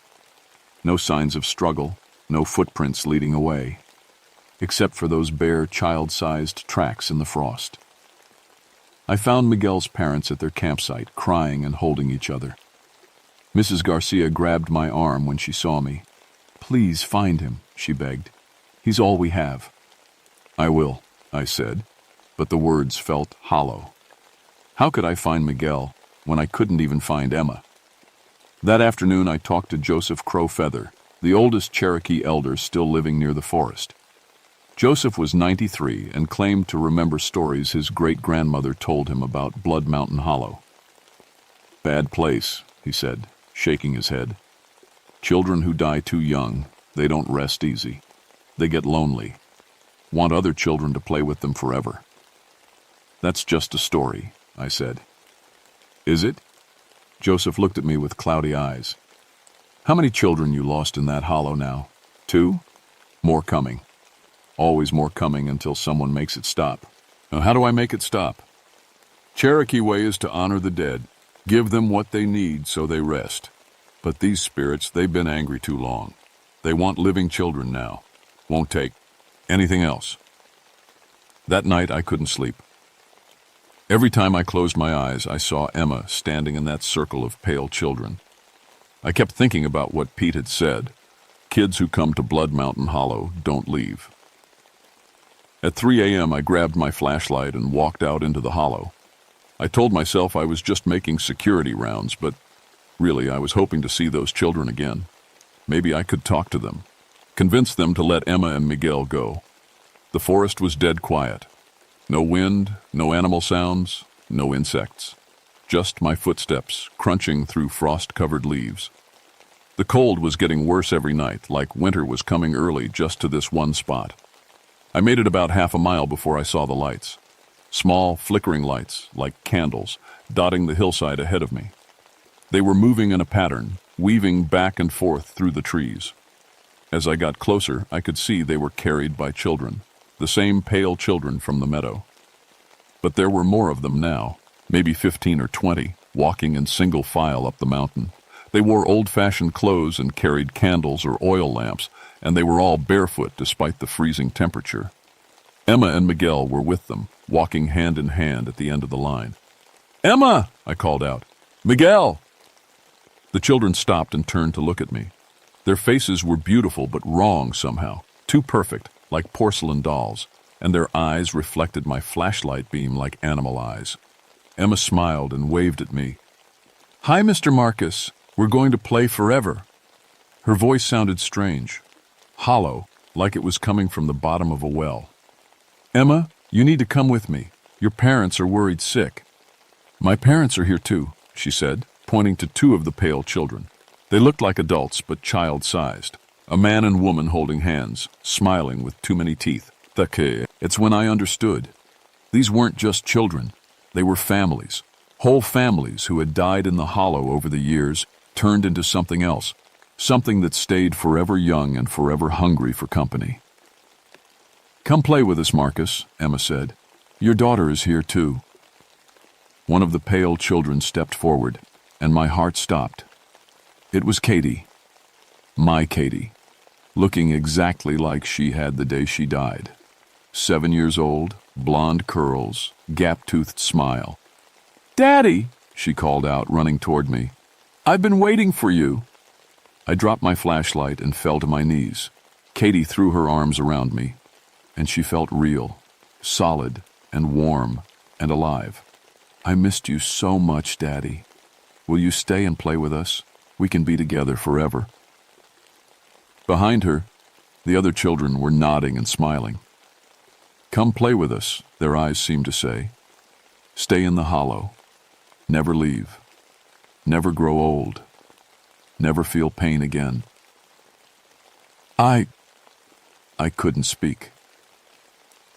Speaker 1: No signs of struggle, no footprints leading away, except for those bare, child-sized tracks in the frost. I found Miguel's parents at their campsite, crying and holding each other. Mrs. Garcia grabbed my arm when she saw me. "Please find him," she begged. "He's all we have." "I will," I said, but the words felt hollow. How could I find Miguel when I couldn't even find Emma? That afternoon I talked to Joseph Crowfeather, the oldest Cherokee elder still living near the forest. Joseph was 93 and claimed to remember stories his great-grandmother told him about Blood Mountain Hollow. "Bad place," he said, shaking his head. "Children who die too young, they don't rest easy. They get lonely, want other children to play with them forever." "That's just a story," I said. "Is it?" Joseph looked at me with cloudy eyes. "How many children you lost in that hollow now? 2? More coming. Always more coming until someone makes it stop." "Now, how do I make it stop?" "Cherokee way is to honor the dead, give them what they need so they rest. But these spirits, they've been angry too long. They want living children now. Won't take anything else." That night I couldn't sleep. Every time I closed my eyes, I saw Emma standing in that circle of pale children. I kept thinking about what Pete had said. Kids who come to Blood Mountain Hollow don't leave. At 3 a.m. I grabbed my flashlight and walked out into the hollow. I told myself I was just making security rounds, but really I was hoping to see those children again. Maybe I could talk to them, convince them to let Emma and Miguel go. The forest was dead quiet. No wind, no animal sounds, no insects. Just my footsteps crunching through frost-covered leaves. The cold was getting worse every night, like winter was coming early just to this one spot. I made it about half a mile before I saw the lights. Small, flickering lights, like candles, dotting the hillside ahead of me. They were moving in a pattern, weaving back and forth through the trees. As I got closer, I could see they were carried by children, the same pale children from the meadow. But there were more of them now, maybe 15 or 20, walking in single file up the mountain. They wore old-fashioned clothes and carried candles or oil lamps, and they were all barefoot despite the freezing temperature. Emma and Miguel were with them, walking hand in hand at the end of the line. "Emma!" I called out. "Miguel!" The children stopped and turned to look at me. Their faces were beautiful but wrong somehow, too perfect, like porcelain dolls, and their eyes reflected my flashlight beam like animal eyes. Emma smiled and waved at me. "Hi, Mr. Marcus. We're going to play forever." Her voice sounded strange, hollow, like it was coming from the bottom of a well. "Emma, you need to come with me. Your parents are worried sick." "My parents are here too," she said, pointing to two of the pale children. They looked like adults, but child-sized. A man and woman holding hands, smiling with too many teeth. It's when I understood. These weren't just children. They were families. Whole families who had died in the hollow over the years, turned into something else. Something that stayed forever young and forever hungry for company. "Come play with us, Marcus," Emma said. "Your daughter is here too." One of the pale children stepped forward, and my heart stopped. It was Katie. My Katie. Looking exactly like she had the day she died. 7 years old, blonde curls, gap-toothed smile. "Daddy," she called out, running toward me. "I've been waiting for you." I dropped my flashlight and fell to my knees. Katie threw her arms around me, and she felt real, solid, and warm, and alive. "I missed you so much, Daddy. Will you stay and play with us? We can be together forever." Behind her, the other children were nodding and smiling. "Come play with us," their eyes seemed to say. "Stay in the hollow. Never leave. Never grow old. Never feel pain again." I couldn't speak.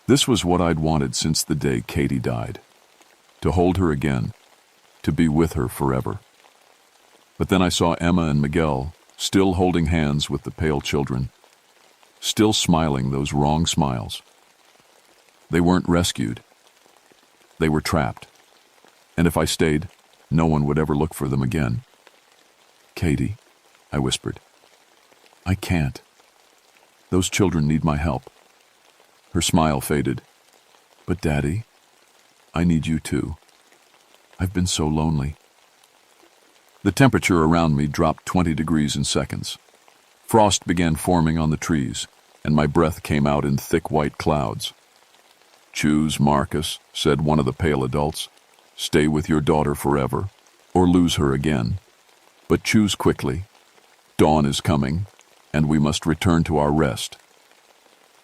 Speaker 1: This was what I'd wanted since the day Katie died. To hold her again. To be with her forever. But then I saw Emma and Miguel still holding hands with the pale children. Still smiling those wrong smiles. They weren't rescued. They were trapped. And if I stayed, no one would ever look for them again. "Katie," I whispered. "I can't. Those children need my help." Her smile faded. "But Daddy, I need you too. I've been so lonely." The temperature around me dropped 20 degrees in seconds. Frost began forming on the trees, and my breath came out in thick white clouds. "Choose, Marcus," said one of the pale adults. "Stay with your daughter forever, or lose her again. But choose quickly. Dawn is coming, and we must return to our rest."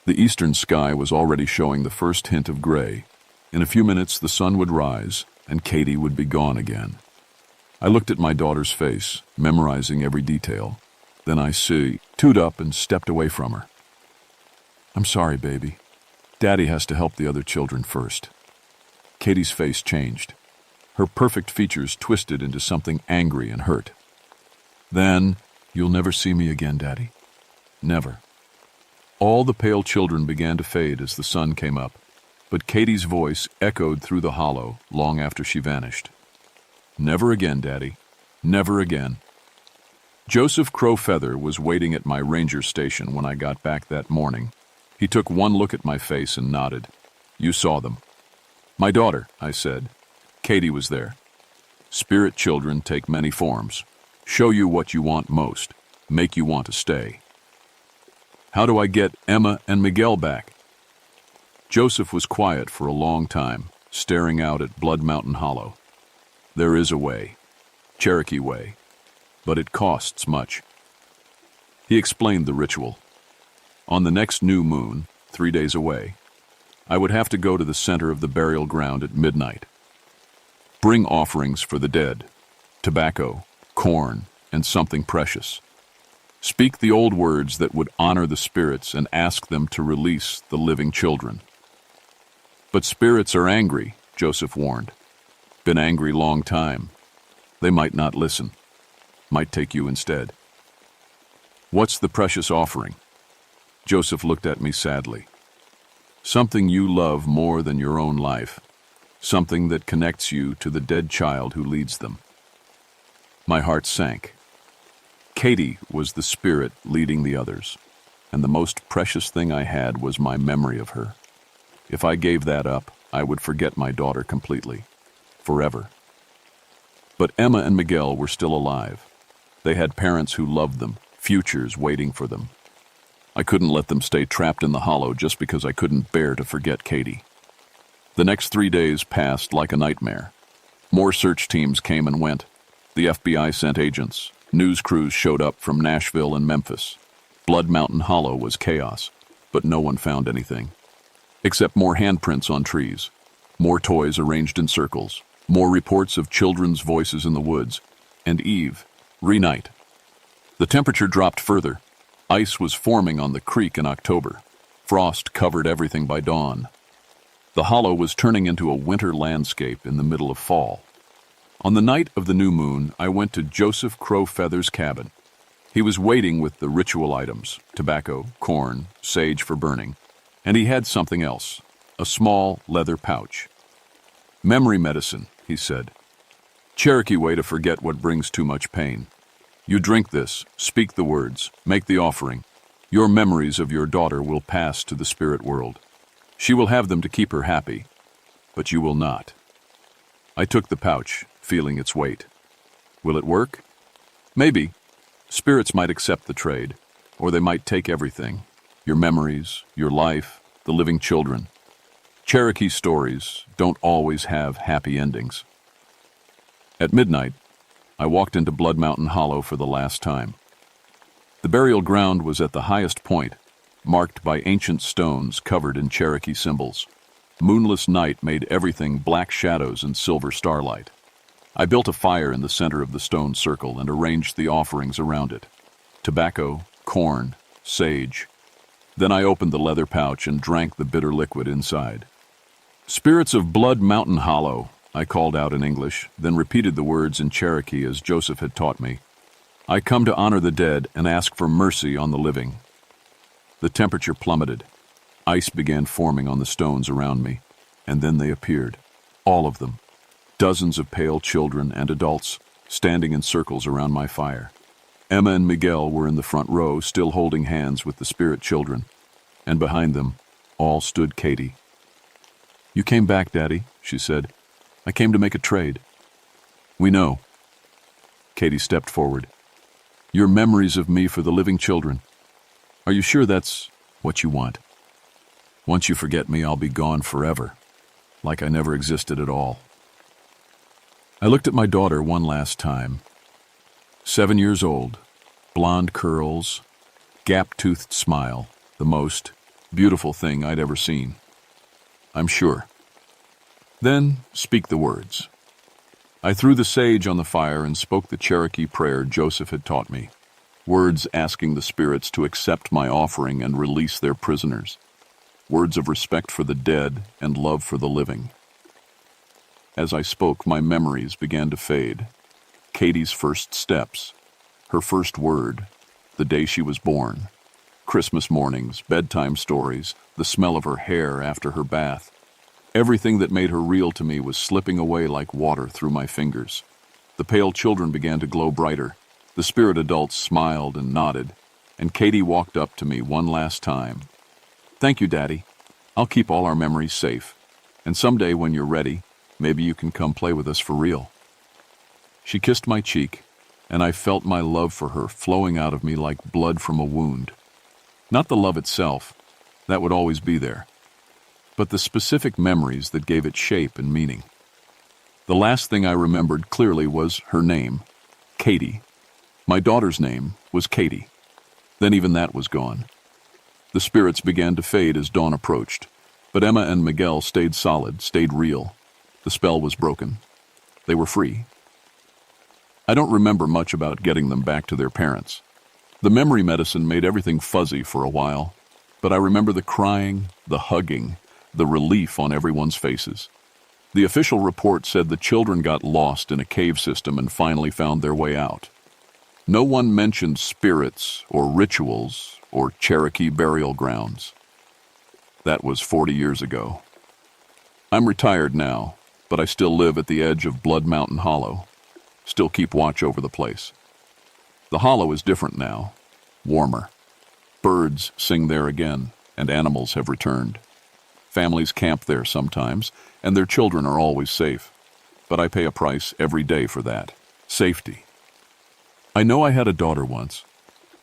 Speaker 1: The eastern sky was already showing the first hint of gray. In a few minutes the sun would rise, and Katie would be gone again. I looked at my daughter's face, memorizing every detail. Then I stood up and stepped away from her. "I'm sorry, baby. Daddy has to help the other children first." Katie's face changed. Her perfect features twisted into something angry and hurt. "Then, you'll never see me again, Daddy. Never." All the pale children began to fade as the sun came up, but Katie's voice echoed through the hollow long after she vanished. "Never again, Daddy. Never again." Joseph Crowfeather was waiting at my ranger station when I got back that morning. He took one look at my face and nodded. "You saw them." "My daughter," I said. Katie was there. Spirit children take many forms. Show you what you want most. Make you want to stay. "How do I get Emma and Miguel back?" Joseph was quiet for a long time, staring out at Blood Mountain Hollow. "There is a way. Cherokee way. But it costs much." He explained the ritual. On the next new moon, 3 days away, I would have to go to the center of the burial ground at midnight. Bring offerings for the dead, tobacco, corn, and something precious. Speak the old words that would honor the spirits and ask them to release the living children. But spirits are angry, Joseph warned. Been angry long time. They might not listen. Might take you instead. What's the precious offering? Joseph looked at me sadly. Something you love more than your own life. Something that connects you to the dead child who leads them. My heart sank. Katie was the spirit leading the others, and the most precious thing I had was my memory of her. If I gave that up, I would forget my daughter completely, forever. But Emma and Miguel were still alive. They had parents who loved them, futures waiting for them. I couldn't let them stay trapped in the hollow just because I couldn't bear to forget Katie. The next 3 days passed like a nightmare. More search teams came and went. The FBI sent agents. News crews showed up from Nashville and Memphis. Blood Mountain Hollow was chaos, but no one found anything. Except more handprints on trees, more toys arranged in circles, more reports of children's voices in the woods, and Eve, re-night. The temperature dropped further. Ice was forming on the creek in October. Frost covered everything by dawn. The hollow was turning into a winter landscape in the middle of fall. On the night of the new moon, I went to Joseph Crowfeather's cabin. He was waiting with the ritual items, tobacco, corn, sage for burning, and he had something else, a small leather pouch. Memory medicine, he said. Cherokee way to forget what brings too much pain. You drink this, speak the words, make the offering. Your memories of your daughter will pass to the spirit world. She will have them to keep her happy, but you will not. I took the pouch, feeling its weight. Will it work? Maybe. Spirits might accept the trade, or they might take everything. Your memories, your life, the living children. Cherokee stories don't always have happy endings. At midnight, I walked into Blood Mountain Hollow for the last time. The burial ground was at the highest point, marked by ancient stones covered in Cherokee symbols. Moonless night made everything black shadows and silver starlight. I built a fire in the center of the stone circle and arranged the offerings around it. Tobacco, corn, sage. Then I opened the leather pouch and drank the bitter liquid inside. Spirits of Blood Mountain Hollow, I called out in English, then repeated the words in Cherokee as Joseph had taught me. I come to honor the dead and ask for mercy on the living. The temperature plummeted. Ice began forming on the stones around me, and then they appeared, all of them. Dozens of pale children and adults standing in circles around my fire. Emma and Miguel were in the front row, still holding hands with the spirit children, and behind them, all stood Katie. You came back, Daddy, she said. I came to make a trade. We know. Katie stepped forward. Your memories of me for the living children. Are you sure that's what you want? Once you forget me, I'll be gone forever, like I never existed at all. I looked at my daughter one last time. 7 years old, blonde curls, gap-toothed smile, the most beautiful thing I'd ever seen. I'm sure. Then speak the words. I threw the sage on the fire and spoke the Cherokee prayer Joseph had taught me. Words asking the spirits to accept my offering and release their prisoners. Words of respect for the dead and love for the living. As I spoke, my memories began to fade. Katie's first steps, her first word, the day she was born, Christmas mornings, bedtime stories, the smell of her hair after her bath. Everything that made her real to me was slipping away like water through my fingers. The pale children began to glow brighter. The spirit adults smiled and nodded, and Katie walked up to me one last time. Thank you, Daddy. I'll keep all our memories safe, and someday when you're ready, maybe you can come play with us for real. She kissed my cheek, and I felt my love for her flowing out of me like blood from a wound. Not the love itself, that would always be there, but the specific memories that gave it shape and meaning. The last thing I remembered clearly was her name, Katie. My daughter's name was Katie. Then even that was gone. The spirits began to fade as dawn approached. But Emma and Miguel stayed solid, stayed real. The spell was broken. They were free. I don't remember much about getting them back to their parents. The memory medicine made everything fuzzy for a while, but I remember the crying, the hugging, the relief on everyone's faces. The official report said the children got lost in a cave system and finally found their way out. No one mentioned spirits or rituals or Cherokee burial grounds. That was 40 years ago. I'm retired now, but I still live at the edge of Blood Mountain Hollow. Still keep watch over the place. The hollow is different now, warmer. Birds sing there again, and animals have returned. Families camp there sometimes, and their children are always safe. But I pay a price every day for that. Safety. I know I had a daughter once.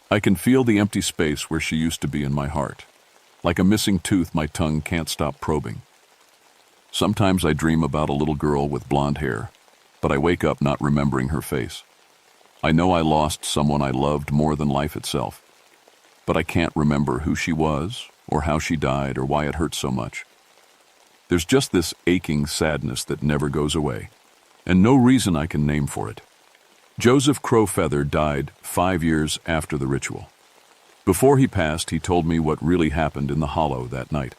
Speaker 1: I can feel the empty space where she used to be in my heart. Like a missing tooth my tongue can't stop probing. Sometimes I dream about a little girl with blonde hair, but I wake up not remembering her face. I know I lost someone I loved more than life itself, but I can't remember who she was, or how she died, or why it hurt so much. There's just this aching sadness that never goes away, and no reason I can name for it. Joseph Crowfeather died 5 years after the ritual. Before he passed, he told me what really happened in the hollow that night.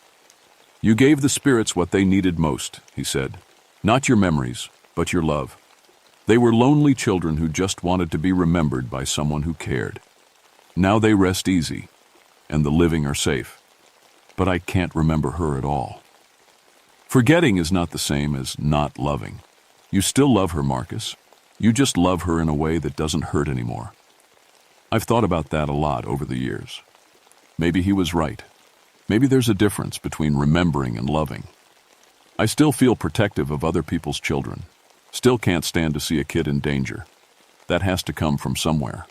Speaker 1: You gave the spirits what they needed most, he said. Not your memories, but your love. They were lonely children who just wanted to be remembered by someone who cared. Now they rest easy, and the living are safe. But I can't remember her at all. Forgetting is not the same as not loving. You still love her, Marcus. You just love her in a way that doesn't hurt anymore. I've thought about that a lot over the years. Maybe he was right. Maybe there's a difference between remembering and loving. I still feel protective of other people's children. Still can't stand to see a kid in danger. That has to come from somewhere.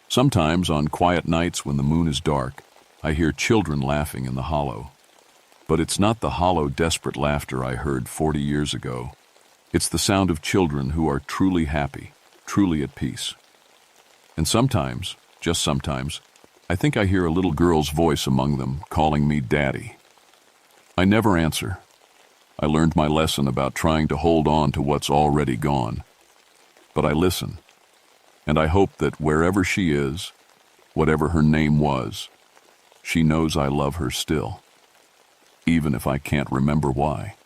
Speaker 1: Sometimes on quiet nights when the moon is dark, I hear children laughing in the hollow. But it's not the hollow, desperate laughter I heard 40 years ago. It's the sound of children who are truly happy, truly at peace. And sometimes, just sometimes, I think I hear a little girl's voice among them calling me Daddy. I never answer. I learned my lesson about trying to hold on to what's already gone. But I listen, and I hope that wherever she is, whatever her name was, she knows I love her still, even if I can't remember why.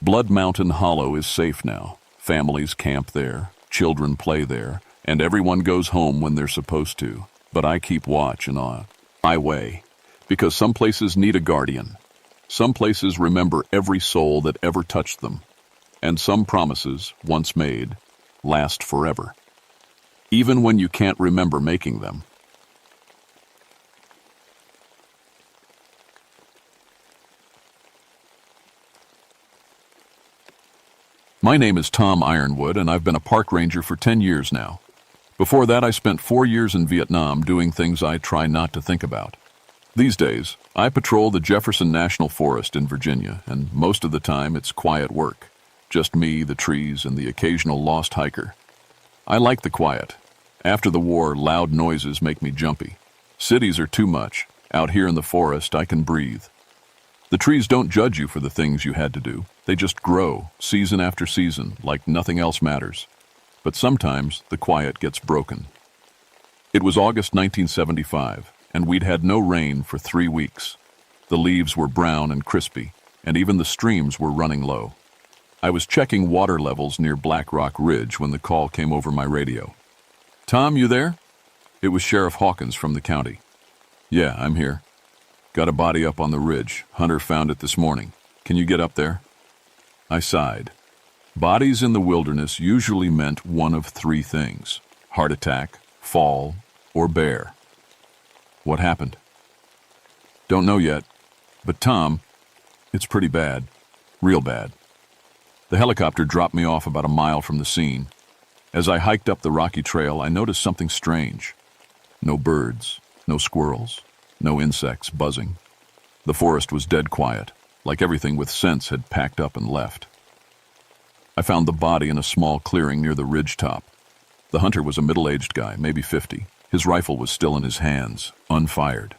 Speaker 1: Blood Mountain Hollow is safe now. Families camp there, children play there, and everyone goes home when they're supposed to. But I keep watch and on my way, because some places need a guardian. Some places remember every soul that ever touched them, and some promises, once made, last forever, even when you can't remember making them. My name is Tom Ironwood, and I've been a park ranger for 10 years now. Before that, I spent 4 years in Vietnam doing things I try not to think about. These days, I patrol the Jefferson National Forest in Virginia, and most of the time it's quiet work. Just me, the trees, and the occasional lost hiker. I like the quiet. After the war, loud noises make me jumpy. Cities are too much. Out here in the forest, I can breathe. The trees don't judge you for the things you had to do. They just grow, season after season, like nothing else matters. But sometimes the quiet gets broken. It was August 1975, and we'd had no rain for 3 weeks. The leaves were brown and crispy, and even the streams were running low. I was checking water levels near Black Rock Ridge when the call came over my radio. Tom, you there? It was Sheriff Hawkins from the county. Yeah, I'm here. Got a body up on the ridge. Hunter found it this morning. Can you get up there? I sighed. Bodies in the wilderness usually meant one of 3 things: heart attack, fall, or bear. What happened? Don't know yet. But Tom, it's pretty bad. Real bad. The helicopter dropped me off about a mile from the scene. As I hiked up the rocky trail, I noticed something strange. No birds, no squirrels, no insects buzzing. The forest was dead quiet, like everything with sense had packed up and left. I found the body in a small clearing near the ridge top. The hunter was a middle-aged guy, maybe 50. His rifle was still in his hands, unfired.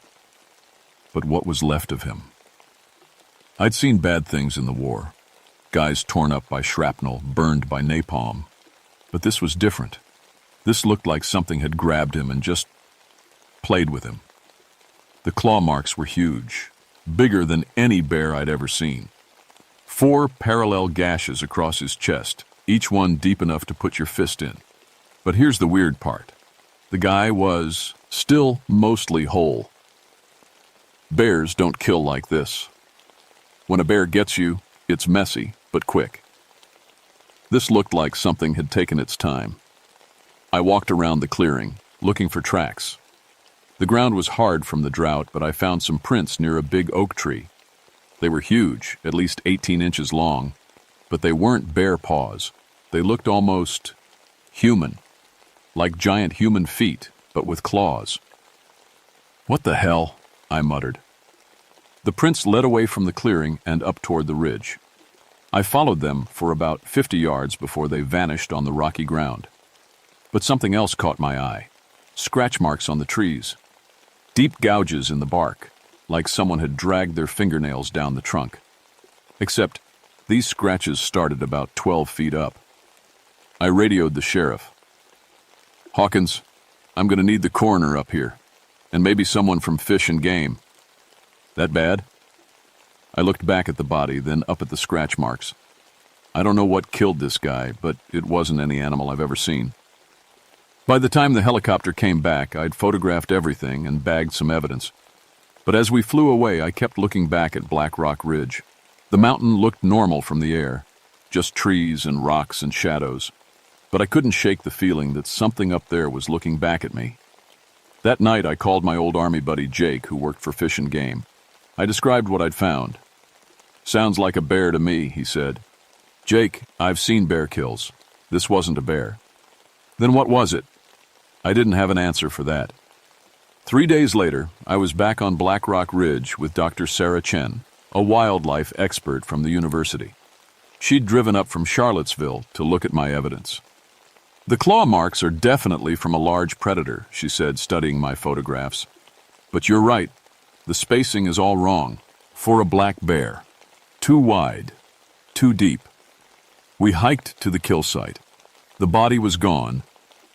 Speaker 1: But what was left of him? I'd seen bad things in the war. Guys torn up by shrapnel, burned by napalm. But this was different. This looked like something had grabbed him and just played with him. The claw marks were huge, bigger than any bear I'd ever seen. 4 parallel gashes across his chest, each one deep enough to put your fist in. But here's the weird part. The guy was still mostly whole. Bears don't kill like this. When a bear gets you, it's messy, but quick. This looked like something had taken its time. I walked around the clearing, looking for tracks. The ground was hard from the drought, but I found some prints near a big oak tree. They were huge, at least 18 inches long, but they weren't bear paws. They looked almost human, like giant human feet, but with claws. "What the hell?" I muttered. The prints led away from the clearing and up toward the ridge. I followed them for about 50 yards before they vanished on the rocky ground. But something else caught my eye. Scratch marks on the trees. Deep gouges in the bark, like someone had dragged their fingernails down the trunk. Except these scratches started about 12 feet up. I radioed the sheriff. "Hawkins, I'm going to need the coroner up here, and maybe someone from Fish and Game." "That bad?" I looked back at the body, then up at the scratch marks. I don't know what killed this guy, but it wasn't any animal I've ever seen. By the time the helicopter came back, I'd photographed everything and bagged some evidence. But as we flew away, I kept looking back at Black Rock Ridge. The mountain looked normal from the air, just trees and rocks and shadows. But I couldn't shake the feeling that something up there was looking back at me. That night, I called my old Army buddy Jake, who worked for Fish and Game. I described what I'd found. "Sounds like a bear to me," he said. "Jake, I've seen bear kills. This wasn't a bear." "Then what was it?" I didn't have an answer for that. 3 days later, I was back on Black Rock Ridge with Dr. Sarah Chen, a wildlife expert from the university. She'd driven up from Charlottesville to look at my evidence. "The claw marks are definitely from a large predator," she said, studying my photographs. "But you're right. The spacing is all wrong. For a black bear. Too wide. Too deep." We hiked to the kill site. The body was gone,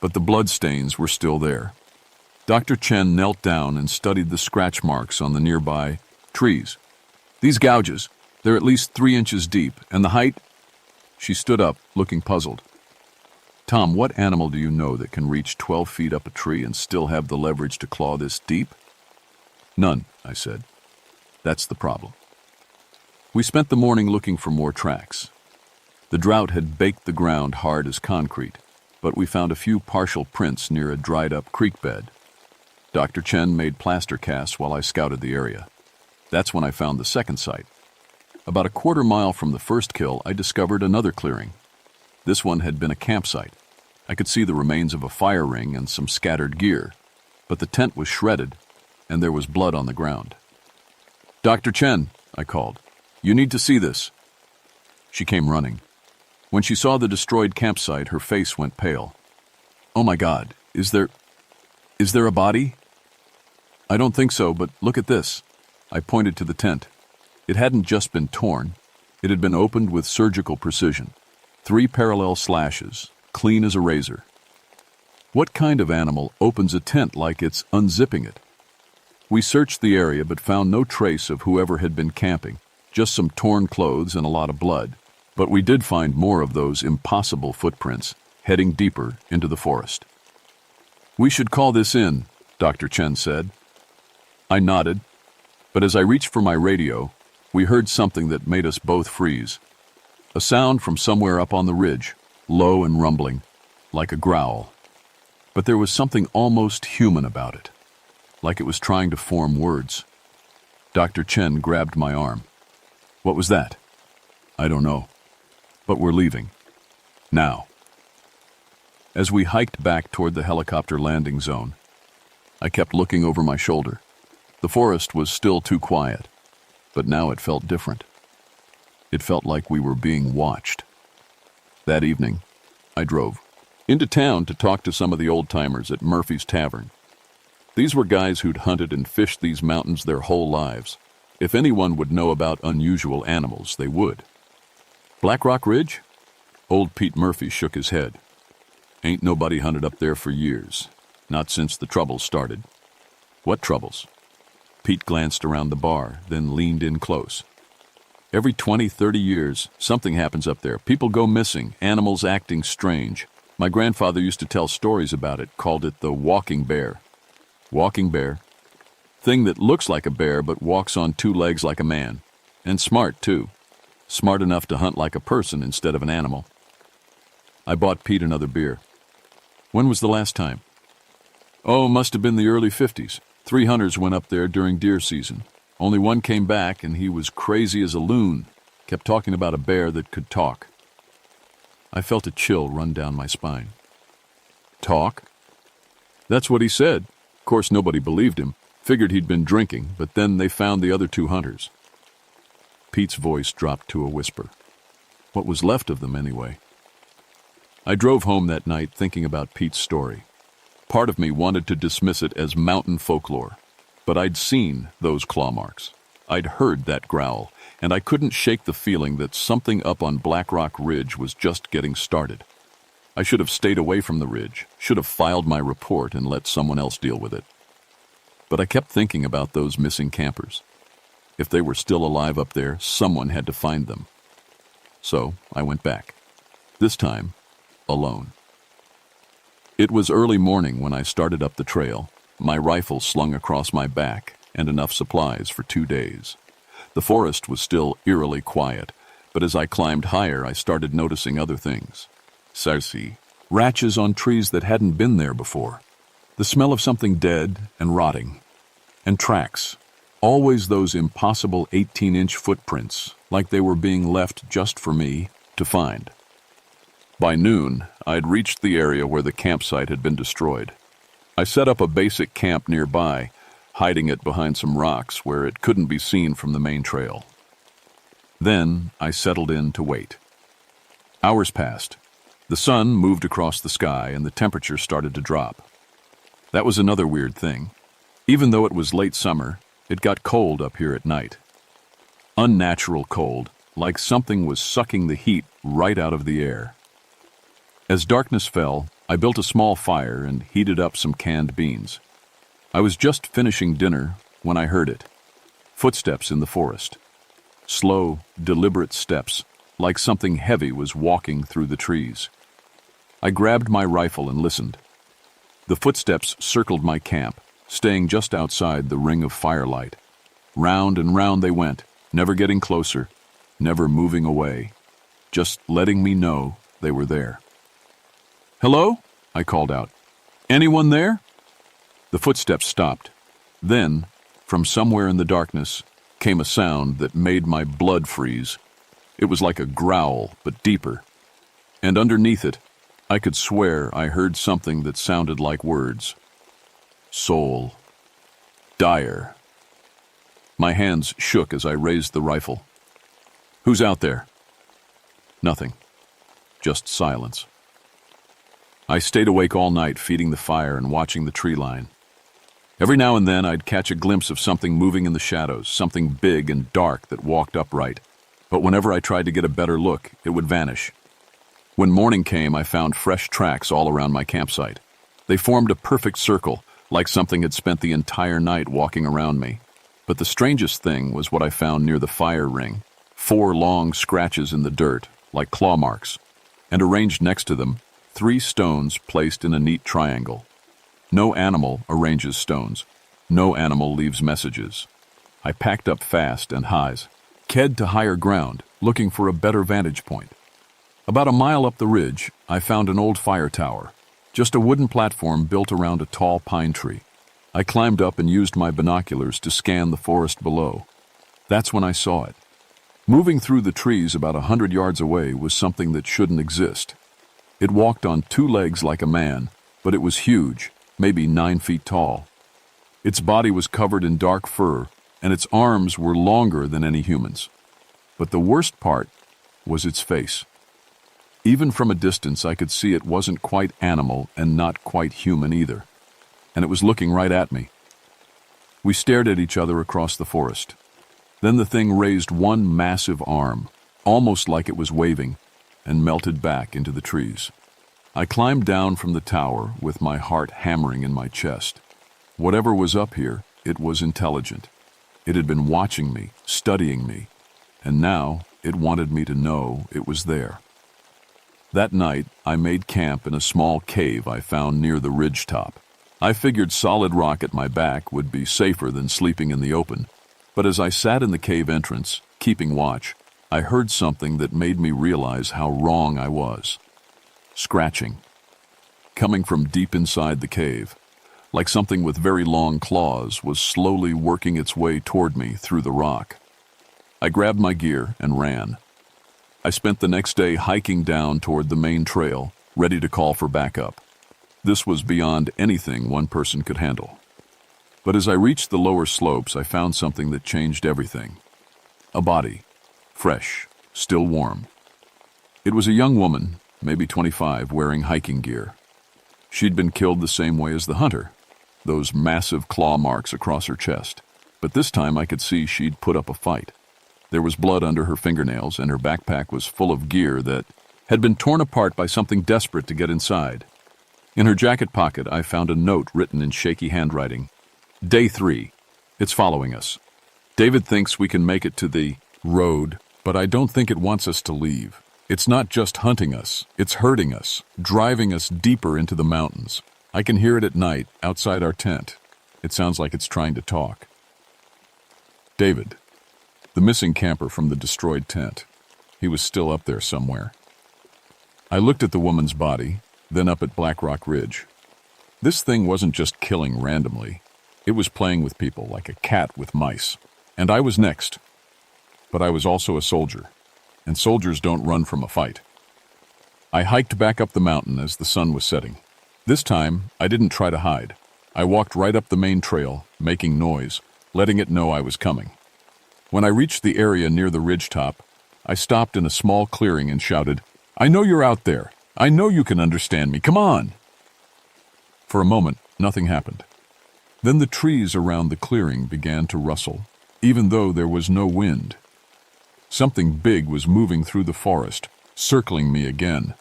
Speaker 1: but the bloodstains were still there. Dr. Chen knelt down and studied the scratch marks on the nearby trees. "These gouges, they're at least 3 inches deep, and the height—" She stood up, looking puzzled. "Tom, what animal do you know that can reach 12 feet up a tree and still have the leverage to claw this deep?" "None," I said. "That's the problem." We spent the morning looking for more tracks. The drought had baked the ground hard as concrete, but we found a few partial prints near a dried-up creek bed. Dr. Chen made plaster casts while I scouted the area. That's when I found the second site. About a quarter-mile from the first kill, I discovered another clearing. This one had been a campsite. I could see the remains of a fire ring and some scattered gear, but the tent was shredded, and there was blood on the ground. "Dr. Chen," I called, "you need to see this." She came running. When she saw the destroyed campsite, her face went pale. "Oh my God, is there a body?" "I don't think so, but look at this." I pointed to the tent. It hadn't just been torn. It had been opened with surgical precision. 3 parallel slashes, clean as a razor. What kind of animal opens a tent like it's unzipping it? We searched the area but found no trace of whoever had been camping, just some torn clothes and a lot of blood. But we did find more of those impossible footprints, heading deeper into the forest. "We should call this in," Dr. Chen said. I nodded, but as I reached for my radio, we heard something that made us both freeze. A sound from somewhere up on the ridge, low and rumbling, like a growl. But there was something almost human about it, like it was trying to form words. Dr. Chen grabbed my arm. "What was that?" "I don't know. But we're leaving. Now." As we hiked back toward the helicopter landing zone, I kept looking over my shoulder. The forest was still too quiet, but now it felt different. It felt like we were being watched. That evening, I drove into town to talk to some of the old-timers at Murphy's Tavern. These were guys who'd hunted and fished these mountains their whole lives. If anyone would know about unusual animals, they would. Black Rock Ridge? Old Pete Murphy shook his head. Ain't nobody hunted up there for years. Not since the troubles started. What troubles? Pete glanced around the bar, then leaned in close. Every 20, 30 years, something happens up there. People go missing, animals acting strange. My grandfather used to tell stories about it, called it the walking bear. Walking bear? Thing that looks like a bear but walks on two legs like a man. And smart, too. Smart enough to hunt like a person instead of an animal. I bought Pete another beer. When was the last time? Oh, must have been the early 50s. 3 hunters went up there during deer season. Only one came back, and he was crazy as a loon. Kept talking about a bear that could talk. I felt a chill run down my spine. Talk? That's what he said. Of course, nobody believed him. Figured he'd been drinking, but then they found the other 2 hunters. Pete's voice dropped to a whisper. What was left of them, anyway? I drove home that night thinking about Pete's story. Part of me wanted to dismiss it as mountain folklore, but I'd seen those claw marks. I'd heard that growl, and I couldn't shake the feeling that something up on Black Rock Ridge was just getting started. I should have stayed away from the ridge, should have filed my report and let someone else deal with it. But I kept thinking about those missing campers. If they were still alive up there, someone had to find them. So I went back. This time, alone. It was early morning when I started up the trail, my rifle slung across my back, and enough supplies for 2 days. The forest was still eerily quiet, but as I climbed higher, I started noticing other things. Sarsi, ratches on trees that hadn't been there before. The smell of something dead and rotting. And tracks. Always those impossible 18-inch footprints, like they were being left just for me to find. By noon, I'd reached the area where the campsite had been destroyed. I set up a basic camp nearby, hiding it behind some rocks where it couldn't be seen from the main trail. Then I settled in to wait. Hours passed. The sun moved across the sky and the temperature started to drop. That was another weird thing. Even though it was late summer, it got cold up here at night. Unnatural cold, like something was sucking the heat right out of the air. As darkness fell, I built a small fire and heated up some canned beans. I was just finishing dinner when I heard it. Footsteps in the forest. Slow, deliberate steps, like something heavy was walking through the trees. I grabbed my rifle and listened. The footsteps circled my camp, staying just outside the ring of firelight. Round and round they went, never getting closer, never moving away, just letting me know they were there. "Hello?" I called out. "Anyone there?" The footsteps stopped. Then, from somewhere in the darkness, came a sound that made my blood freeze. It was like a growl, but deeper. And underneath it, I could swear I heard something that sounded like words. Soul. Dire. My hands shook as I raised the rifle. "Who's out there?" Nothing. Just silence. I stayed awake all night, feeding the fire and watching the tree line. Every now and then I'd catch a glimpse of something moving in the shadows, something big and dark that walked upright. But whenever I tried to get a better look, it would vanish. When morning came, I found fresh tracks all around my campsite. They formed a perfect circle, like something had spent the entire night walking around me. But the strangest thing was what I found near the fire ring. 4 long scratches in the dirt, like claw marks. And arranged next to them, 3 stones placed in a neat triangle. No animal arranges stones. No animal leaves messages. I packed up fast and highs, ked to higher ground, looking for a better vantage point. About a mile up the ridge, I found an old fire tower, just a wooden platform built around a tall pine tree. I climbed up and used my binoculars to scan the forest below. That's when I saw it. Moving through the trees about 100 yards away was something that shouldn't exist. It walked on 2 legs like a man, but it was huge, maybe 9 feet tall. Its body was covered in dark fur, and its arms were longer than any human's. But the worst part was its face. Even from a distance, I could see it wasn't quite animal and not quite human either. And it was looking right at me. We stared at each other across the forest. Then the thing raised one massive arm, almost like it was waving, and melted back into the trees. I climbed down from the tower with my heart hammering in my chest. Whatever was up here, it was intelligent. It had been watching me, studying me, and now it wanted me to know it was there. That night, I made camp in a small cave I found near the ridge top. I figured solid rock at my back would be safer than sleeping in the open, but as I sat in the cave entrance, keeping watch, I heard something that made me realize how wrong I was. Scratching. Coming from deep inside the cave, like something with very long claws was slowly working its way toward me through the rock. I grabbed my gear and ran. I spent the next day hiking down toward the main trail, ready to call for backup. This was beyond anything one person could handle. But as I reached the lower slopes, I found something that changed everything. A body, fresh, still warm. It was a young woman, maybe 25, wearing hiking gear. She'd been killed the same way as the hunter, those massive claw marks across her chest. But this time I could see she'd put up a fight. There was blood under her fingernails, and her backpack was full of gear that had been torn apart by something desperate to get inside. In her jacket pocket, I found a note written in shaky handwriting. Day 3. It's following us. David thinks we can make it to the road, but I don't think it wants us to leave. It's not just hunting us, it's hurting us, driving us deeper into the mountains. I can hear it at night, outside our tent. It sounds like it's trying to talk. David, the missing camper from the destroyed tent. He was still up there somewhere. I looked at the woman's body, then up at Black Rock Ridge. This thing wasn't just killing randomly. It was playing with people like a cat with mice. And I was next. But I was also a soldier. And soldiers don't run from a fight. I hiked back up the mountain as the sun was setting. This time, I didn't try to hide. I walked right up the main trail, making noise, letting it know I was coming. When I reached the area near the ridge top, I stopped in a small clearing and shouted, "I know you're out there. I know you can understand me. Come on!" For a moment, nothing happened. Then the trees around the clearing began to rustle, even though there was no wind. Something big was moving through the forest, circling me again.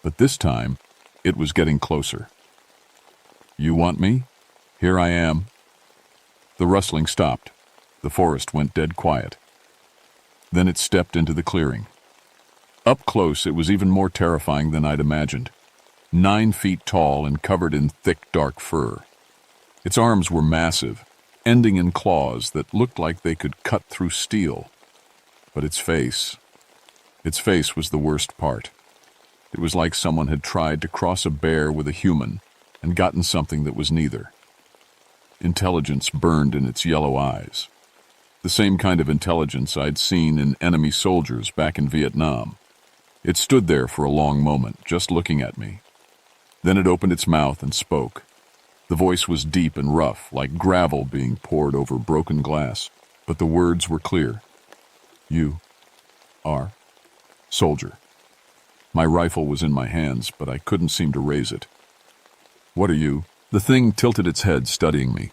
Speaker 1: But this time, it was getting closer. "You want me? Here I am." The rustling stopped. The forest went dead quiet. Then it stepped into the clearing. Up close, it was even more terrifying than I'd imagined. 9 feet tall and covered in thick, dark fur. Its arms were massive, ending in claws that looked like they could cut through steel. But its face was the worst part. It was like someone had tried to cross a bear with a human and gotten something that was neither. Intelligence burned in its yellow eyes. The same kind of intelligence I'd seen in enemy soldiers back in Vietnam. It stood there for a long moment, just looking at me. Then it opened its mouth and spoke. The voice was deep and rough, like gravel being poured over broken glass, but the words were clear. "You are soldier." My rifle was in my hands, but I couldn't seem to raise it. "What are you?" The thing tilted its head, studying me.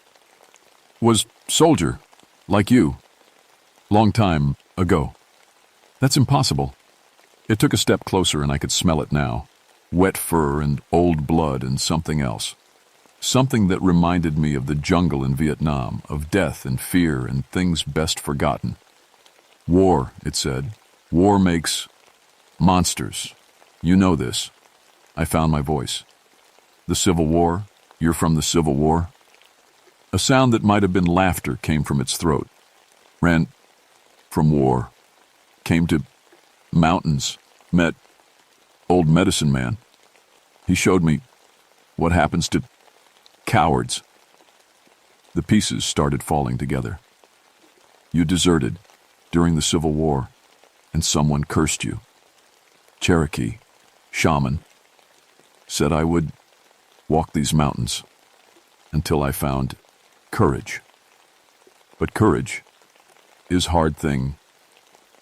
Speaker 1: "Was soldier, like you. Long time ago." "That's impossible." It took a step closer and I could smell it now. Wet fur and old blood and something else. Something that reminded me of the jungle in Vietnam, of death and fear and things best forgotten. "War," it said. "War makes monsters. You know this." I found my voice. "The Civil War? You're from the Civil War?" A sound that might have been laughter came from its throat. "Ran from war. Came to mountains. Met old medicine man. He showed me what happens to cowards." The pieces started falling together. "You deserted during the Civil War, and someone cursed you. Cherokee, shaman, said I would walk these mountains until I found courage. But courage is a hard thing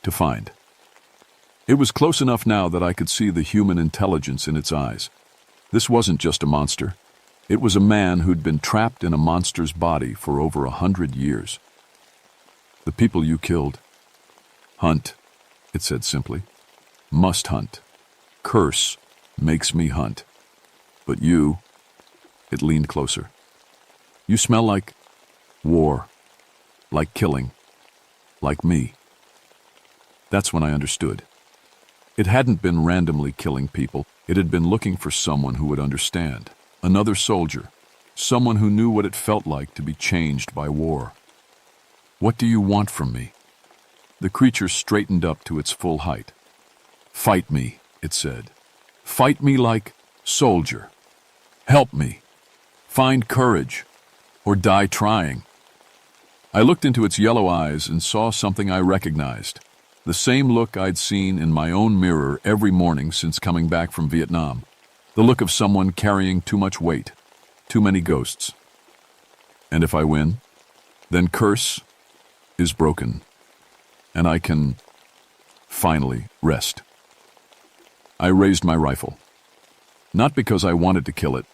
Speaker 1: to find." It was close enough now that I could see the human intelligence in its eyes. This wasn't just a monster. It was a man who'd been trapped in a monster's body for over 100 years. The people you killed. Hunt, it said simply. Must hunt. Curse makes me hunt. But you, it leaned closer. You smell like war, like killing, like me. That's when I understood. It hadn't been randomly killing people. It had been looking for someone who would understand. Another soldier. Someone who knew what it felt like to be changed by war. What do you want from me? The creature straightened up to its full height. Fight me, it said. Fight me like soldier. Help me. Find courage, or die trying. I looked into its yellow eyes and saw something I recognized. The same look I'd seen in my own mirror every morning since coming back from Vietnam. The look of someone carrying too much weight, too many ghosts. And if I win, then curse is broken, and I can finally rest. I raised my rifle, not because I wanted to kill it,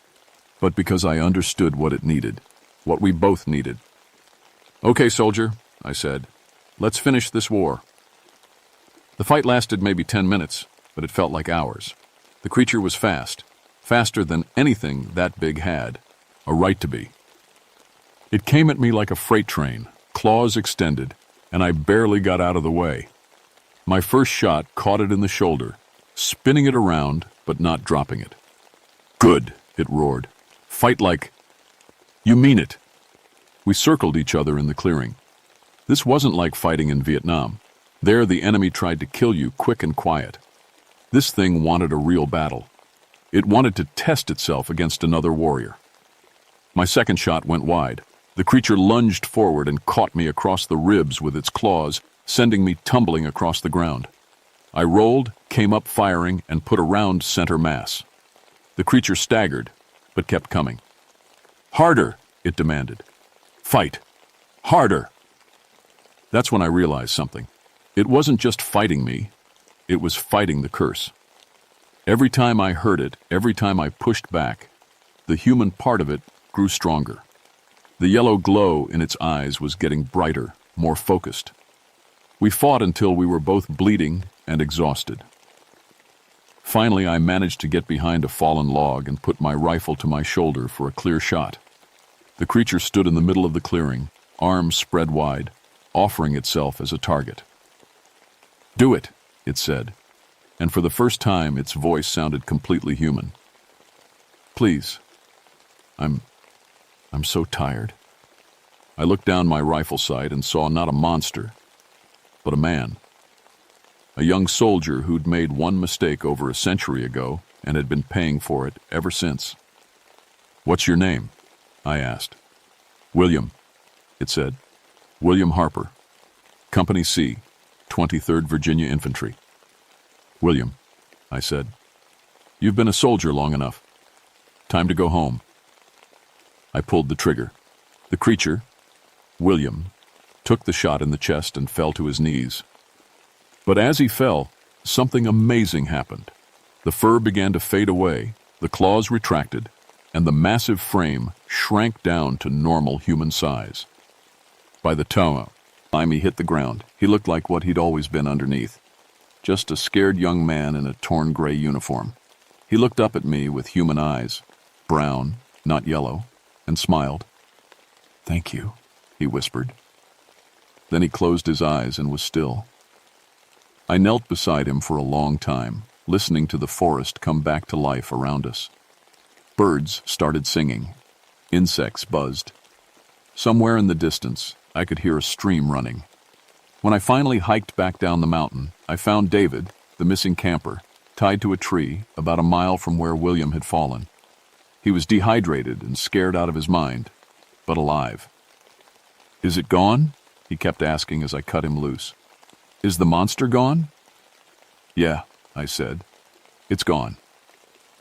Speaker 1: but because I understood what it needed, what we both needed. Okay, soldier, I said, let's finish this war. The fight lasted maybe 10 minutes, but it felt like hours. The creature was fast, faster than anything that big had, a right to be. It came at me like a freight train, claws extended, and I barely got out of the way. My first shot caught it in the shoulder, spinning it around, but not dropping it. Good, it roared. Fight like... You mean it. We circled each other in the clearing. This wasn't like fighting in Vietnam. There the enemy tried to kill you quick and quiet. This thing wanted a real battle. It wanted to test itself against another warrior. My second shot went wide. The creature lunged forward and caught me across the ribs with its claws, sending me tumbling across the ground. I rolled, came up firing, and put a round center mass. The creature staggered, but kept coming. Harder, it demanded. Fight. Harder. That's when I realized something. It wasn't just fighting me, it was fighting the curse. Every time I heard it, every time I pushed back, the human part of it grew stronger. The yellow glow in its eyes was getting brighter, more focused. We fought until we were both bleeding and exhausted. Finally, I managed to get behind a fallen log and put my rifle to my shoulder for a clear shot. The creature stood in the middle of the clearing, arms spread wide, offering itself as a target. Do it, it said, and for the first time its voice sounded completely human. Please. I'm so tired. I looked down my rifle sight and saw not a monster, but a man. A young soldier who'd made one mistake over a century ago and had been paying for it ever since. What's your name? I asked. William, it said. William Harper, Company C, 23rd Virginia Infantry. William, I said, you've been a soldier long enough. Time to go home. I pulled the trigger. The creature, William, took the shot in the chest and fell to his knees. But as he fell, something amazing happened. The fur began to fade away, the claws retracted, and the massive frame shrank down to normal human size. By the time he hit the ground, he looked like what he'd always been underneath. Just a scared young man in a torn gray uniform. He looked up at me with human eyes, brown, not yellow, and smiled. Thank you, he whispered. Then he closed his eyes and was still. I knelt beside him for a long time, listening to the forest come back to life around us. Birds started singing. Insects buzzed. Somewhere in the distance, I could hear a stream running. When I finally hiked back down the mountain, I found David, the missing camper, tied to a tree about a mile from where William had fallen. He was dehydrated and scared out of his mind, but alive. Is it gone? He kept asking as I cut him loose. Is the monster gone? Yeah, I said. It's gone.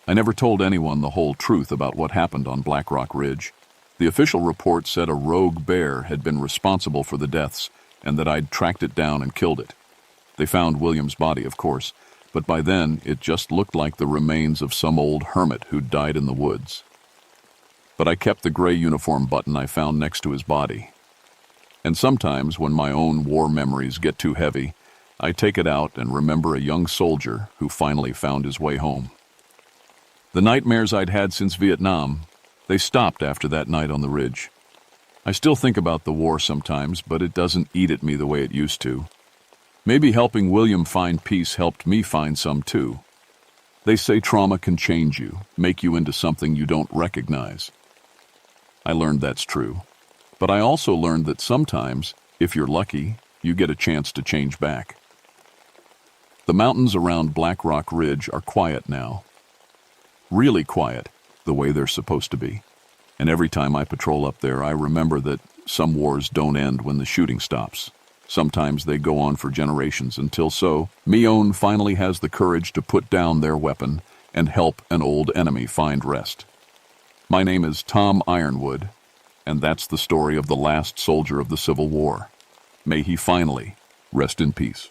Speaker 1: I never told anyone the whole truth about what happened on Black Rock Ridge. The official report said a rogue bear had been responsible for the deaths and that I'd tracked it down and killed it. They found William's body, of course, but by then it just looked like the remains of some old hermit who'd died in the woods. But I kept the gray uniform button I found next to his body. And sometimes, when my own war memories get too heavy, I take it out and remember a young soldier who finally found his way home. The nightmares I'd had since Vietnam, they stopped after that night on the ridge. I still think about the war sometimes, but it doesn't eat at me the way it used to. Maybe helping William find peace helped me find some too. They say trauma can change you, make you into something you don't recognize. I learned that's true. But I also learned that sometimes, if you're lucky, you get a chance to change back. The mountains around Black Rock Ridge are quiet now. Really quiet, the way they're supposed to be. And every time I patrol up there, I remember that some wars don't end when the shooting stops. Sometimes they go on for generations until Mion finally has the courage to put down their weapon and help an old enemy find rest. My name is Tom Ironwood, and that's the story of the last soldier of the Civil War. May he finally rest in peace.